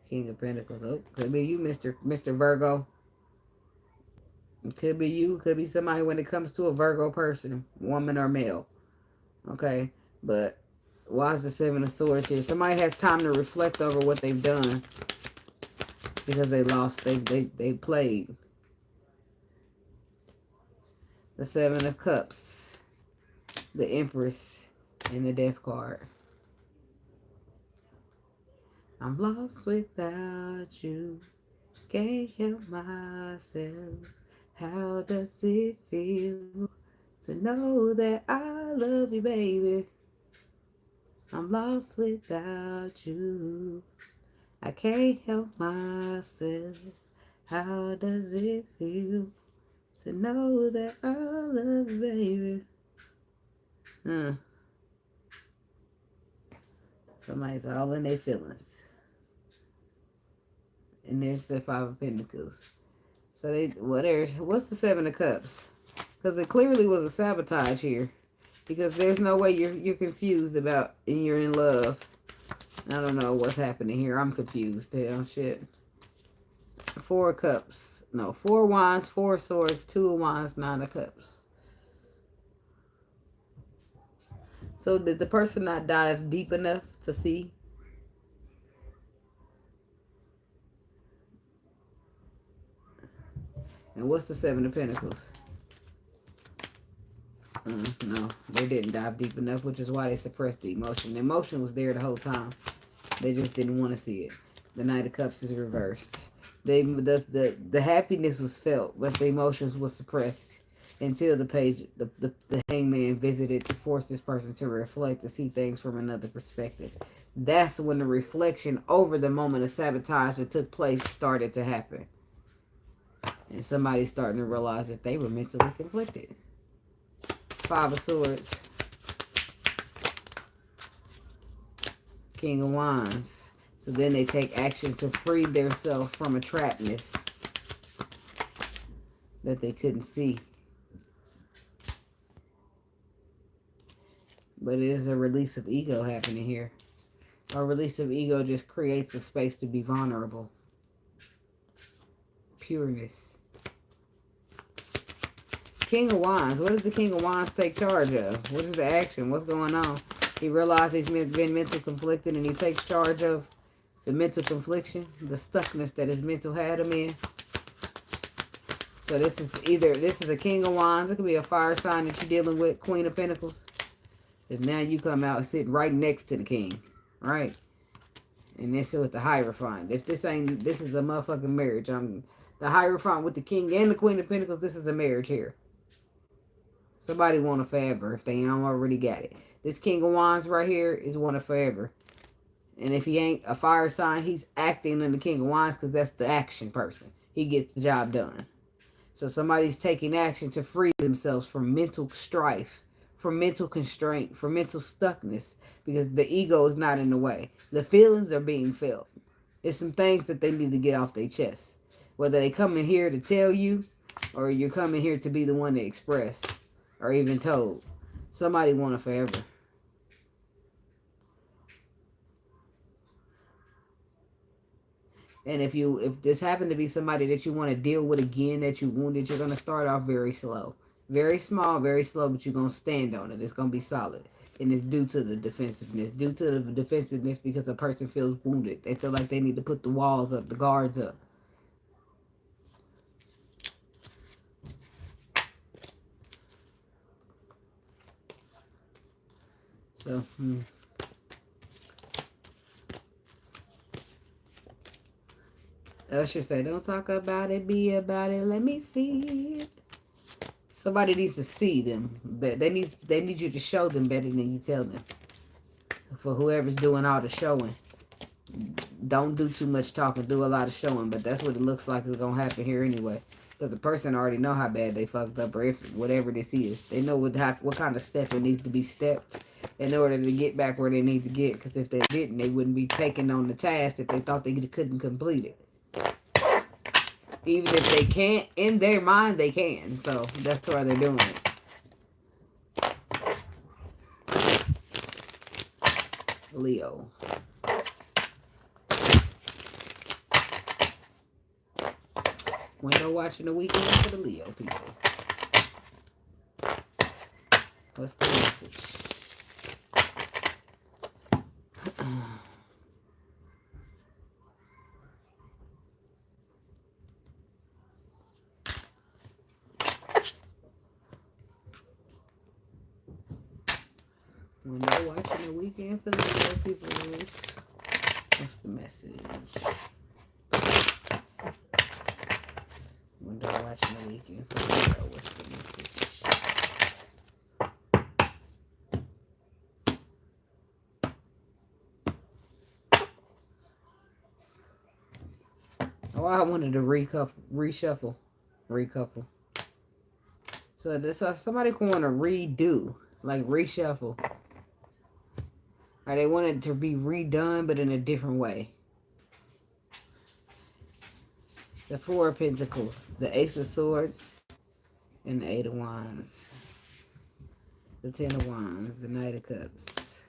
King of Pentacles. Oh, could be you, Mr. Virgo. It could be you. Could be somebody when it comes to a Virgo person, woman or male. Okay, but why is the 7 of Swords here? Somebody has time to reflect over what they've done because they lost. They played. The 7 of Cups, the Empress, and the Death card. I'm lost without you. Can't help myself. How does it feel to know that I love you, baby? I'm lost without you. I can't help myself. How does it feel to know that I love you, baby? Somebody's all in their feelings. And there's the 5 of Pentacles. So what's the 7 of Cups? Because it clearly was a sabotage here. Because there's no way you're confused about and you're in love. I don't know what's happening here. I'm confused. Hell, shit. 4 of Cups. No, 4 Wands, 4 Swords, 2 of Wands, 9 of Cups. So did the person not dive deep enough to see? And what's the 7 of Pentacles? No, they didn't dive deep enough, which is why they suppressed the emotion. The emotion was there the whole time. They just didn't want to see it. The Knight of Cups is reversed. The happiness was felt, but the emotions was suppressed until the Hangman visited to force this person to reflect, to see things from another perspective. That's when the reflection over the moment of sabotage that took place started to happen. And somebody's starting to realize that they were mentally conflicted. 5 of Swords. King of Wands. So then they take action to free themselves from a trapness that they couldn't see. But it is a release of ego happening here. A release of ego just creates a space to be vulnerable. Pureness. King of Wands. What does the King of Wands take charge of? What is the action? What's going on? He realized he's been mental conflicted and he takes charge of the mental confliction, the stuckness that his mental had him in. So this is a King of Wands. It could be a fire sign that you're dealing with, Queen of Pentacles. Because now you come out sitting right next to the King, right? And this is with the Hierophant. If this is a motherfucking marriage. The Hierophant with the King and the Queen of Pentacles, this is a marriage here. Somebody want a forever if they don't already got it. This King of Wands right here is one of forever. And if he ain't a fire sign, he's acting in the King of Wands because that's the action person. He gets the job done. So somebody's taking action to free themselves from mental strife, from mental constraint, from mental stuckness, because the ego is not in the way. The feelings are being felt. It's some things that they need to get off their chest. Whether they come in here to tell you or you're coming here to be the one to express or even told. Somebody want it forever. And if this happened to be somebody that you want to deal with again, that you wounded, you're going to start off very slow. Very small, very slow, but you're going to stand on it. It's going to be solid. And it's due to the defensiveness. Due to the defensiveness because a person feels wounded. They feel like they need to put the walls up, the guards up. So, Usher say, don't talk about it, be about it. Let me see it. Somebody needs to see them, but they need you to show them better than you tell them. For whoever's doing all the showing, don't do too much talking, do a lot of showing. But that's what it looks like is gonna happen here anyway, because the person already know how bad they fucked up, or if whatever this is, they know what kind of step it needs to be stepped in order to get back where they need to get. Because if they didn't, they wouldn't be taking on the task if they thought they couldn't complete it. Even if they can't, in their mind, they can. So that's why they're doing it. Leo. Window watching the weekend for the Leo people. What's the message? Window watching the weekend for the Leo people. What's the message? Window watching the weekend for the Leo. What's the message? Oh, I wanted to reshuffle. So this somebody want to redo, like reshuffle. Or they want it to be redone, but in a different way. The Four of Pentacles, the Ace of Swords, and the Eight of Wands. The Ten of Wands, the Knight of Cups.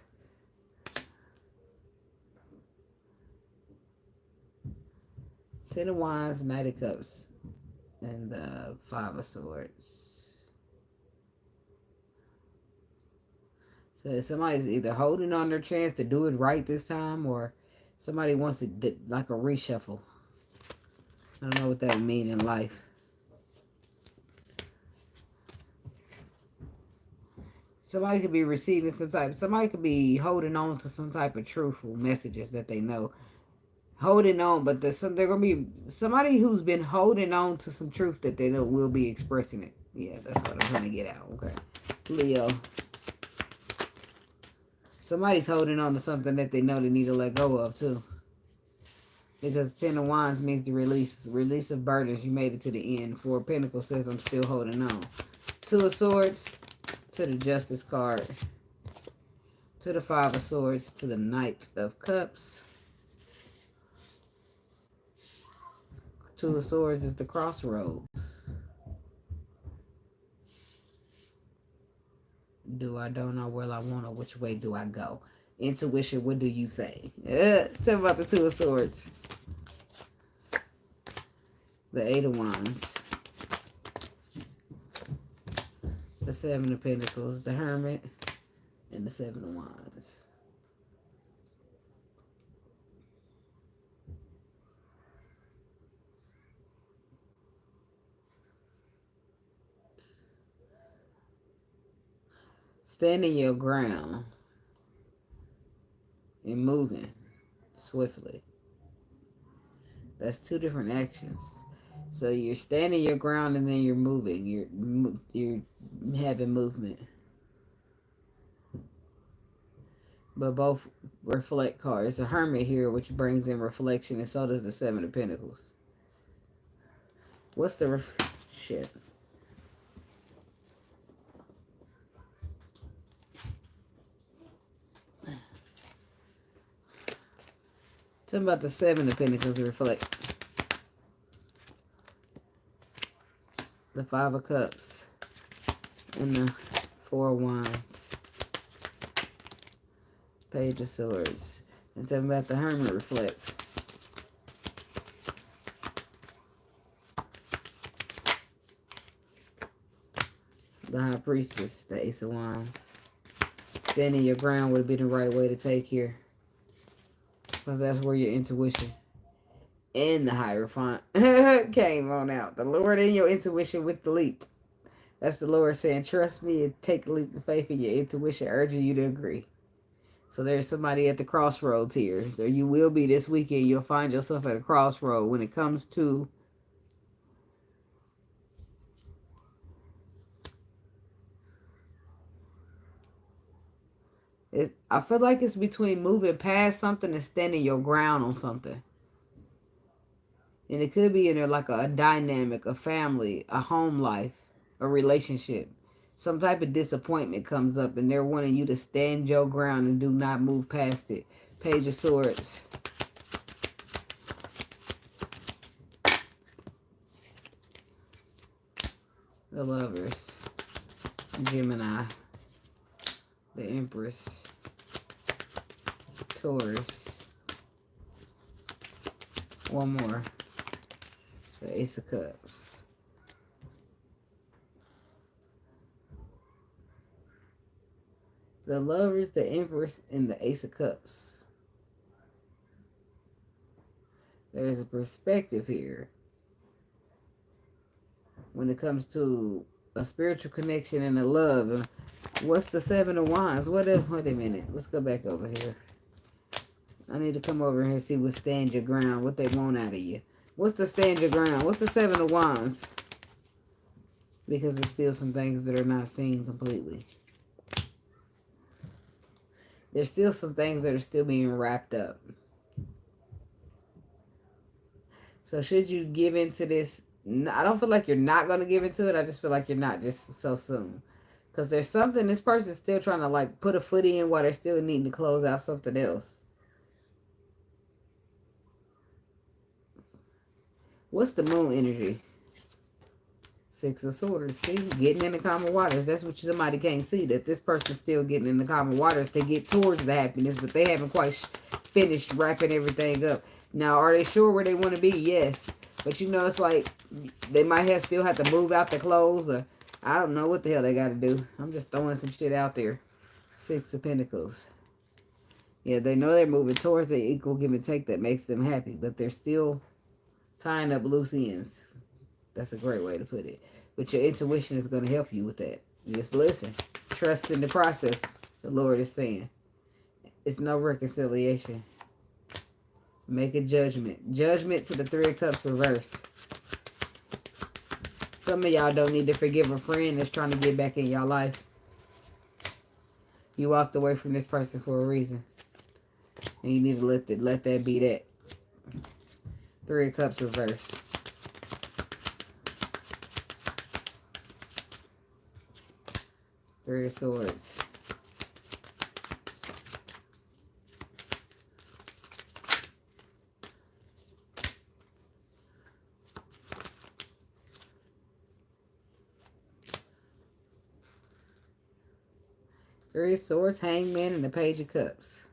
Ten of Wands, Knight of Cups, and the Five of Swords. So somebody's either holding on their chance to do it right this time, or somebody wants it like a reshuffle. I don't know what that would mean in life. Somebody could be receiving somebody could be holding on to some type of truthful messages that they know. Holding on, but they're going to be somebody who's been holding on to some truth that they know will be expressing it. Yeah, that's what I'm trying to get out. Okay. Leo. Somebody's holding on to something that they know they need to let go of, too. Because Ten of Wands means the release of burdens. You made it to the end. Four of Pentacles says I'm still holding on. Two of Swords to the Justice card. To the Five of Swords to the Knight of Cups. Two of Swords is the Crossroads. Don't know where I want to, which way do I go? Intuition, what do you say? Tell me about the Two of Swords. The Eight of Wands. The Seven of Pentacles. The Hermit. And the Seven of Wands. Standing your ground and moving swiftly. That's two different actions. So you're standing your ground and then you're moving. You're having movement. But both reflect cards. The Hermit here, which brings in reflection, and so does the Seven of Pentacles. What's the shit? Something about the Seven of Pentacles reflect. The Five of Cups. And the Four of Wands. Page of Swords. And something about the Hermit reflect. The High Priestess. The Ace of Wands. Standing your ground would be the right way to take here. Because that's where your intuition and the Hierophant came on out. The Lord and your intuition with the leap. That's the Lord saying, trust me and take a leap of faith in your intuition, urging you to agree. So there's somebody at the crossroads here. So you will be this weekend. You'll find yourself at a crossroad when it comes to it. I feel like it's between moving past something and standing your ground on something. And it could be in there like a dynamic, a family, a home life, a relationship. Some type of disappointment comes up and they're wanting you to stand your ground and do not move past it. Page of Swords. The Lovers. Gemini. The Empress. Taurus. One more. The Ace of Cups. The Lovers, the Empress, and the Ace of Cups. There's a perspective here when it comes to a spiritual connection and a love. What's the Seven of Wands? Wait a minute. Let's go back over here. I need to come over here and see what stand your ground, what they want out of you. What's the stand your ground? What's the Seven of Wands? Because there's still some things that are not seen completely. There's still some things that are still being wrapped up. So should you give into this? I don't feel like you're not going to give into it. I just feel like you're not just so soon. Because there's something, this person's still trying to like put a foot in while they're still needing to close out something else. What's the moon energy? Six of Swords. See, getting in the calmer waters. That's what somebody can't see, that this person's still getting in the calmer waters to get towards the happiness, but they haven't quite finished wrapping everything up. Now, are they sure where they want to be? Yes. But you know, it's like they might still have to move out the clothes, or I don't know what the hell they got to do. I'm just throwing some shit out there. Six of Pentacles. Yeah, they know they're moving towards the equal give and take that makes them happy, but they're still tying up loose ends. That's a great way to put it. But your intuition is going to help you with that. Just listen. Trust in the process, the Lord is saying. It's no reconciliation. Make a judgment. Judgment to the Three of Cups reverse. Some of y'all don't need to forgive a friend that's trying to get back in your life. You walked away from this person for a reason. And you need to let that be that. Three of Cups reverse. Three of Swords. Three of Swords, Hangman, and the Page of Cups.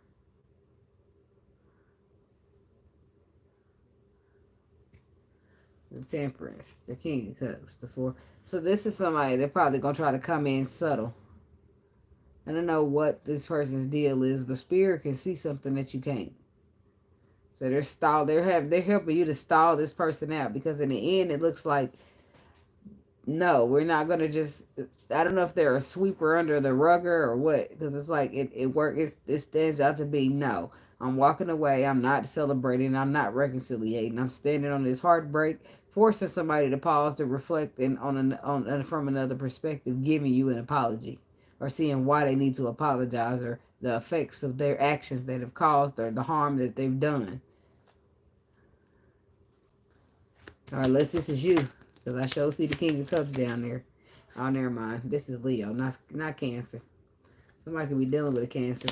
The Temperance, the King of Cups, the Four. So this is somebody they're probably going to try to come in subtle. I don't know what this person's deal is, but Spirit can see something that you can't. So they're helping you to stall this person out, because in the end it looks like, no, we're not going to just, I don't know if they're a sweeper under the rugger or what, because it's like it stands out to be, no, I'm walking away, I'm not celebrating, I'm not reconciliating, I'm standing on this heartbreak, forcing somebody to pause to reflect and from another perspective, giving you an apology, or seeing why they need to apologize, or the effects of their actions that have caused, or the harm that they've done. All right, unless this is you, because I sure see the King of Cups down there. Oh, never mind. This is Leo, not Cancer. Somebody could be dealing with a Cancer.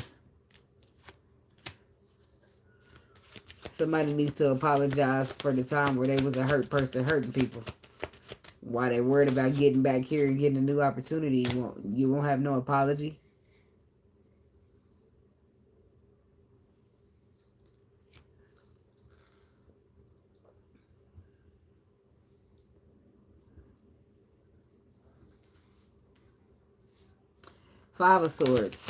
Somebody needs to apologize for the time where they was a hurt person hurting people. Why they worried about getting back here and getting a new opportunity, you won't have no apology. Five of Swords.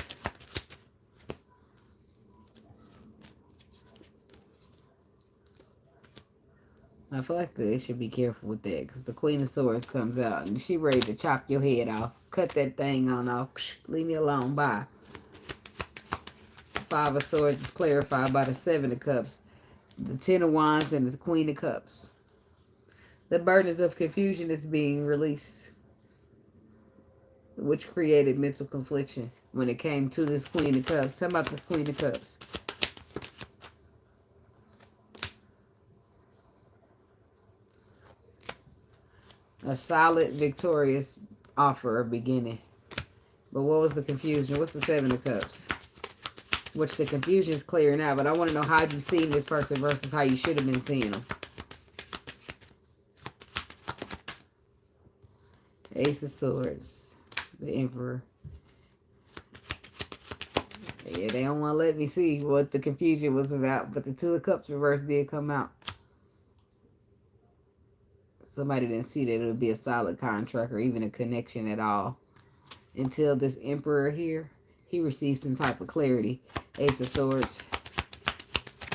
I feel like they should be careful with that, because the Queen of Swords comes out and she ready to chop your head off. Cut that thing on off. Leave me alone. Bye. Five of Swords is clarified by the Seven of Cups, the Ten of Wands, and the Queen of Cups. The burdens of confusion is being released, which created mental confliction when it came to this Queen of Cups. Tell me about this Queen of Cups. A solid, victorious offer or beginning. But what was the confusion? What's the Seven of Cups? Which the confusion is clearing out, but I want to know how you've seen this person versus how you should have been seeing them. Ace of Swords. The Emperor. Yeah, they don't want to let me see what the confusion was about, but the Two of Cups reverse did come out. Somebody didn't see that it would be a solid contract or even a connection at all. Until this Emperor here, he received some type of clarity. Ace of Swords.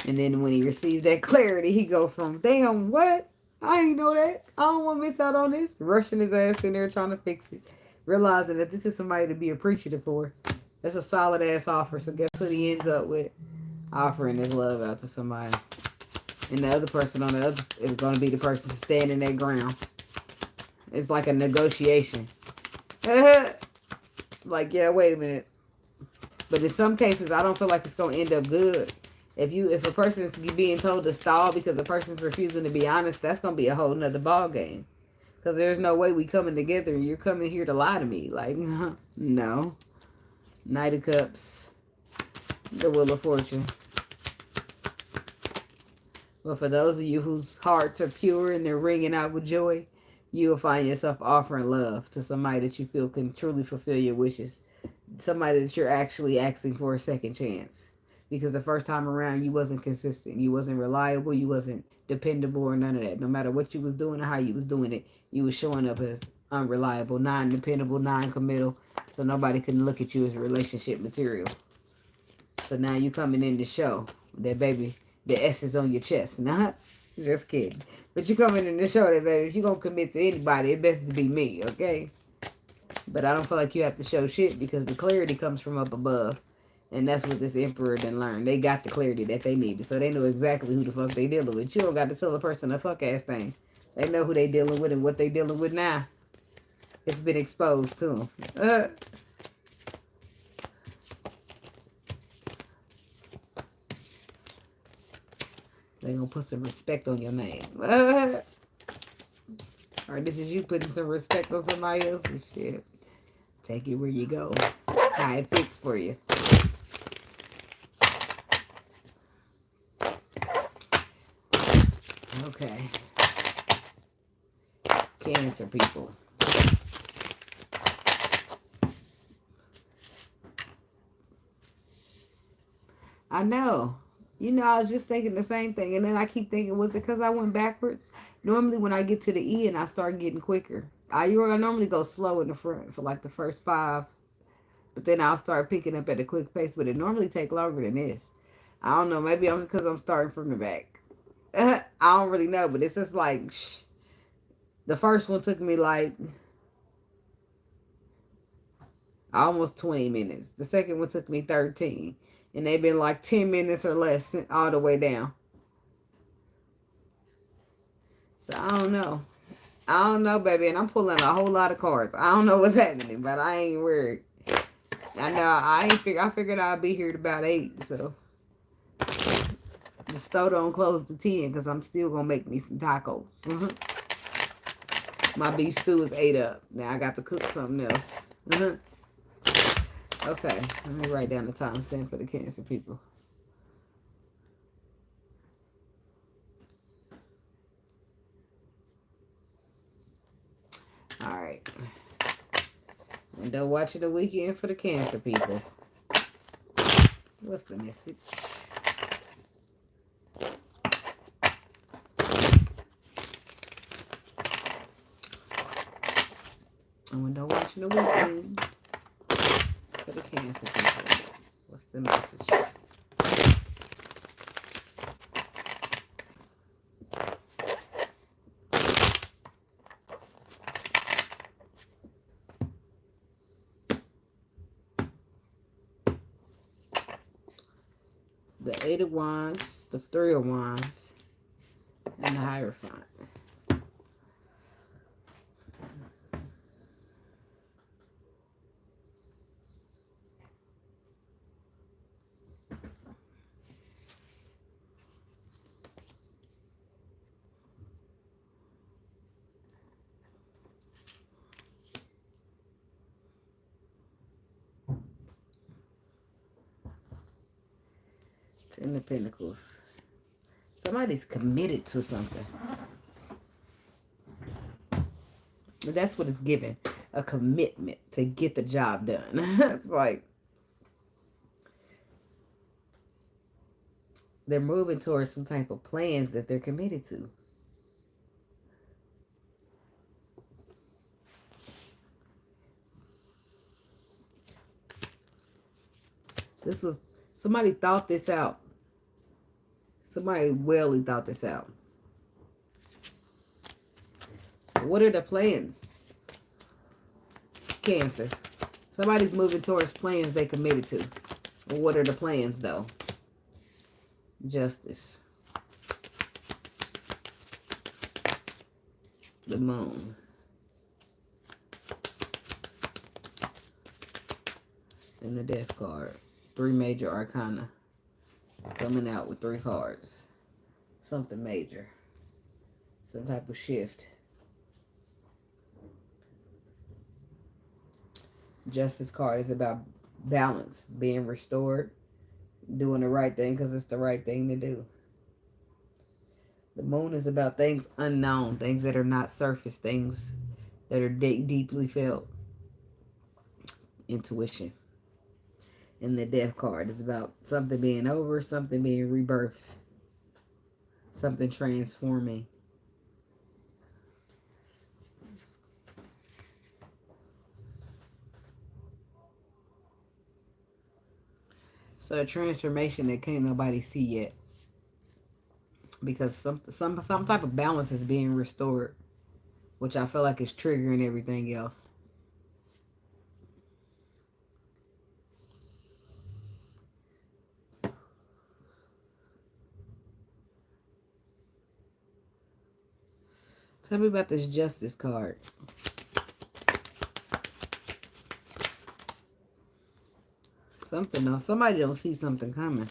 And then when he received that clarity, he go from, damn, what? I ain't know that. I don't want to miss out on this. Rushing his ass in there trying to fix it. Realizing that this is somebody to be appreciative for. That's a solid ass offer. So guess what he ends up with? Offering his love out to somebody. And the other person on the other is going to be the person standing their ground. It's like a negotiation. Like, yeah, wait a minute. But in some cases, I don't feel like it's going to end up good. If a person's being told to stall because the person's refusing to be honest, that's going to be a whole nother ball game. Because there's no way we coming together and you're coming here to lie to me. Like, no. Knight of Cups. The Wheel of Fortune. But for those of you whose hearts are pure and they're ringing out with joy, you will find yourself offering love to somebody that you feel can truly fulfill your wishes. Somebody that you're actually asking for a second chance. Because the first time around, you wasn't consistent. You wasn't reliable. You wasn't dependable or none of that. No matter what you was doing or how you was doing it, you was showing up as unreliable, non-dependable, non-committal. So nobody can look at you as relationship material. So now you coming in to show that, baby, the S is on your chest. Not just kidding. But you coming in to show that, baby, if you're going to commit to anybody, it best to be me, okay? But I don't feel like you have to show shit because the clarity comes from up above. And that's what this Emperor done learned. They got the clarity that they needed. So they know exactly who the fuck they dealing with. You don't got to tell a person a fuck ass thing. They know who they dealing with and what they dealing with now. It's been exposed to them. They gonna put some respect on your name. Or this is you putting some respect on somebody else's shit. Take it where you go. How it fits for you. Okay. Cancer people. I know. You know, I was just thinking the same thing. And then I keep thinking, was it because I went backwards? Normally when I get to the end, I start getting quicker. I normally go slow in the front for like the first 5. But then I'll start picking up at a quick pace. But it normally takes longer than this. I don't know. Maybe I'm because I'm starting from the back. I don't really know. But it's just like, the first one took me like almost 20 minutes. The second one took me 13. And they've been like 10 minutes or less all the way down. So I don't know. I don't know, baby. And I'm pulling a whole lot of cards. I don't know what's happening, but I ain't worried. I know I figured I'd be here at about 8. So the store don't close to 10 because I'm still going to make me some tacos. My beef stew is 8 up. Now I got to cook something else. Okay, let me write down the timestamp for the Cancer people. All right. Window watching the weekend for the Cancer people. What's the message? Window watching the weekend for the Cancer people. What's the message? the Eight of Wands, the Three of Wands, and the Hierophant. Ten of Pentacles. Somebody's committed to something. That's what it's given. A commitment to get the job done. It's like they're moving towards some type of plans that they're committed to. This was, somebody thought this out. Somebody wellly thought this out. What are the plans? It's Cancer. Somebody's moving towards plans they committed to. What are the plans, though? Justice. The Moon. And the Death card. 3 major arcana. Coming out with 3 cards. Something major. Some type of shift. Justice card is about balance, being restored, doing the right thing because it's the right thing to do. The Moon is about things unknown, things that are not surface, things that are deeply felt. Intuition. And the Death card is about something being over, something being rebirthed, something transforming. So a transformation that can't nobody see yet. Because some type of balance is being restored, which I feel like is triggering everything else. Tell me about this Justice card. Something else. Somebody don't see something coming.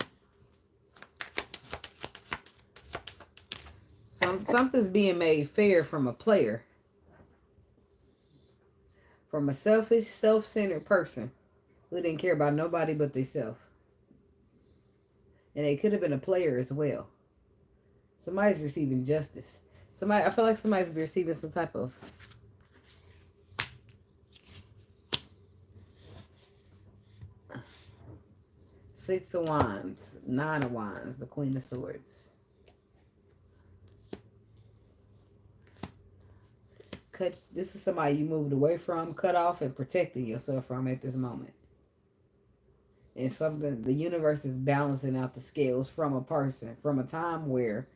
Something's being made fair from a player. From a selfish, self-centered person who didn't care about nobody but themselves. And they could have been a player as well. Somebody's receiving justice. I feel like somebody's receiving some type of Six of Wands, Nine of Wands, the Queen of Swords. This is somebody you moved away from, cut off, and protecting yourself from at this moment. And something, the universe is balancing out the scales from a person, from a time where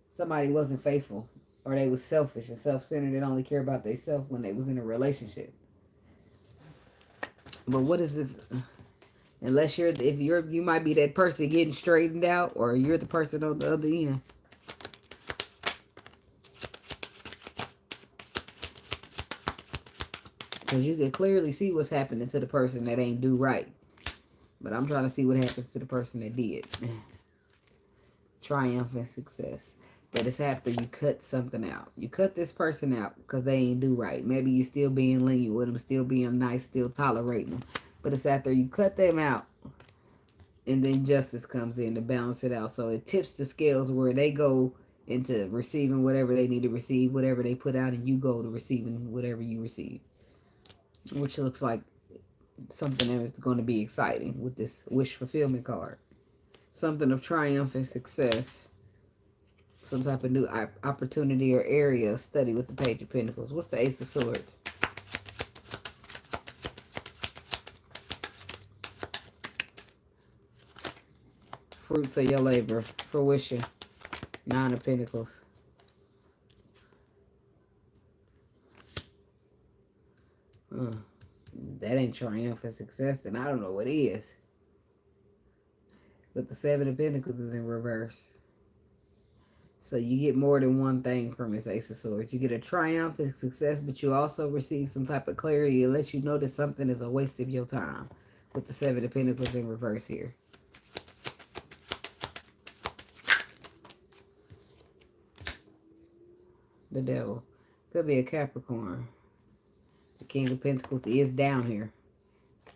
somebody wasn't faithful, or they was selfish and self-centered and only care about themselves when they was in a relationship. But what is this? Unless you might be that person getting straightened out, or you're the person on the other end. Because you can clearly see what's happening to the person that ain't do right. But I'm trying to see what happens to the person that did. Triumph and success. But it's after you cut something out. You cut this person out because they ain't do right. Maybe you still being lenient with them, still being nice, still tolerating them. But it's after you cut them out, and then justice comes in to balance it out. So it tips the scales where they go into receiving whatever they need to receive, whatever they put out, and you go to receiving whatever you receive. Which looks like something that's going to be exciting with this wish fulfillment card. Something of triumph and success. Some type of new opportunity or area of study with the Page of Pentacles. What's the Ace of Swords? Fruits of your labor. Fruition. Nine of Pentacles. That ain't triumph and success, then I don't know what is. But the Seven of Pentacles is in reverse. So you get more than one thing from this Ace of Swords. You get a triumphant success, but you also receive some type of clarity. It lets you know that something is a waste of your time. With the Seven of Pentacles in reverse here. The Devil. Could be a Capricorn. The King of Pentacles is down here.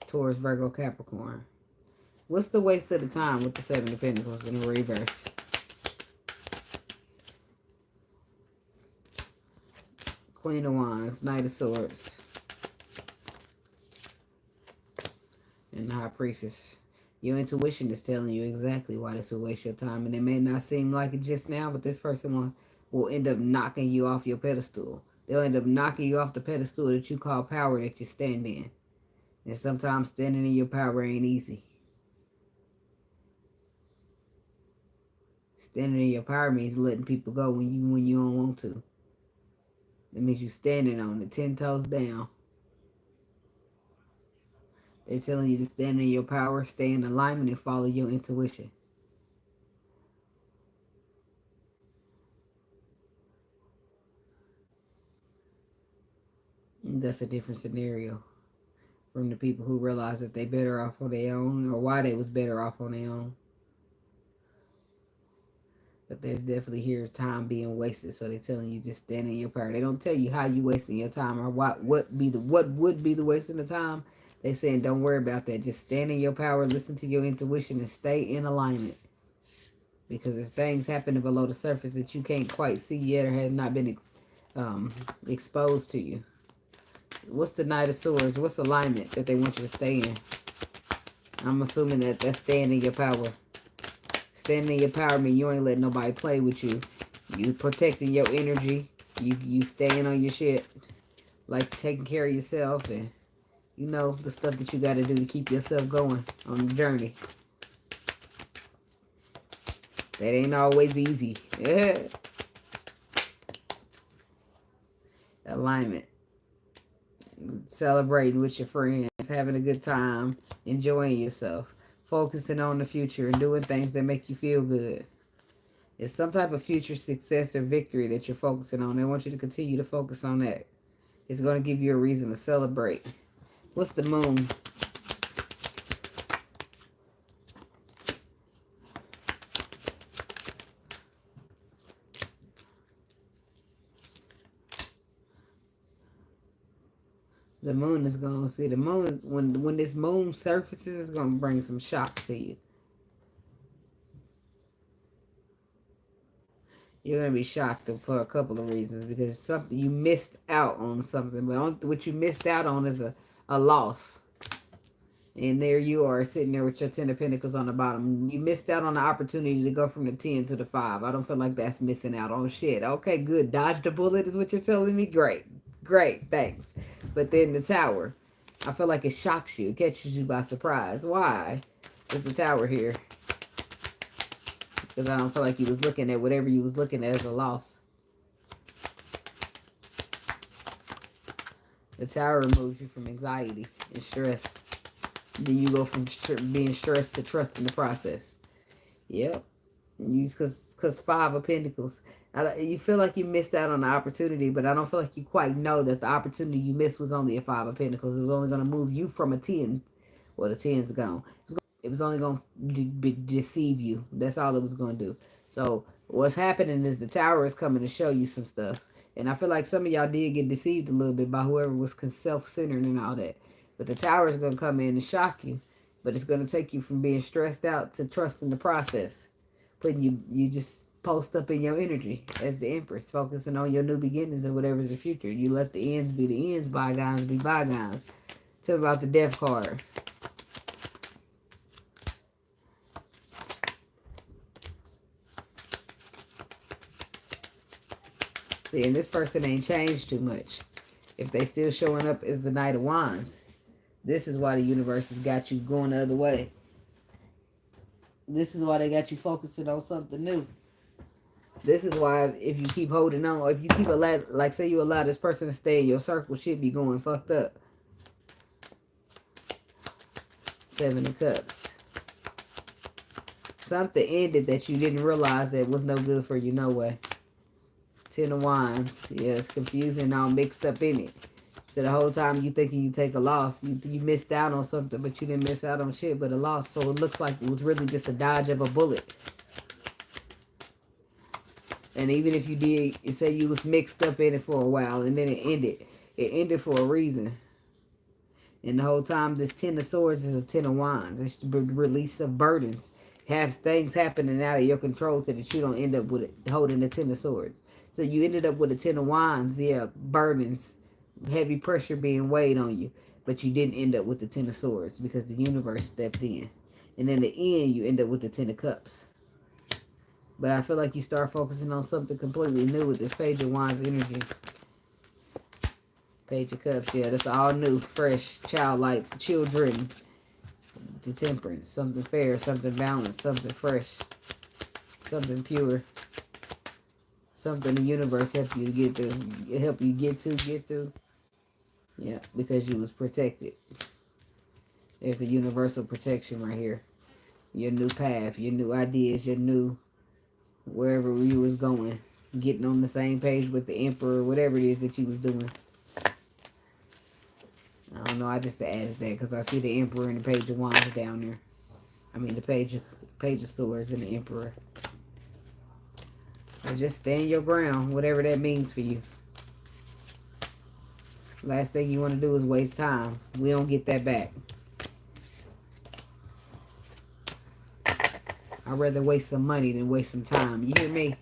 Taurus, Virgo, Capricorn. What's the waste of the time with the Seven of Pentacles in the reverse? Queen of Wands, Knight of Swords. And the High Priestess. Your intuition is telling you exactly why this will waste your time. And it may not seem like it just now, but this person will end up knocking you off your pedestal. They'll end up knocking you off the pedestal that you call power that you stand in. And sometimes standing in your power ain't easy. Standing in your power means letting people go when you don't want to. That means you standing on it, 10 toes down. They're telling you to stand in your power, stay in alignment, and follow your intuition. And that's a different scenario from the people who realize that they better off on their own, or why they was better off on their own. But there's definitely here time being wasted, so they're telling you just stand in your power. They don't tell you how you wasting your time or what would be the wasting the time. They saying don't worry about that. Just stand in your power, listen to your intuition, and stay in alignment. Because there's things happening below the surface that you can't quite see yet or has not been exposed to you. What's the Knight of Swords? What's alignment that they want you to stay in? I'm assuming that that's staying in your power. Standing in your power means you ain't letting nobody play with you. You protecting your energy. You staying on your shit. Like taking care of yourself and, you know, the stuff that you got to do to keep yourself going on the journey. That ain't always easy. Yeah. Alignment. Celebrating with your friends. Having a good time. Enjoying yourself. Focusing on the future and doing things that make you feel good. It's some type of future success or victory that you're focusing on. They want you to continue to focus on that. It's going to give you a reason to celebrate. What's the Moon? The Moon is going to see. The Moon is, when this Moon surfaces, it's going to bring some shock to you. You're going to be shocked for a couple of reasons. Because something you missed out on something. But what you missed out on is a loss. And there you are sitting there with your 10 of Pentacles on the bottom. You missed out on the opportunity to go from the 10 to the 5. I don't feel like that's missing out on shit. Okay, good. Dodge the bullet is what you're telling me? Great. Great, thanks. But then the Tower. I feel like it shocks you. It catches you by surprise. Why? There's the Tower here. Because I don't feel like you was looking at whatever you was looking at as a loss. The Tower removes you from anxiety and stress. Then you go from being stressed to trusting the process. Yep. Because 5 of Pentacles. You feel like you missed out on the opportunity, but I don't feel like you quite know that the opportunity you missed was only a 5 of Pentacles. It was only going to move you from a 10. Well, the 10's gone. It was only going to deceive you. That's all it was going to do. So what's happening is the Tower is coming to show you some stuff. And I feel like some of y'all did get deceived a little bit by whoever was self-centered and all that. But the Tower is going to come in and shock you. But it's going to take you from being stressed out to trusting the process. Putting you just post up in your energy as the Empress. Focusing on your new beginnings and whatever's the future. You let the ends be the ends. Bygones be bygones. Tell me about the Death card. See, and this person ain't changed too much. If they still showing up as the Knight of Wands. This is why the universe has got you going the other way. This is why they got you focusing on something new. This is why if you keep holding on, if you keep like say you allow this person to stay in your circle, shit be going fucked up. 7 of Cups. Something ended that you didn't realize that was no good for you, no way. 10 of Wands. Yeah, it's confusing, all mixed up in it. So the whole time you thinking you take a loss, you missed out on something, but you didn't miss out on shit but a loss. So it looks like it was really just a dodge of a bullet. And even if you did, it said you was mixed up in it for a while and then it ended. It ended for a reason. And the whole time, this 10 of Swords is a 10 of Wands. It's the release of burdens. Have things happening out of your control so that you don't end up with it, holding the 10 of Swords. So you ended up with a 10 of Wands, yeah, burdens, heavy pressure being weighed on you. But you didn't end up with the 10 of Swords because the universe stepped in. And in the end, you end up with the 10 of Cups. But I feel like you start focusing on something completely new with this Page of Wands energy. Page of Cups, yeah, that's all new, fresh, childlike, children. The Temperance, something fair, something balanced, something fresh, something pure. Something the universe help you to get through. Help you get through. Yeah, because you was protected. There's a universal protection right here. Your new path, your new ideas, your new wherever you was going. Getting on the same page with the Emperor, whatever it is that you was doing. I don't know, I just added that because I see the Emperor and the Page of Wands down there. I mean the Page of Swords and the Emperor. So just stand your ground, whatever that means for you. Last thing you want to do is waste time. We don't get that back. I'd rather waste some money than waste some time. You hear me?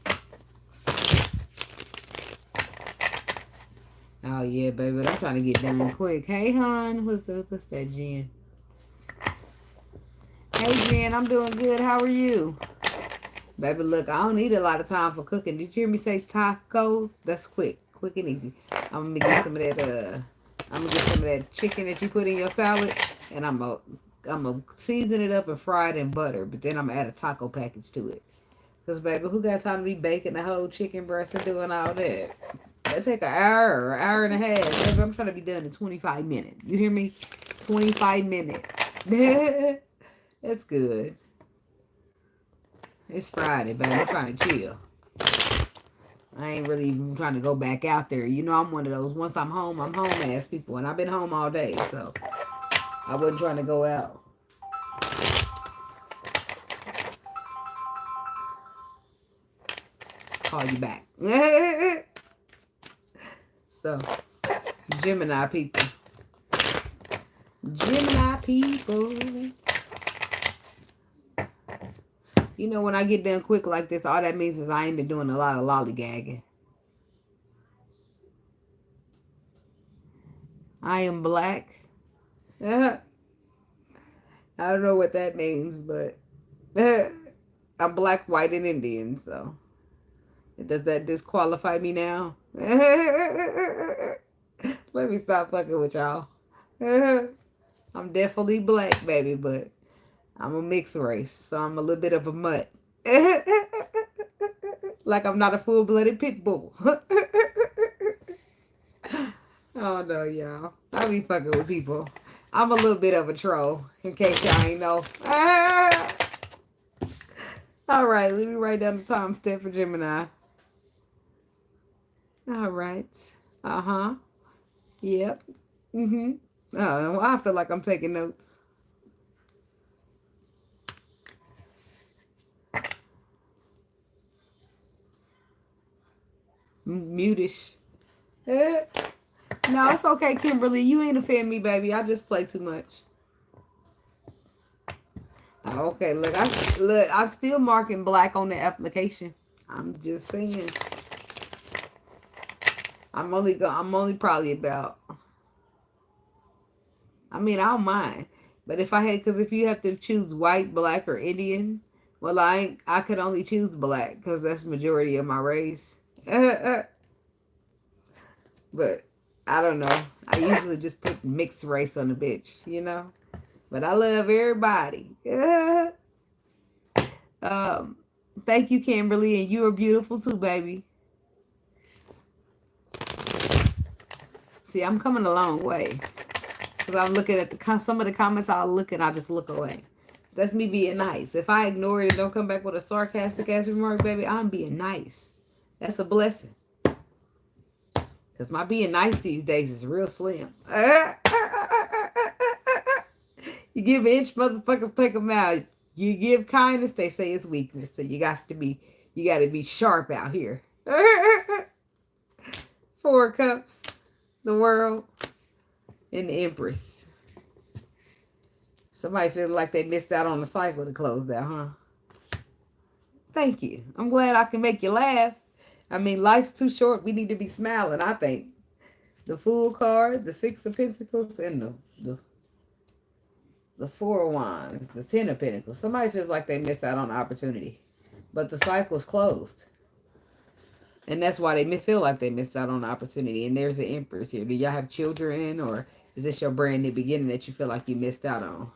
Oh, yeah, baby. I'm trying to get done quick. Hey, hon. What's that, Jen? Hey, Jen. I'm doing good. How are you? Baby, look, I don't need a lot of time for cooking. Did you hear me say tacos? That's quick. Quick and easy. I'm going to get some of that, chicken that you put in your salad. And I'm going to season it up and fry it in butter. But then I'm going to add a taco package to it. Because, baby, who got time to be baking the whole chicken breast and doing all that? That take an hour or hour and a half. Baby, I'm trying to be done in 25 minutes. You hear me? 25 minutes. That's good. It's Friday, baby. I'm trying to chill. I ain't really even trying to go back out there. You know, I'm one of those, once I'm home ass people. And I've been home all day, so I wasn't trying to go out. Call you back. So, Gemini people. Gemini people. You know, when I get done quick like this, all that means is I ain't been doing a lot of lollygagging. I am black. I don't know what that means, but I'm black, white, and Indian, so does that disqualify me now? Let me stop fucking with y'all. I'm definitely black, baby, but I'm a mixed race, so I'm a little bit of a mutt. Like I'm not a full-blooded pit bull. Oh, no, y'all. I be fucking with people. I'm a little bit of a troll, in case y'all ain't know. All right, let me write down the time step for Gemini. All right. Uh-huh. Yep. Mm-hmm. Oh, I feel like I'm taking notes. Mutish. No, it's okay, Kimberly. You ain't offend me, baby. I just play too much. Okay, look, I'm still marking black on the application. I'm just saying. I'm only probably about. I mean, I don't mind, but because if you have to choose white, black, or Indian, well, I could only choose black because that's majority of my race. But I don't know. I usually just put mixed race on the bitch, you know. But I love everybody. Thank you, Kimberly, and you are beautiful too, baby. See, I'm coming a long way. Because I'm looking at some of the comments I'll look and I just look away. That's me being nice. If I ignore it and don't come back with a sarcastic ass remark, baby, I'm being nice. That's a blessing. Because my being nice these days is real slim. You give inch, motherfuckers take them out. You give kindness, they say it's weakness. So you got to be sharp out here. Four of Cups, the World, and the Empress. Somebody feels like they missed out on the cycle to close that, huh? Thank you. I'm glad I can make you laugh. I mean, life's too short. We need to be smiling, I think. The Fool card, the Six of Pentacles, and the Four of Wands, the Ten of Pentacles. Somebody feels like they missed out on the opportunity. But the cycle's closed. And that's why they feel like they missed out on the opportunity. And there's the Empress here. Do y'all have children, or is this your brand new beginning that you feel like you missed out on?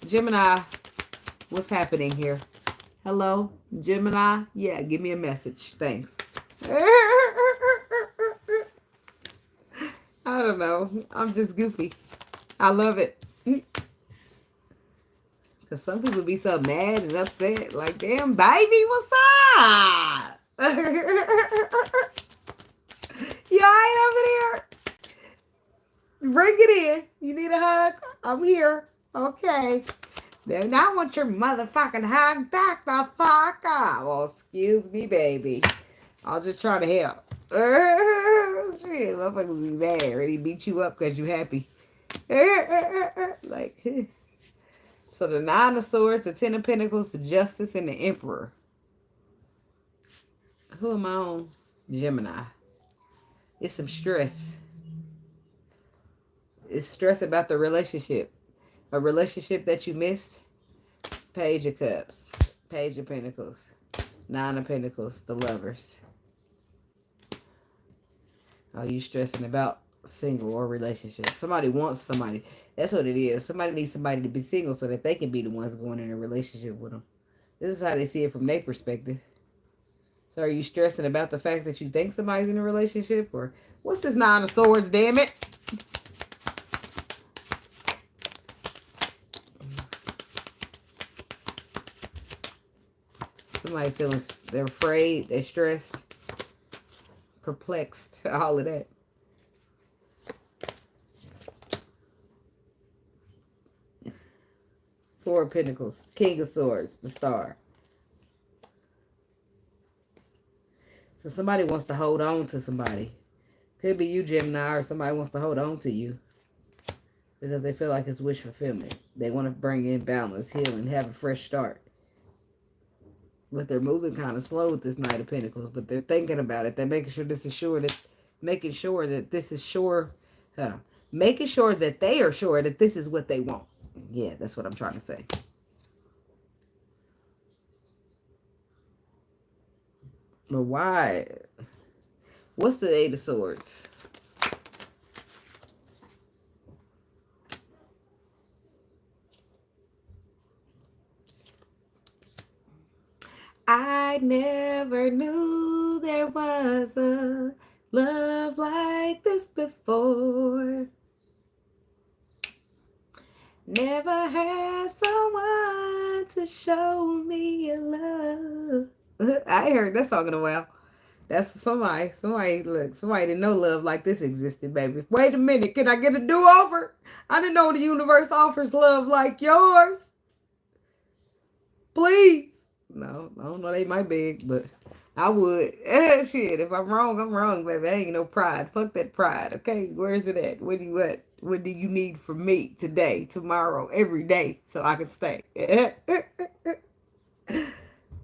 Gemini, what's happening here? Hello, Gemini? Yeah, give me a message. Thanks. I don't know. I'm just goofy. I love it. Because some people be so mad and upset. Like, damn, baby, what's up? You alright over there? Bring it in. You need a hug? I'm here. Okay. Then I want your motherfucking hug back the fuck up. Well, excuse me, baby. I'll just try to help. Shit, motherfuckers be mad. Ready to beat you up because you happy. Like, so the Nine of Swords, the Ten of Pentacles, the Justice, and the Emperor. Who am I on? Gemini. It's some stress. It's stress about the relationship. A relationship that you missed. Page of Cups. Page of Pentacles. Nine of Pentacles. The Lovers. Are you stressing about single or relationship? Somebody wants somebody. That's what it is. Somebody needs somebody to be single so that they can be the ones going in a relationship with them. This is how they see it from their perspective. So are you stressing about the fact that you think somebody's in a relationship? Or what's this Nine of Swords, damn it? Somebody feeling they're afraid, they're stressed, perplexed, all of that. Four of Pentacles, King of Swords, the Star. So somebody wants to hold on to somebody. Could be you, Gemini, or somebody wants to hold on to you because they feel like it's wish fulfillment. They want to bring in balance, healing, have a fresh start. But they're moving kind of slow with this Knight of Pentacles. But they're thinking about it. They're making sure this is sure that, making sure that this is sure, making sure that they are sure that this is what they want. Yeah, that's what I'm trying to say. But why? What's the Eight of Swords? I never knew there was a love like this before. Never had someone to show me a love. I heard that song in a while. That's somebody. Look, somebody didn't know love like this existed, baby. Wait a minute, can I get a do-over? I didn't know the universe offers love like yours. Please. No, I don't know, they might beg, but I would. Shit, if I'm wrong, baby. I ain't no pride. Fuck that pride, okay? Where's it at? What do you need from me today, tomorrow, every day, so I can stay?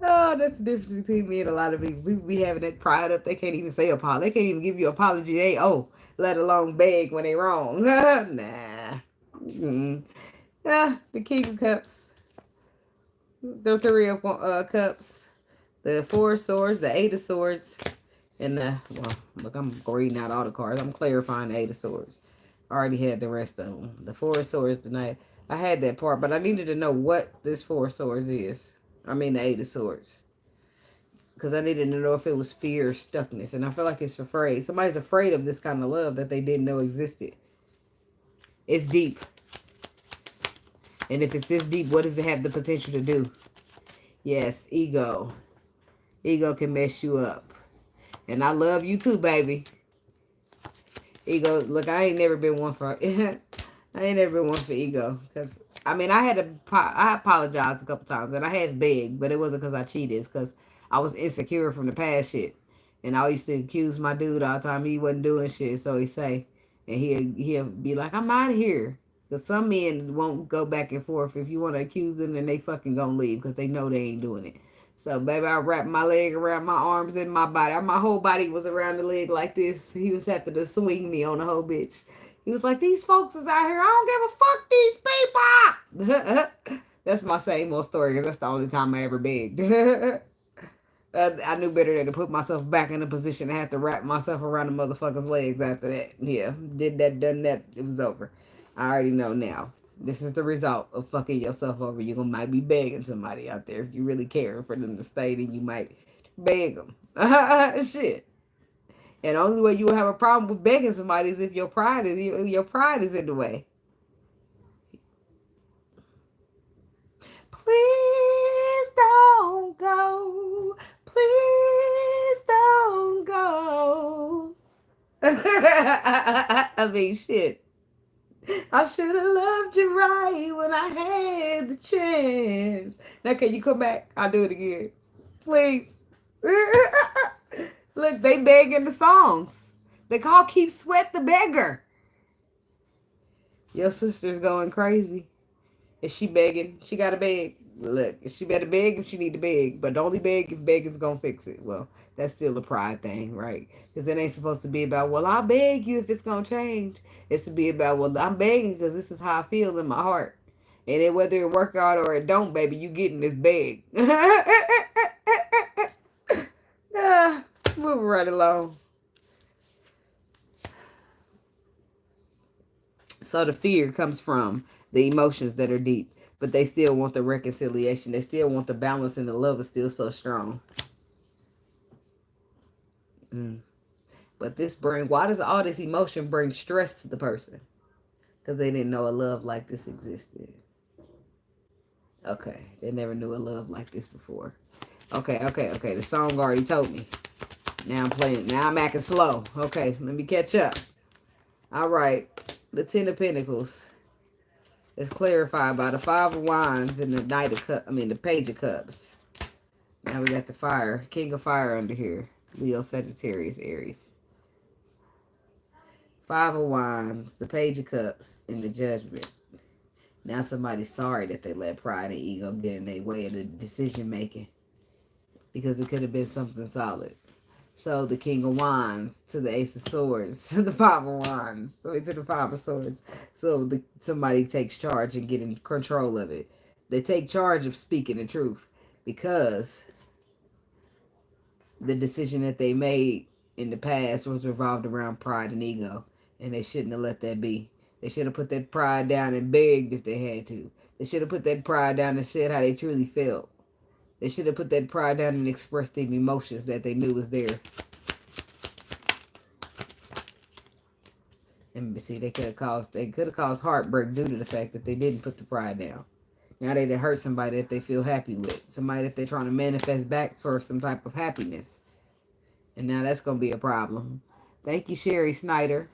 Oh, that's the difference between me and a lot of people. People be having that pride up. They can't even say apology. They can't even give you an apology they owe, let alone beg when they wrong. Nah. The King of Cups. The Three of Cups. The Four of Swords. The Eight of Swords. And the, well, look, I'm reading out all the cards. I'm clarifying the Eight of Swords. I already had the rest of them. The Four of Swords tonight. I had that part, but I needed to know what this Four of Swords is. I mean the Eight of Swords. Because I needed to know if it was fear or stuckness. And I feel like it's afraid. Somebody's afraid of this kind of love that they didn't know existed. It's deep. And if it's this deep, what does it have the potential to do? Yes, ego. Ego can mess you up. And I love you too, baby. Ego, look, I ain't never been one for I ain't never been one for ego. Because, I mean, I apologized a couple times. And I had begged, but it wasn't because I cheated. It's because I was insecure from the past shit. And I used to accuse my dude all the time. He wasn't doing shit, so he say. And he'll be like, I'm out of here. Because some men won't go back and forth. If you want to accuse them, then they fucking gonna leave. Because they know they ain't doing it. So, baby, I wrapped my leg around my arms and my body. My whole body was around the leg like this. He was having to swing me on the whole bitch. He was like, these folks is out here. I don't give a fuck these people. That's my same old story because that's the only time I ever begged. I knew better than to put myself back in a position to have to wrap myself around the motherfucker's legs after that. Yeah, did that, done that, it was over. I already know now. This is the result of fucking yourself over. You might be begging somebody out there. If you really care for them to stay, then you might beg them. Shit. And the only way you will have a problem with begging somebody is if your pride is in the way. Please don't go. Please don't go. I mean, shit. I should have loved you right when I had the chance. Now, can you come back? I'll do it again. Please. Look, they beg in the songs. They call Keep Sweat the Beggar. Your sister's going crazy. Is she begging? She got to beg. Look, she better beg if she need to beg. But only beg if begging's going to fix it. Well, that's still a pride thing, right? Because it ain't supposed to be about, well, I'll beg you if it's going to change. It's to be about, well, I'm begging because this is how I feel in my heart. And then whether it work out or it don't, baby, you getting this beg. Moving right along. So the fear comes from the emotions that are deep. But they still want the reconciliation. They still want the balance, and the love is still so strong. But why does all this emotion bring stress to the person? Because they didn't know a love like this existed. Okay, they never knew a love like this before. Okay. The song already told me. Now I'm playing. Now I'm acting slow. Okay, let me catch up. All right, the Ten of Pentacles is clarified by the Five of Wands and the the Page of Cups. Now we got the fire, King of Fire under here. Leo, Sagittarius, Aries. Five of Wands, the Page of Cups, and the Judgment. Now somebody's sorry that they let pride and ego get in their way of the decision making. Because it could have been something solid. So the King of Wands to the Ace of Swords to the Five of Wands. To the Five of Swords. So somebody takes charge and get in control of it. They take charge of speaking the truth. Because the decision that they made in the past was revolved around pride and ego. And they shouldn't have let that be. They should have put that pride down and begged if they had to. They should have put that pride down and said how they truly felt. They should have put that pride down and expressed the emotions that they knew was there. And see, they could have caused heartbreak due to the fact that they didn't put the pride down. Now they done hurt somebody that they feel happy with. Somebody that they're trying to manifest back for some type of happiness. And now that's gonna be a problem. Thank you, Sherry Snyder.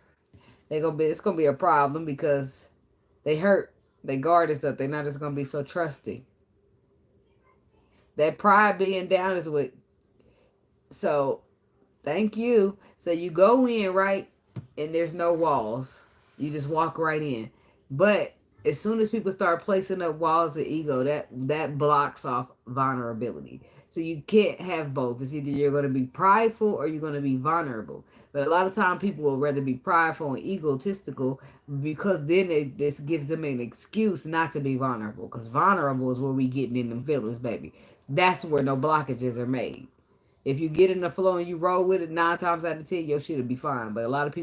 It's gonna be a problem because they hurt. They guard is up. They're not just gonna be so trusting. That pride being down is what. So, thank you. So you go in, right? And there's no walls. You just walk right in. But as soon as people start placing up walls of ego, that blocks off vulnerability. So you can't have both. It's either you're going to be prideful or you're going to be vulnerable. But a lot of time people will rather be prideful and egotistical because then this gives them an excuse not to be vulnerable. Because vulnerable is where we getting in them feelings, baby. That's where no blockages are made. If you get in the flow and you roll with it 9 times out of 10, your shit will be fine. But a lot of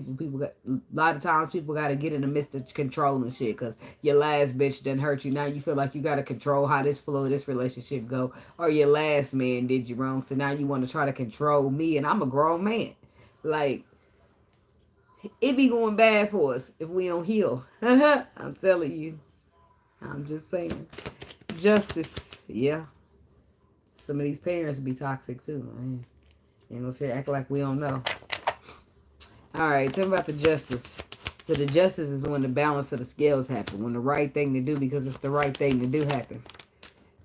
times people got to get in the midst of controlling shit because your last bitch didn't hurt you. Now you feel like you got to control how this flow of this relationship go. Or your last man did you wrong. So now you want to try to control me and I'm a grown man. Like, it be going bad for us if we don't heal. I'm telling you. I'm just saying. Justice. Yeah. Some of these parents be toxic too. Ain't no here act like we don't know. Alright, tell me about the justice. So the justice is when the balance of the scales happen. When the right thing to do because it's the right thing to do happens.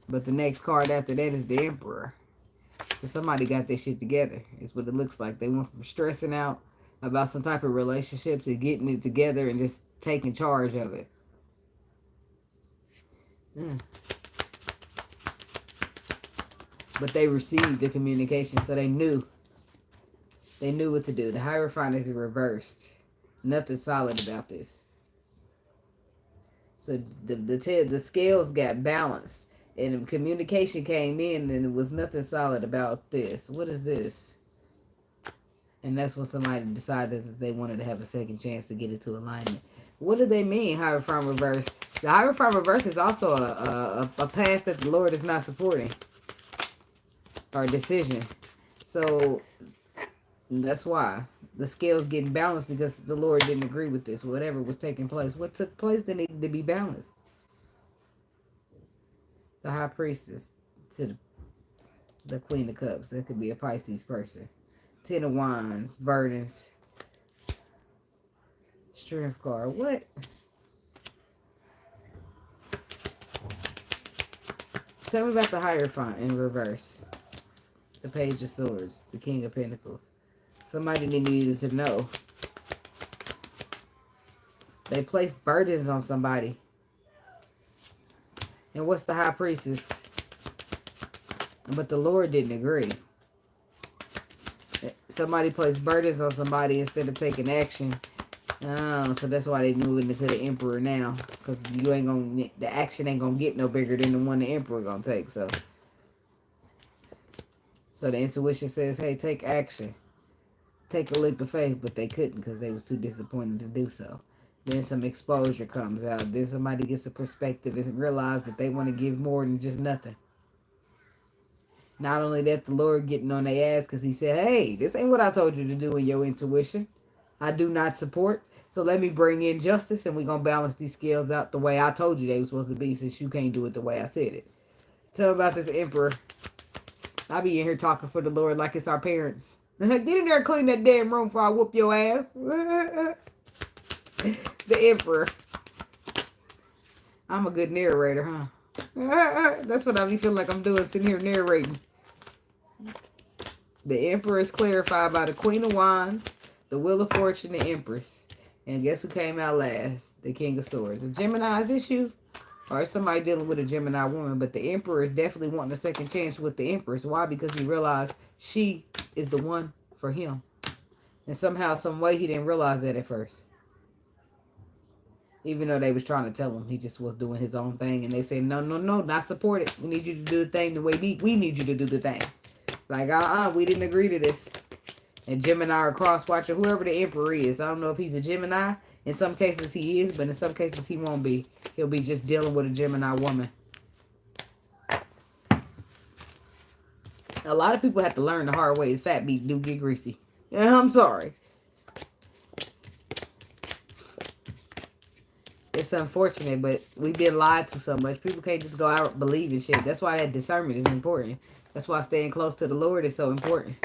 But the next card after that is the Emperor. So somebody got their shit together. It's what it looks like. They went from stressing out about some type of relationship to getting it together and just taking charge of it. But they received the communication, so they knew. They knew what to do. The Hierophant is reversed. Nothing solid about this. So the scales got balanced. And the communication came in and it was nothing solid about this. What is this? And that's when somebody decided that they wanted to have a second chance to get into alignment. What do they mean, Hierophant reverse? The Hierophant reverse is also a path that the Lord is not supporting. Or decision. So that's why the scales getting balanced, because the Lord didn't agree with this. Whatever was taking place. What took place that needed to be balanced? The High Priestess to the Queen of Cups. That could be a Pisces person. Ten of Wands. Burdens. Strength card. What? Tell me about the Hierophant in reverse. The Page of Swords. The King of Pentacles. Somebody needed to know. They placed burdens on somebody. And what's the High Priestess? But the Lord didn't agree. Somebody placed burdens on somebody instead of taking action. Oh, so that's why they moving into the Emperor now. Because you ain't gonna, the action ain't gonna get no bigger than the one the Emperor gonna take. So the intuition says, hey, take action. Take a leap of faith, but they couldn't because they was too disappointed to do so. Then some exposure comes out. Then somebody gets a perspective and realize that they want to give more than just nothing. Not only that, the Lord getting on their ass because he said, hey, this ain't what I told you to do in your intuition. I do not support. So let me bring in justice and we're going to balance these scales out the way I told you they were supposed to be, since you can't do it the way I said it. Tell me about this Emperor. I be in here talking for the Lord like it's our parents. Get in there and clean that damn room before I whoop your ass. The Emperor. I'm a good narrator, huh? That's what I be feeling like I'm doing, sitting here narrating. The Emperor is clarified by the Queen of Wands, the Wheel of Fortune, the Empress. And guess who came out last? The King of Swords. A Gemini's issue? Or somebody dealing with a Gemini woman. But the Emperor is definitely wanting a second chance with the Empress. Why? Because he realized she is the one for him. And somehow, some way, he didn't realize that at first. Even though they was trying to tell him, he just was doing his own thing. And they said, no, no, no, not support it. We need you to do the thing the way we need you to do the thing. Like, we didn't agree to this. And Gemini or cross-watcher, whoever the Emperor is. I don't know if he's a Gemini. In some cases he is, but in some cases he won't be. He'll be just dealing with a Gemini woman. A lot of people have to learn the hard way. The fat meat do get greasy. Yeah, I'm sorry. It's unfortunate, but we've been lied to so much. People can't just go out and believe in shit. That's why that discernment is important. That's why staying close to the Lord is so important.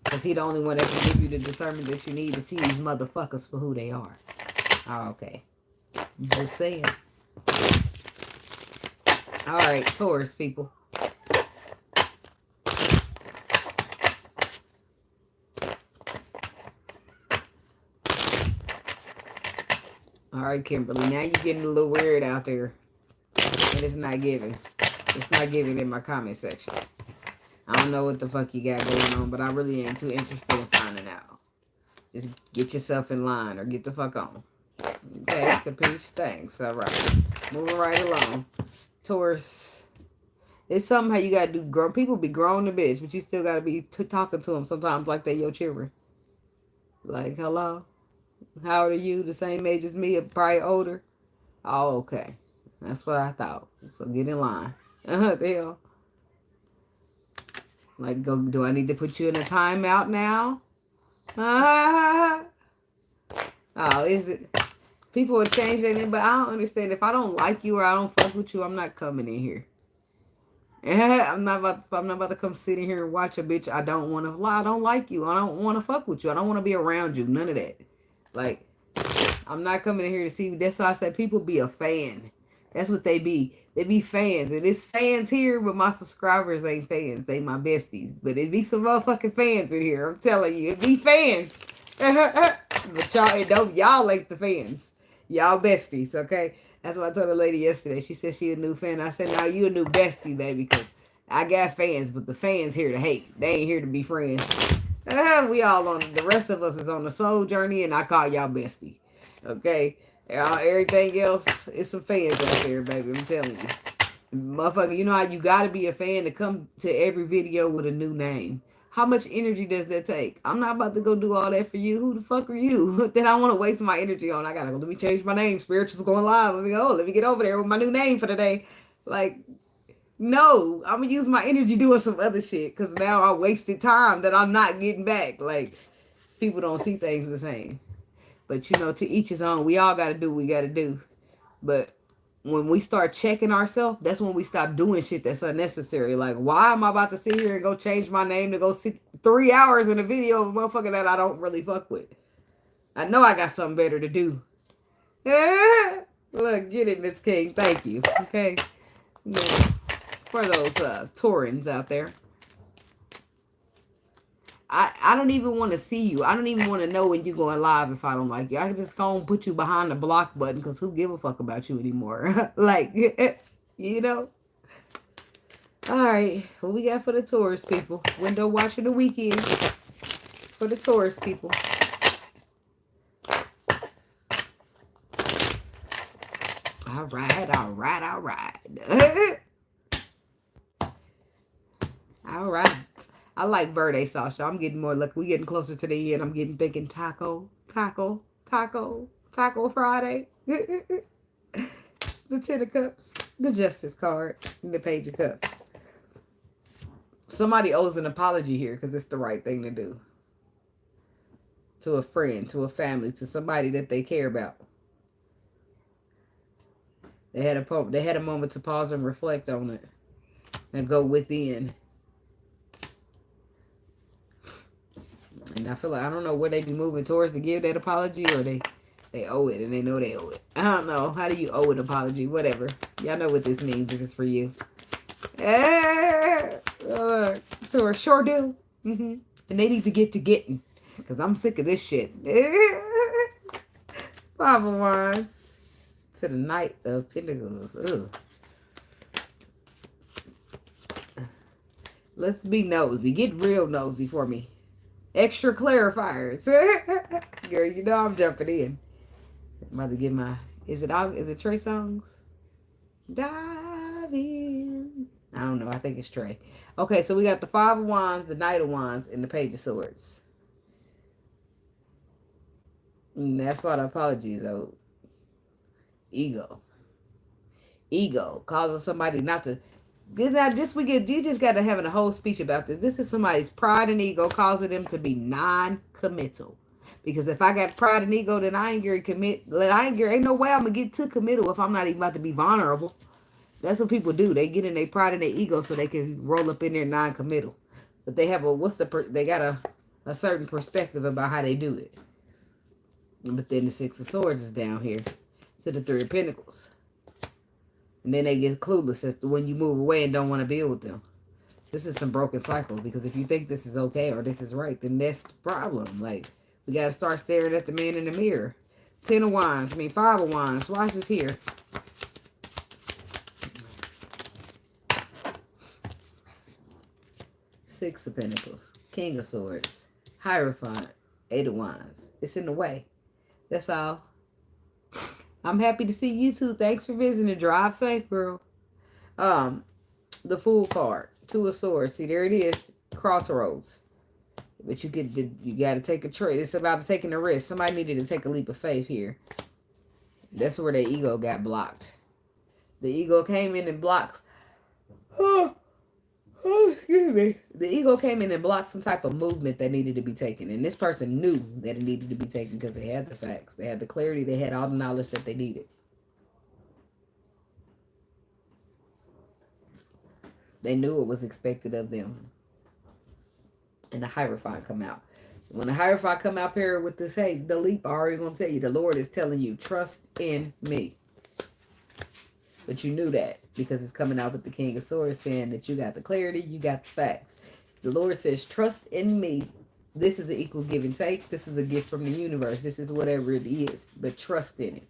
Because He's the only one that can give you the discernment that you need to see these motherfuckers for who they are. Oh, okay. Just saying. All right, Taurus people. All right, Kimberly. Now you're getting a little weird out there. And it's not giving. It's not giving in my comment section. I don't know what the fuck you got going on, but I really ain't too interested in finding out. Just get yourself in line or get the fuck on. Okay, capiche? Thanks. All right. Moving right along. Taurus. It's something how you got to do. Grown people be grown to bitch, but you still got to be talking to them sometimes like they your children. Like, hello? How old are you? The same age as me, or probably older? Oh, okay. That's what I thought. So get in line. The hell? Like, do I need to put you in a timeout now? Oh, is it? People will change their name, but I don't understand. If I don't like you or I don't fuck with you, I'm not coming in here. I'm not about to come sit in here and watch a bitch. I don't want to lie. I don't like you. I don't want to fuck with you. I don't want to be around you. None of that. Like, I'm not coming in here to see you. That's why I said people be a fan. That's what they be. They be fans. And it's fans here, but my subscribers ain't fans. They my besties. But it be some motherfucking fans in here. I'm telling you. It be fans. But y'all ain't the fans. Y'all besties, okay? That's what I told a lady yesterday. She said she a new fan. I said, now you a new bestie, baby, because I got fans, but the fans here to hate. They ain't here to be friends. We all on, the rest of us is on the soul journey, and I call y'all bestie. Okay? Everything else is some fans out there, baby. I'm telling you. Motherfucker, you know how you gotta be a fan to come to every video with a new name. How much energy does that take? I'm not about to go do all that for you. Who the fuck are you? Then I want to waste my energy on. I gotta go. Let me change my name. Spiritual's going live. Let me go. Let me get over there with my new name for the day. Like, no, I'm gonna use my energy doing some other shit because now I wasted time that I'm not getting back. Like, people don't see things the same. But you know, to each his own. We all gotta do what we gotta do. But when we start checking ourselves, that's when we stop doing shit that's unnecessary. Like, why am I about to sit here and go change my name to go sit 3 hours in a video of a motherfucker that I don't really fuck with? I know I got something better to do. Look, get it, Miss King. Thank you. Okay. Yeah. For those Taurans out there. I don't even want to see you. I don't even want to know when you're going live if I don't like you. I can just go and put you behind the block button because who give a fuck about you anymore? Like, you know? All right. What we got for the Taurus people? Window watching the weekend. For the Taurus people. All right, all right, all right. All right. I like verde sauce, y'all. I'm getting more lucky. We getting closer to the end. I'm getting thinking taco Friday. The Ten of Cups, the Justice card, and the Page of Cups. Somebody owes an apology here because it's the right thing to do. To a friend, to a family, to somebody that they care about. They had a moment to pause and reflect on it and go within. And I feel like, I don't know where they be moving towards to give that apology, or they owe it and they know they owe it. I don't know. How do you owe an apology? Whatever. Y'all know what this means if it's for you. Taurus sure do. And they need to get to getting. Because I'm sick of this shit. Five of Wands to the Knight of Pentacles. Ugh. Let's be nosy. Get real nosy for me. Extra clarifiers. Girl, you know I'm jumping in. I'm about to get my... Is it Trey Songs? Dive in. I don't know. I think it's Trey. Okay, so we got the Five of Wands, the Knight of Wands, and the Page of Swords. And that's why the apology is owed. Ego. Ego causes somebody not to... Now, this weekend, you just got to have a whole speech about this. This is somebody's pride and ego causing them to be non-committal. Because if I got pride and ego, then I ain't going to commit. Ain't no way I'm going to get too committal if I'm not even about to be vulnerable. That's what people do. They get in their pride and their ego so they can roll up in there non-committal. But they have they got a certain perspective about how they do it. But then the Six of Swords is down here to the Three of Pentacles. And then they get clueless as to when you move away and don't want to deal with them. This is some broken cycle. Because if you think this is okay or this is right, then that's the problem. Like, we got to start staring at the man in the mirror. Five of Wands. Why is this here? Six of Pentacles. King of Swords. Hierophant. Eight of Wands. It's in the way. That's all. I'm happy to see you too. Thanks for visiting. Drive safe, girl. The Fool card. Two of Swords. See, there it is. Crossroads. But you got to take a trade. It's about taking a risk. Somebody needed to take a leap of faith here. That's where their ego got blocked. The ego came in and blocked. Oh, excuse me. The ego came in and blocked some type of movement that needed to be taken. And this person knew that it needed to be taken because they had the facts. They had the clarity. They had all the knowledge that they needed. They knew it was expected of them. And the Hierophant come out. When the Hierophant come out here with this, hey, the leap, I already going to tell you, the Lord is telling you, trust in me. But you knew that because it's coming out with the King of Swords saying that you got the clarity, you got the facts. The Lord says, trust in me. This is an equal give and take. This is a gift from the universe. This is whatever it is, but trust in it.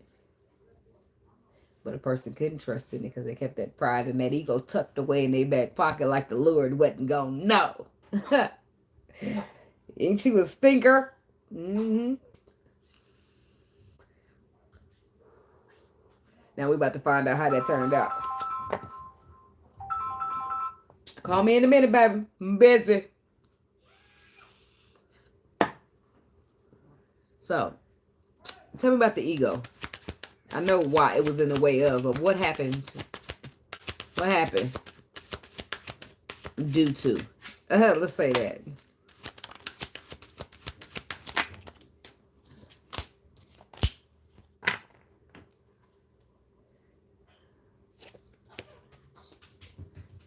But a person couldn't trust in it because they kept that pride and that ego tucked away in their back pocket like the Lord wasn't going to know. Ain't she a stinker? Mm-hmm. Now we about to find out how that turned out. Call me in a minute, baby. I'm busy. So, tell me about the ego. I know why it was in the way of, but what happened? What happened? Due to. Let's say that.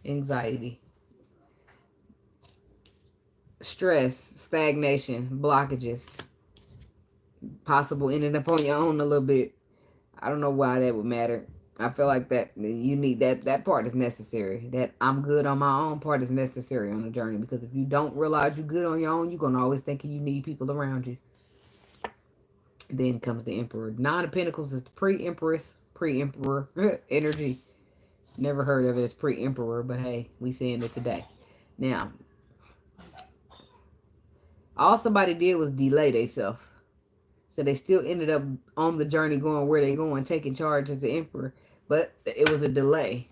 Anxiety, stress, stagnation, blockages, possible ending up on your own a little bit. I don't know why that would matter. I feel like that you need that part is necessary. That I'm good on my own part is necessary on the journey, because if you don't realize you're good on your own, you're gonna always think you need people around you. Then comes the Emperor. Nine of Pentacles is the pre-Empress, pre-Emperor energy. Never heard of it as pre-Emperor, but hey, we seeing it today. Now, all somebody did was delay themselves. So they still ended up on the journey going where they going, taking charge as the Emperor. But it was a delay.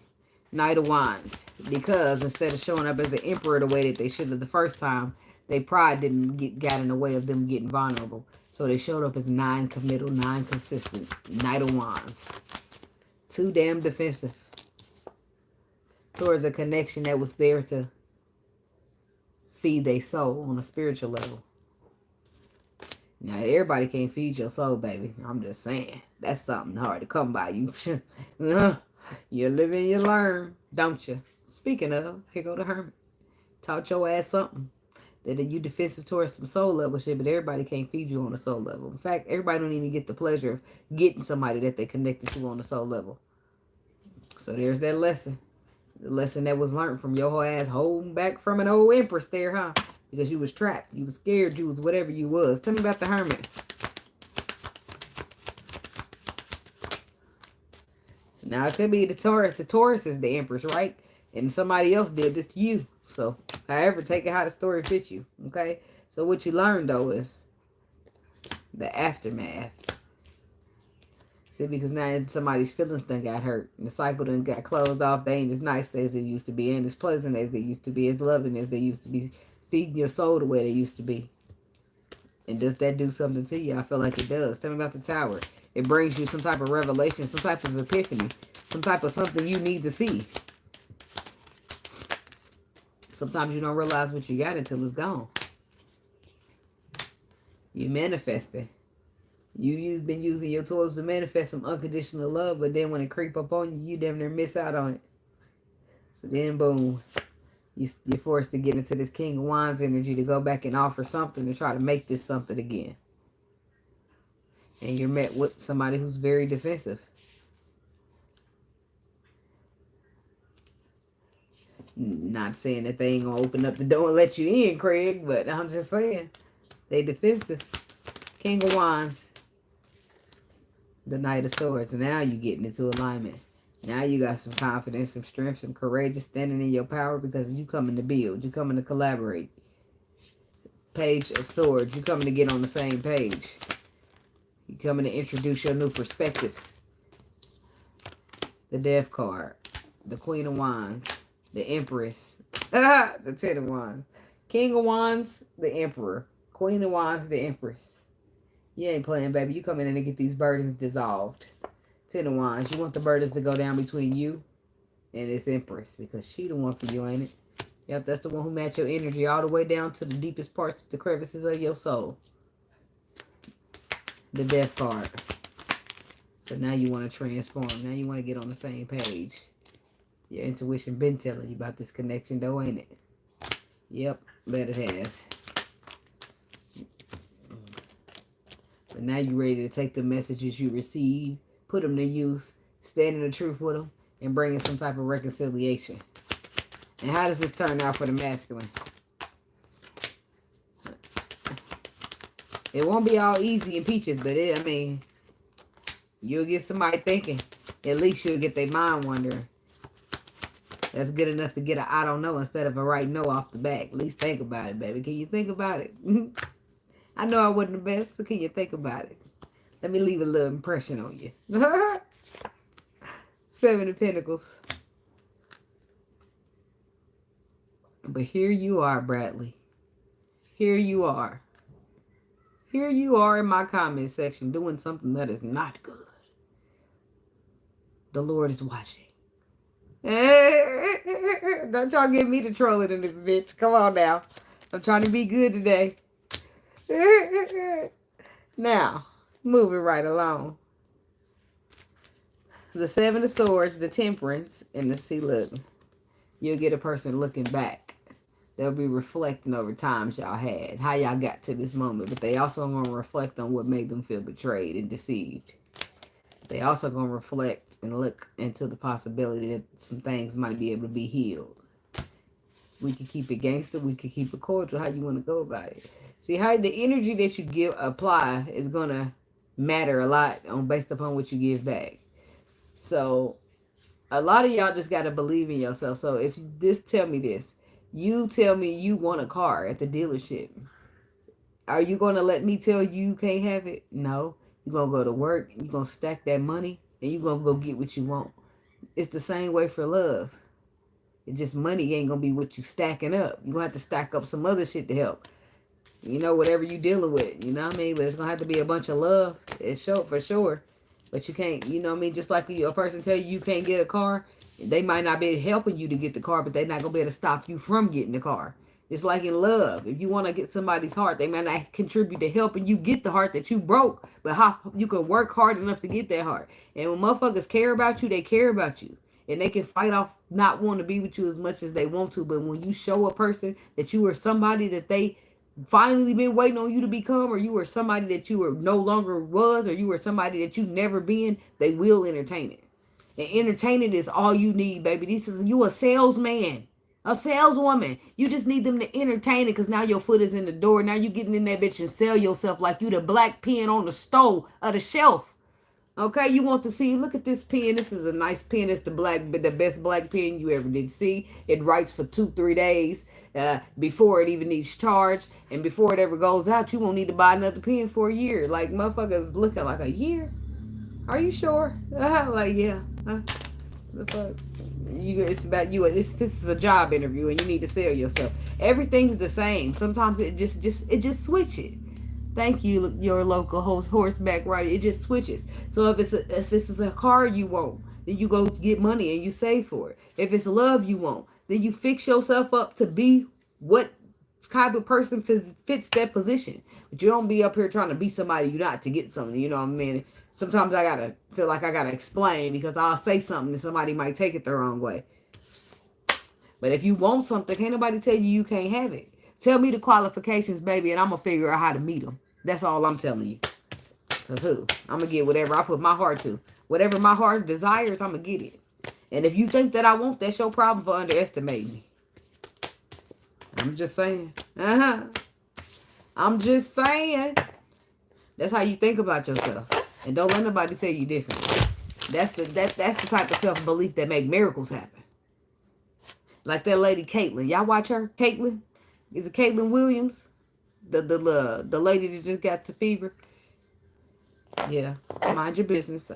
Knight of Wands. Because instead of showing up as the Emperor the way that they should have the first time, their pride didn't got in the way of them getting vulnerable. So they showed up as non-committal, non-consistent. Knight of Wands. Too damn defensive towards a connection that was there to feed their soul on a spiritual level. Now, everybody can't feed your soul, baby. I'm just saying. That's something hard to come by. You live and you learn, don't you? Speaking of, here go the Hermit. Taught your ass something. That you defensive towards some soul level shit, but everybody can't feed you on a soul level. In fact, everybody don't even get the pleasure of getting somebody that they connected to on a soul level. So there's that lesson. The lesson that was learned from your whole ass holding back from an old Empress there, huh? Because you was trapped. You was scared. You was whatever you was. Tell me about the Hermit. Now, it could be the Taurus. The Taurus is the Empress, right? And somebody else did this to you. So, however, take it how the story fits you. Okay? So, what you learned, though, is the aftermath. See, because now somebody's feelings done got hurt. And the cycle done got closed off. They ain't as nice as they used to be. Ain't as pleasant as they used to be. As loving as they used to be. Feeding your soul the way they used to be. And does that do something to you? I feel like it does. Tell me about the Tower. It brings you some type of revelation. Some type of epiphany. Some type of something you need to see. Sometimes you don't realize what you got until it's gone. You manifesting. You've been using your tools to manifest some unconditional love, but then when it creep up on you, you damn near miss out on it. So then, boom, you're forced to get into this King of Wands energy to go back and offer something to try to make this something again. And you're met with somebody who's very defensive. Not saying that they ain't gonna open up the door and let you in, Craig, but I'm just saying they defensive. King of Wands. The Knight of Swords. And now you're getting into alignment. Now you got some confidence, some strength, some courageous standing in your power because you coming to build. You coming to collaborate. Page of Swords. You coming to get on the same page. You coming to introduce your new perspectives. The Death card. The Queen of Wands. The Empress. The Ten of Wands. King of Wands. The Emperor. Queen of Wands. The Empress. You ain't playing, baby. You coming in and get these burdens dissolved. Ten of Wands. You want the burdens to go down between you and this Empress because she the one for you, ain't it? Yep, that's the one who match your energy all the way down to the deepest parts, the crevices of your soul. The Death card. So now you want to transform. Now you want to get on the same page. Your intuition been telling you about this connection though, ain't it? Yep, bet it has. But now you ready to take the messages you receive, put them to use, stand in the truth with them, and bring in some type of reconciliation. And how does this turn out for the masculine? It won't be all easy and peaches, but I mean, you'll get somebody thinking. At least you'll get their mind wondering. That's good enough to get a I don't know instead of a right no off the back. At least think about it, baby. Can you think about it? I know I wasn't the best, but can you think about it? Let me leave a little impression on you. 7 of Pentacles. But here you are, Bradley. Here you are. Here you are in my comment section doing something that is not good. The Lord is watching. Don't y'all get me to troll it in this bitch. Come on now. I'm trying to be good today. Now, moving right along. The 7 of Swords, the Temperance, and the Sea Look. You'll get a person looking back. They'll be reflecting over times y'all had. How y'all got to this moment. But they also going to reflect on what made them feel betrayed and deceived. They also going to reflect and look into the possibility that some things might be able to be healed. We can keep it gangster. We can keep it cordial. How you want to go about it. See, how the energy that you apply is going to matter a lot based upon what you give back. So, a lot of y'all just got to believe in yourself. So, if tell me this. You tell me you want a car at the dealership. Are you going to let me tell you can't have it? No. You're going to go to work. You're going to stack that money. And you're going to go get what you want. It's the same way for love. It's just money ain't going to be what you stacking up. You're going to have to stack up some other shit to help. You know, whatever you dealing with. You know what I mean? But it's going to have to be a bunch of love. It's for sure. But you can't, you know what I mean? Just like a person tell you can't get a car. They might not be helping you to get the car, but they're not going to be able to stop you from getting the car. It's like in love. If you want to get somebody's heart, they might not contribute to helping you get the heart that you broke. But how you can work hard enough to get that heart. And when motherfuckers care about you, they care about you. And they can fight off not wanting to be with you as much as they want to. But when you show a person that you are somebody that they finally been waiting on you to become, or you were somebody that you were no longer was, or you were somebody that you never been, they will entertain it. And entertaining is all you need, baby. This is you a salesman, a saleswoman. You just need them to entertain it because now your foot is in the door. Now you getting in that bitch and sell yourself like you the black pen on the stove or the shelf. Okay, you want to see, look at this pen. This is a nice pen. It's the best black pen you ever did see. It writes for 2-3 days before it even needs charge. And before it ever goes out, you won't need to buy another pen for a year. Like, motherfuckers looking like a year. Are you sure? Like, yeah. The fuck? It's about you. This is a job interview and you need to sell yourself. Everything's the same. Sometimes it just switches. Thank you, your local horseback rider. It just switches. So if this is a car you want, then you go get money and you save for it. If it's love you want, then you fix yourself up to be what type of person fits that position. But you don't be up here trying to be somebody you're not to get something. You know what I mean? Sometimes I feel like I gotta explain because I'll say something and somebody might take it the wrong way. But if you want something, can't nobody tell you can't have it. Tell me the qualifications, baby, and I'm gonna figure out how to meet them. That's all I'm telling you. Because I'm going to get whatever I put my heart to. Whatever my heart desires, I'm going to get it. And if you think that I won't, that's your problem for underestimating me. I'm just saying. I'm just saying. That's how you think about yourself. And don't let nobody tell you different. That's the type of self-belief that make miracles happen. Like that lady Caitlyn. Y'all watch her? Caitlyn? Is it Caitlyn Williams? The lady that just got the fever. Yeah. Mind your business.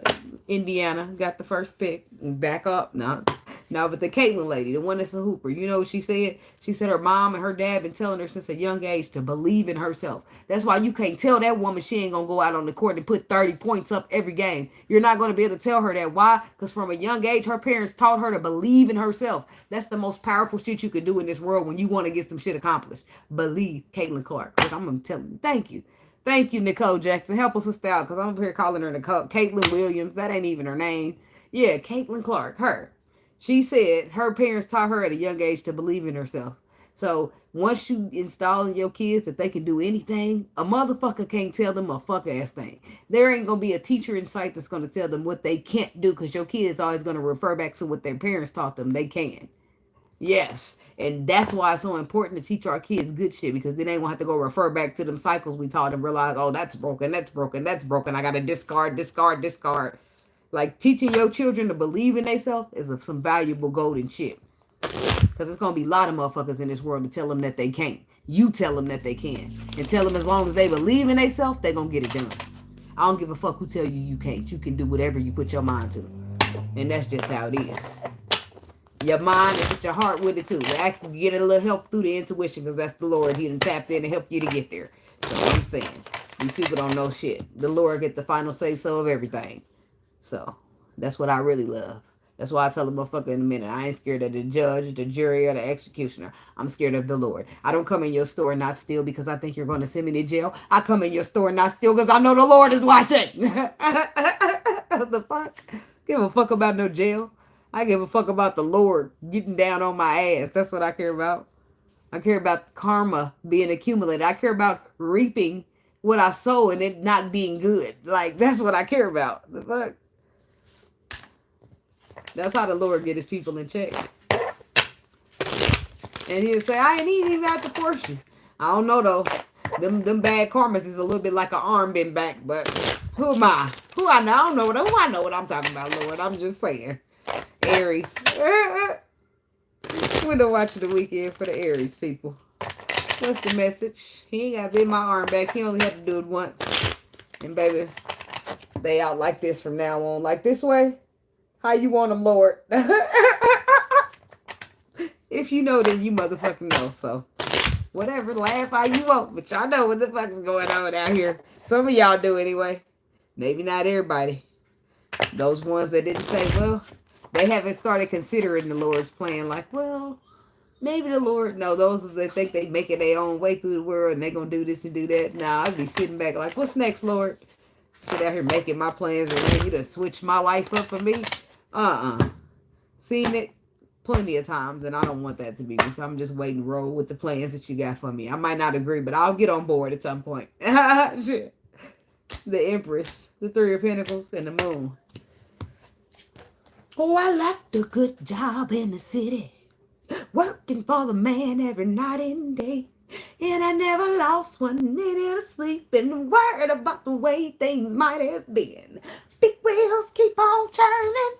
Indiana got the first pick. Back up. No. No, but the Caitlyn lady, the one that's a hooper, you know what she said? She said her mom and her dad been telling her since a young age to believe in herself. That's why you can't tell that woman she ain't going to go out on the court and put 30 points up every game. You're not going to be able to tell her that. Why? Because from a young age, her parents taught her to believe in herself. That's the most powerful shit you can do in this world when you want to get some shit accomplished. Believe. Caitlyn Clark. Look, I'm going to tell you. Thank you. Thank you, Nicole Jackson. Help us sister out because I'm up here calling her Nicole. Caitlyn Williams. That ain't even her name. Yeah, Caitlyn Clark. Her. She said her parents taught her at a young age to believe in herself. So once you install in your kids that they can do anything, a motherfucker can't tell them a fuck ass thing. There ain't going to be a teacher in sight that's going to tell them what they can't do because your kid's always going to refer back to what their parents taught them they can. Yes. And that's why it's so important to teach our kids good shit because then they won't have to go refer back to them cycles we taught them, realize, oh, that's broken, that's broken, that's broken. I got to discard, discard, discard. Like, teaching your children to believe in themselves is some valuable golden shit. Because there's going to be a lot of motherfuckers in this world to tell them that they can't. You tell them that they can. And tell them as long as they believe in themselves, they're going to get it done. I don't give a fuck who tell you you can't. You can do whatever you put your mind to. And that's just how it is. Your mind and put your heart with it too. Actually get a little help through the intuition because that's the Lord. He done tapped in to help you to get there. So I'm saying, these people don't know shit. The Lord get the final say so of everything. So that's what I really love. That's why I tell a motherfucker in a minute, I ain't scared of the judge, the jury, or the executioner. I'm scared of the Lord. I don't come in your store and not steal because I think you're going to send me to jail. I come in your store and not steal because I know the Lord is watching. The fuck? Give a fuck about no jail. I give a fuck about the Lord getting down on my ass. That's what I care about. I care about karma being accumulated. I care about reaping what I sow and it not being good. Like, that's what I care about. The fuck? That's how the Lord get his people in check. And he'll say, I ain't even have to force you. I don't know, though. Them bad karmas is a little bit like an arm bent back, but who am I? Who I know? I don't know who I know what I'm talking about, Lord. I'm just saying. Aries. We're not watching the weekend for the Aries people. What's the message? He ain't got to bend my arm back. He only had to do it once. And baby, they out like this from now on. Like this way? How you want them, Lord? If you know, then you motherfucking know. So, whatever. Laugh how you want. But y'all know what the fuck is going on out here. Some of y'all do anyway. Maybe not everybody. Those ones that didn't say, well, they haven't started considering the Lord's plan. Like, well, maybe the Lord. No, those that think they making their own way through the world and they going to do this and do that. Nah, I'd be sitting back like, what's next, Lord? Sit out here making my plans and then you to switch my life up for me. Seen it plenty of times and I don't want that to be me. So I'm just waiting to roll with the plans that you got for me. I might not agree, but I'll get on board at some point. Shit. The Empress, the Three of Pentacles, and the Moon. Oh, I left a good job in the city, working for the man every night and day. And I never lost 1 minute of sleep and worried about the way things might have been. Big wheels keep on turning.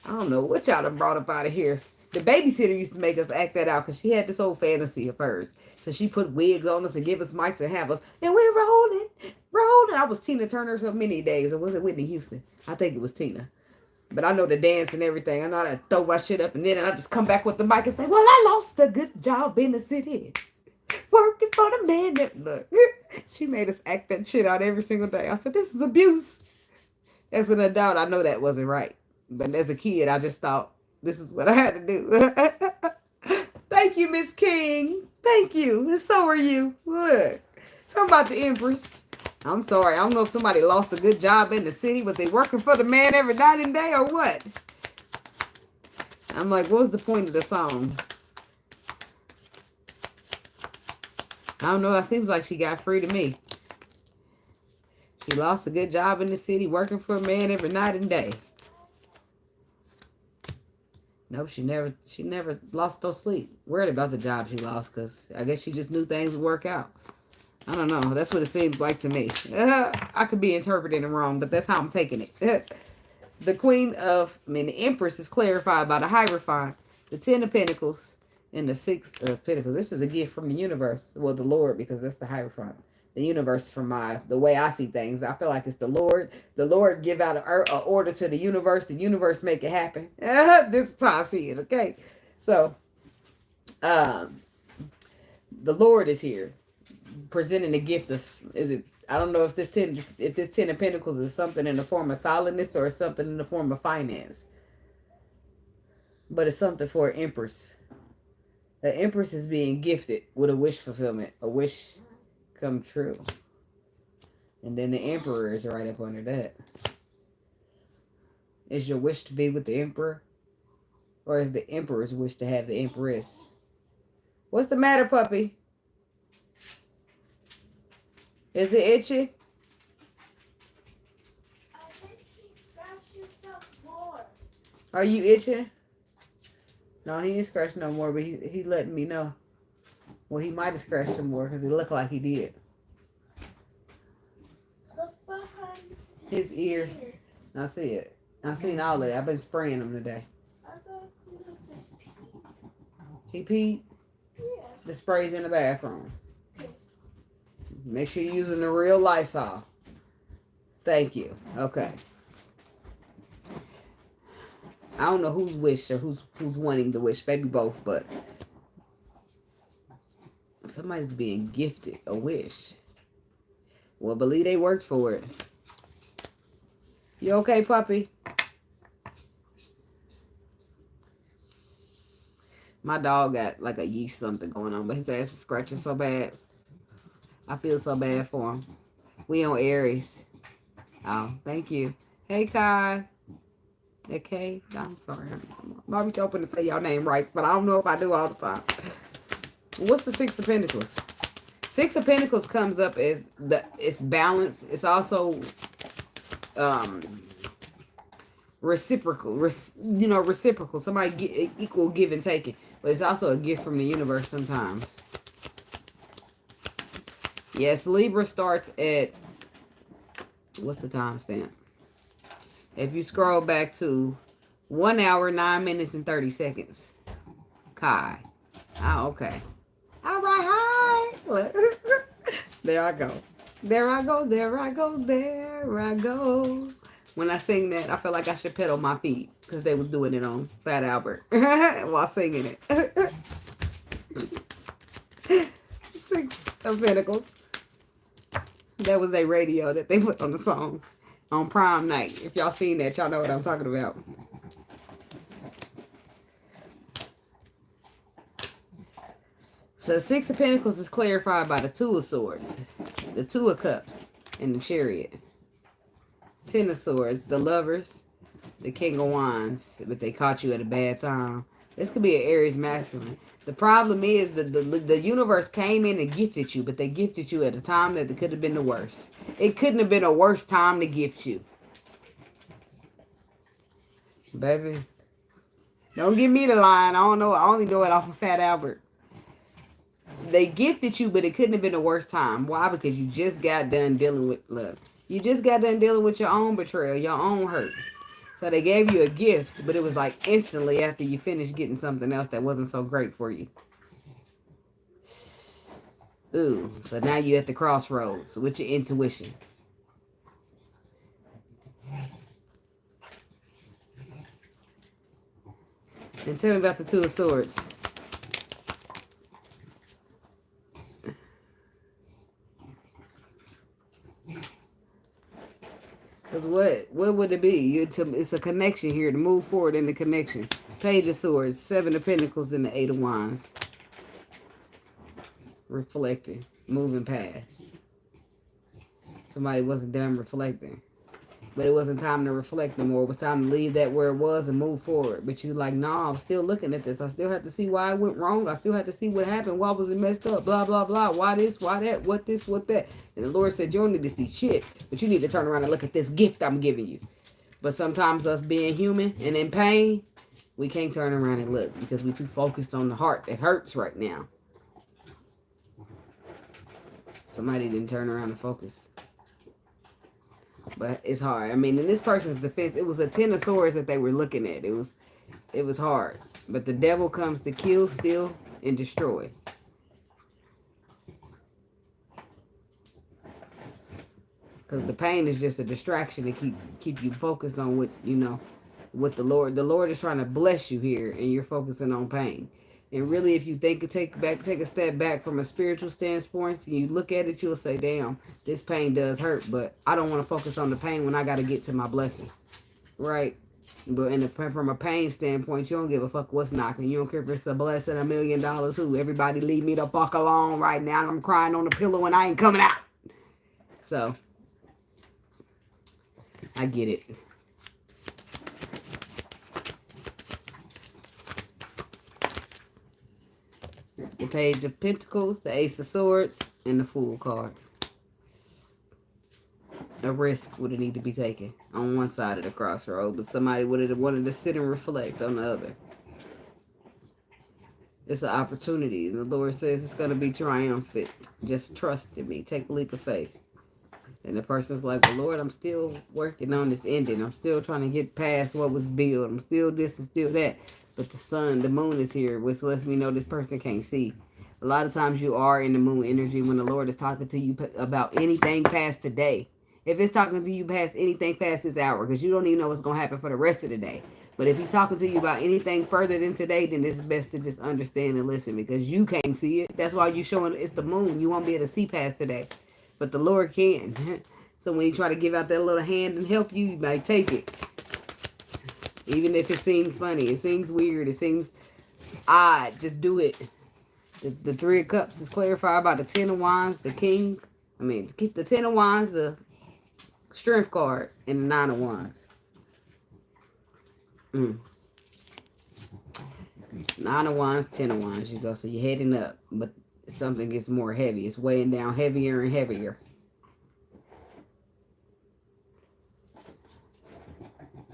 I don't know what y'all done brought up out of here. The babysitter used to make us act that out because she had this whole fantasy of hers. So she put wigs on us and give us mics and have us. And we're rolling, rolling. I was Tina Turner so many days. Or was it Whitney Houston? I think it was Tina. But I know the dance and everything. I know how to throw my shit up. And then I just come back with the mic and say, well, I lost a good job in the city, working for the man that, look. She made us act that shit out every single day. I said, this is abuse. As an adult, I know that wasn't right. But as a kid, I just thought, this is what I had to do. Thank you, Miss King. Thank you. And so are you. Look. Talk about the Empress. I'm sorry. I don't know if somebody lost a good job in the city. Was they working for the man every night and day or what? I'm like, what was the point of the song? I don't know. It seems like she got free to me. She lost a good job in the city, working for a man every night and day. No, she never lost no sleep. Worried about the job she lost because I guess she just knew things would work out. I don't know. That's what it seems like to me. I could be interpreting it wrong, but that's how I'm taking it. The Empress is clarified by the Hierophant, the Ten of Pentacles, and the Six of Pentacles. This is a gift from the universe. Well, the Lord, because that's the Hierophant. the universe from the way I see things. I feel like it's the Lord. The Lord give out an order to the universe make it happen. This is how I see it, okay? So, the Lord is here presenting a gift of, is it, I don't know if this 10 of Pentacles is something in the form of solidness or something in the form of finance. But it's something for an empress. The empress is being gifted with a wish fulfillment, a wish come true. And then the emperor is right up under that. Is your wish to be with the emperor? Or is the emperor's wish to have the empress? What's the matter, puppy? Is it itchy? I think he scratched himself more. Are you itching? No, he ain't scratching no more, but he letting me know. Well, he might have scratched some more because it looked like he did. Look behind his ear. I see it. I seen all of it. I've been spraying him today. I thought he just peed. He peed? Yeah. The spray's in the bathroom. Make sure you're using the real Lysol. Thank you. Okay. I don't know whose wish or who's wanting the wish. Maybe both, but somebody's being gifted a wish. Well, believe they worked for it. You okay, puppy? My dog got like a yeast something going on, but his ass is scratching so bad. I feel so bad for him. We on Aries. Oh, thank you. Hey, Kai. Okay, I'm sorry. I'm be hoping to say y'all name right, but I don't know if I do all the time. What's the Six of Pentacles? Six of Pentacles comes up as it's balance. It's also reciprocal. Reciprocal. Somebody equal give and taking, but it's also a gift from the universe sometimes. Yes, Libra starts at, what's the timestamp? If you scroll back to 1 hour, 9 minutes, and 30 seconds. Kai. Oh, okay. All right, hi. There I go. There I go, there I go, there I go. When I sing that, I feel like I should pedal my feet because they was doing it on Fat Albert while singing it. Six of Pentacles. That was a radio that they put on the song on prom night. If y'all seen that, y'all know what I'm talking about. So Six of Pentacles is clarified by the Two of Swords, the Two of Cups, and the Chariot. Ten of Swords, the Lovers, the King of Wands, but they caught you at a bad time. This could be an Aries masculine. The problem is the universe came in and gifted you, but they gifted you at a time that it could have been the worst. It couldn't have been a worse time to gift you. Baby, don't give me the line. I don't know. I only know it off of Fat Albert. They gifted you, but it couldn't have been the worst time. Why? Because you just got done dealing with love. You just got done dealing with your own betrayal, your own hurt. So they gave you a gift, but it was like instantly after you finished getting something else that wasn't so great for you. Ooh, so now you're at the crossroads with your intuition. And tell me about the Two of Swords. Because what would it be? It's a connection here to move forward in the connection. Page of Swords, Seven of Pentacles, and the Eight of Wands. Reflecting, moving past. Somebody wasn't done reflecting. But it wasn't time to reflect no more. It was time to leave that where it was and move forward. But you like, nah, I'm still looking at this. I still have to see why it went wrong. I still have to see what happened. Why was it messed up? Blah, blah, blah. Why this? Why that? What this? What that? And the Lord said, you don't need to see shit. But you need to turn around and look at this gift I'm giving you. But sometimes us being human and in pain, we can't turn around and look because we're too focused on the heart that hurts right now. Somebody didn't turn around and focus. But it's hard. I mean, in this person's defense, it was a Ten of Swords that they were looking at. It was hard. But the devil comes to kill, steal, and destroy. Because the pain is just a distraction to keep you focused on what, you know, what the Lord is trying to bless you here, and you're focusing on pain. And really, if you take a step back from a spiritual standpoint, and you look at it, you'll say, damn, this pain does hurt, but I don't want to focus on the pain when I got to get to my blessing. Right? But from a pain standpoint, you don't give a fuck what's knocking. You don't care if it's a blessing, $1 million, who. Everybody leave me the fuck alone right now. I'm crying on the pillow and I ain't coming out. So, I get it. The Page of Pentacles, the Ace of Swords, and the Fool card. A risk would need to be taken on one side of the crossroad, but somebody would have wanted to sit and reflect on the other. It's an opportunity. The Lord says it's going to be triumphant. Just trust in me. Take a leap of faith. And the person's like, well, Lord, I'm still working on this ending. I'm still trying to get past what was built. I'm still this and still that. But the sun, the moon is here, which lets me know this person can't see. A lot of times you are in the moon energy when the Lord is talking to you about anything past today. If it's talking to you past anything past this hour, because you don't even know what's going to happen for the rest of the day. But if he's talking to you about anything further than today, then it's best to just understand and listen, because you can't see it. That's why you're showing it's the moon. You won't be able to see past today. But the Lord can. So when he try to give out that little hand and help you, you might take it. Even if it seems funny, it seems weird, it seems odd, just do it. The Three of Cups is clarified by the Ten of Wands, the King. The Ten of Wands, the Strength card, and the Nine of Wands. Nine of Wands, Ten of Wands, you go. So you're heading up, but something gets more heavy. It's weighing down heavier and heavier.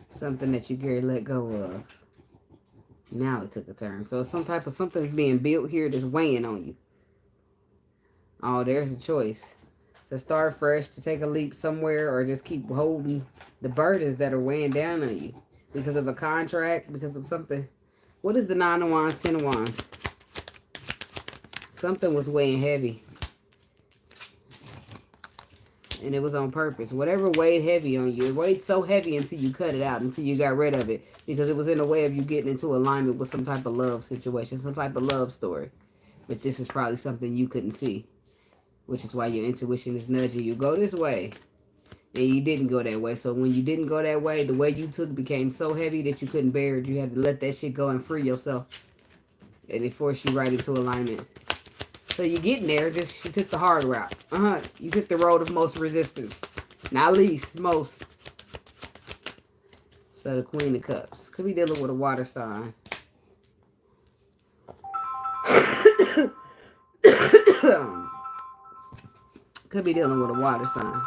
Something that you can let go of. Now it took a turn. So some type of something's being built here that's weighing on you. Oh, there's a choice. To start fresh, to take a leap somewhere, or just keep holding the burdens that are weighing down on you. Because of a contract, because of something. What is the Nine of Wands, Ten of Wands? Something was weighing heavy. And it was on purpose. Whatever weighed heavy on you, it weighed so heavy until you cut it out, until you got rid of it. Because it was in a way of you getting into alignment with some type of love situation, some type of love story. But this is probably something you couldn't see. Which is why your intuition is nudging you. Go this way. And you didn't go that way. So when you didn't go that way, the way you took became so heavy that you couldn't bear it. You had to let that shit go and free yourself. And it forced you right into alignment. So you're getting there, just you took the hard route. You took the road of most resistance. Not least, most. So the Queen of Cups. Could be dealing with a water sign. Could be dealing with a water sign.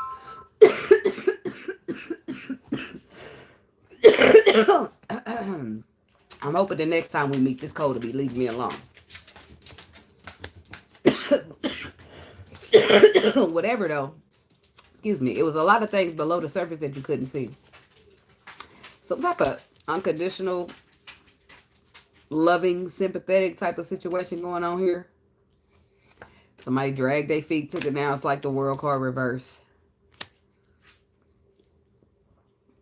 I'm hoping the next time we meet this cold will be leave me alone. Whatever though. Excuse me. It was a lot of things below the surface that you couldn't see. Some type of unconditional, loving, sympathetic type of situation going on here. Somebody dragged their feet, took it. Now it's like the World card reverse.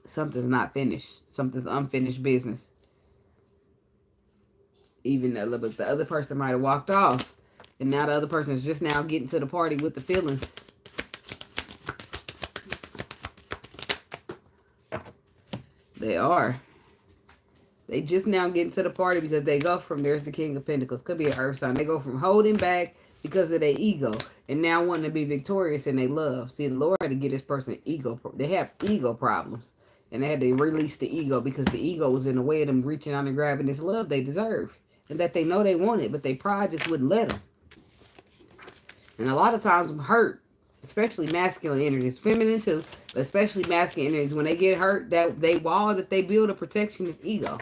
Something's not finished. Something's unfinished business. Even though the other person might have walked off. And now the other person is just now getting to the party with the feelings. They are. They just now getting to the party because they go from, there's the King of Pentacles. Could be an earth sign. They go from holding back because of their ego and now wanting to be victorious in their love. See, the Lord had to get this person ego. They have ego problems. And they had to release the ego because the ego was in the way of them reaching out and grabbing this love they deserve. And that they know they want it, but their pride just wouldn't let them. And a lot of times hurt, especially masculine energies, feminine too, but especially masculine energies, when they get hurt, that they wall that they build of protection is ego.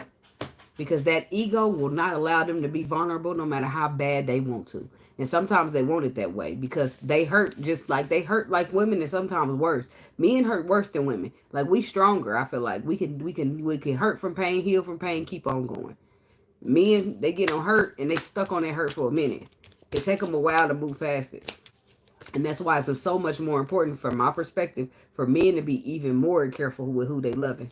Because that ego will not allow them to be vulnerable no matter how bad they want to. And sometimes they want it that way because they hurt just like they hurt like women, and sometimes worse. Men hurt worse than women. Like we stronger, I feel like. We can hurt from pain, heal from pain, keep on going. Men, they get on hurt and they stuck on that hurt for a minute. It take them a while to move past it. And that's why it's so much more important, from my perspective, for men to be even more careful with who they loving.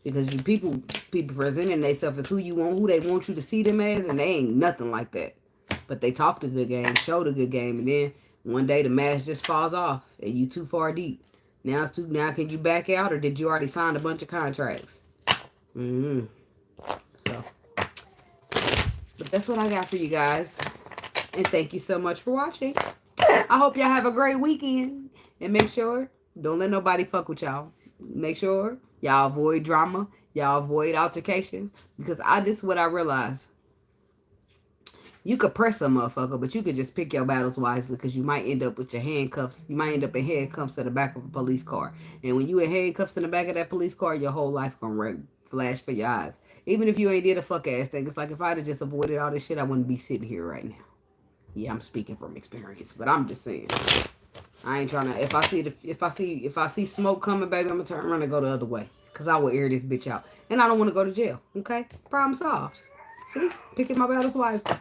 Because people presenting themselves as who you want, who they want you to see them as, and they ain't nothing like that. But they talk the good game, show the good game, and then one day the mask just falls off and you too far deep. Now it's too. Now can you back out, or did you already sign a bunch of contracts? So, but that's what I got for you guys, and thank you so much for watching. I hope y'all have a great weekend, and make sure don't let nobody fuck with y'all. Make sure y'all avoid drama, y'all avoid altercations, because this is what I realized. You could press a motherfucker, but you could just pick your battles wisely, because you might end up with your handcuffs. You might end up in handcuffs at the back of a police car. And when you in handcuffs in the back of that police car, your whole life gonna flash for your eyes. Even if you ain't did a fuck ass thing. It's like, if I'd have just avoided all this shit, I wouldn't be sitting here right now. Yeah, I'm speaking from experience, but I'm just saying. I ain't trying to. If I see smoke coming, baby, I'm gonna turn around and go the other way, cause I will air this bitch out, and I don't want to go to jail. Okay, problem solved. See, picking my battles wisely.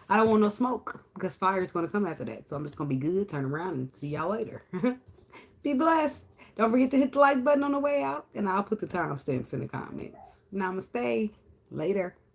I don't want no smoke, because fire is gonna come after that. So I'm just gonna be good, turn around, and see y'all later. Be blessed. Don't forget to hit the like button on the way out, and I'll put the timestamps in the comments. Namaste. Later.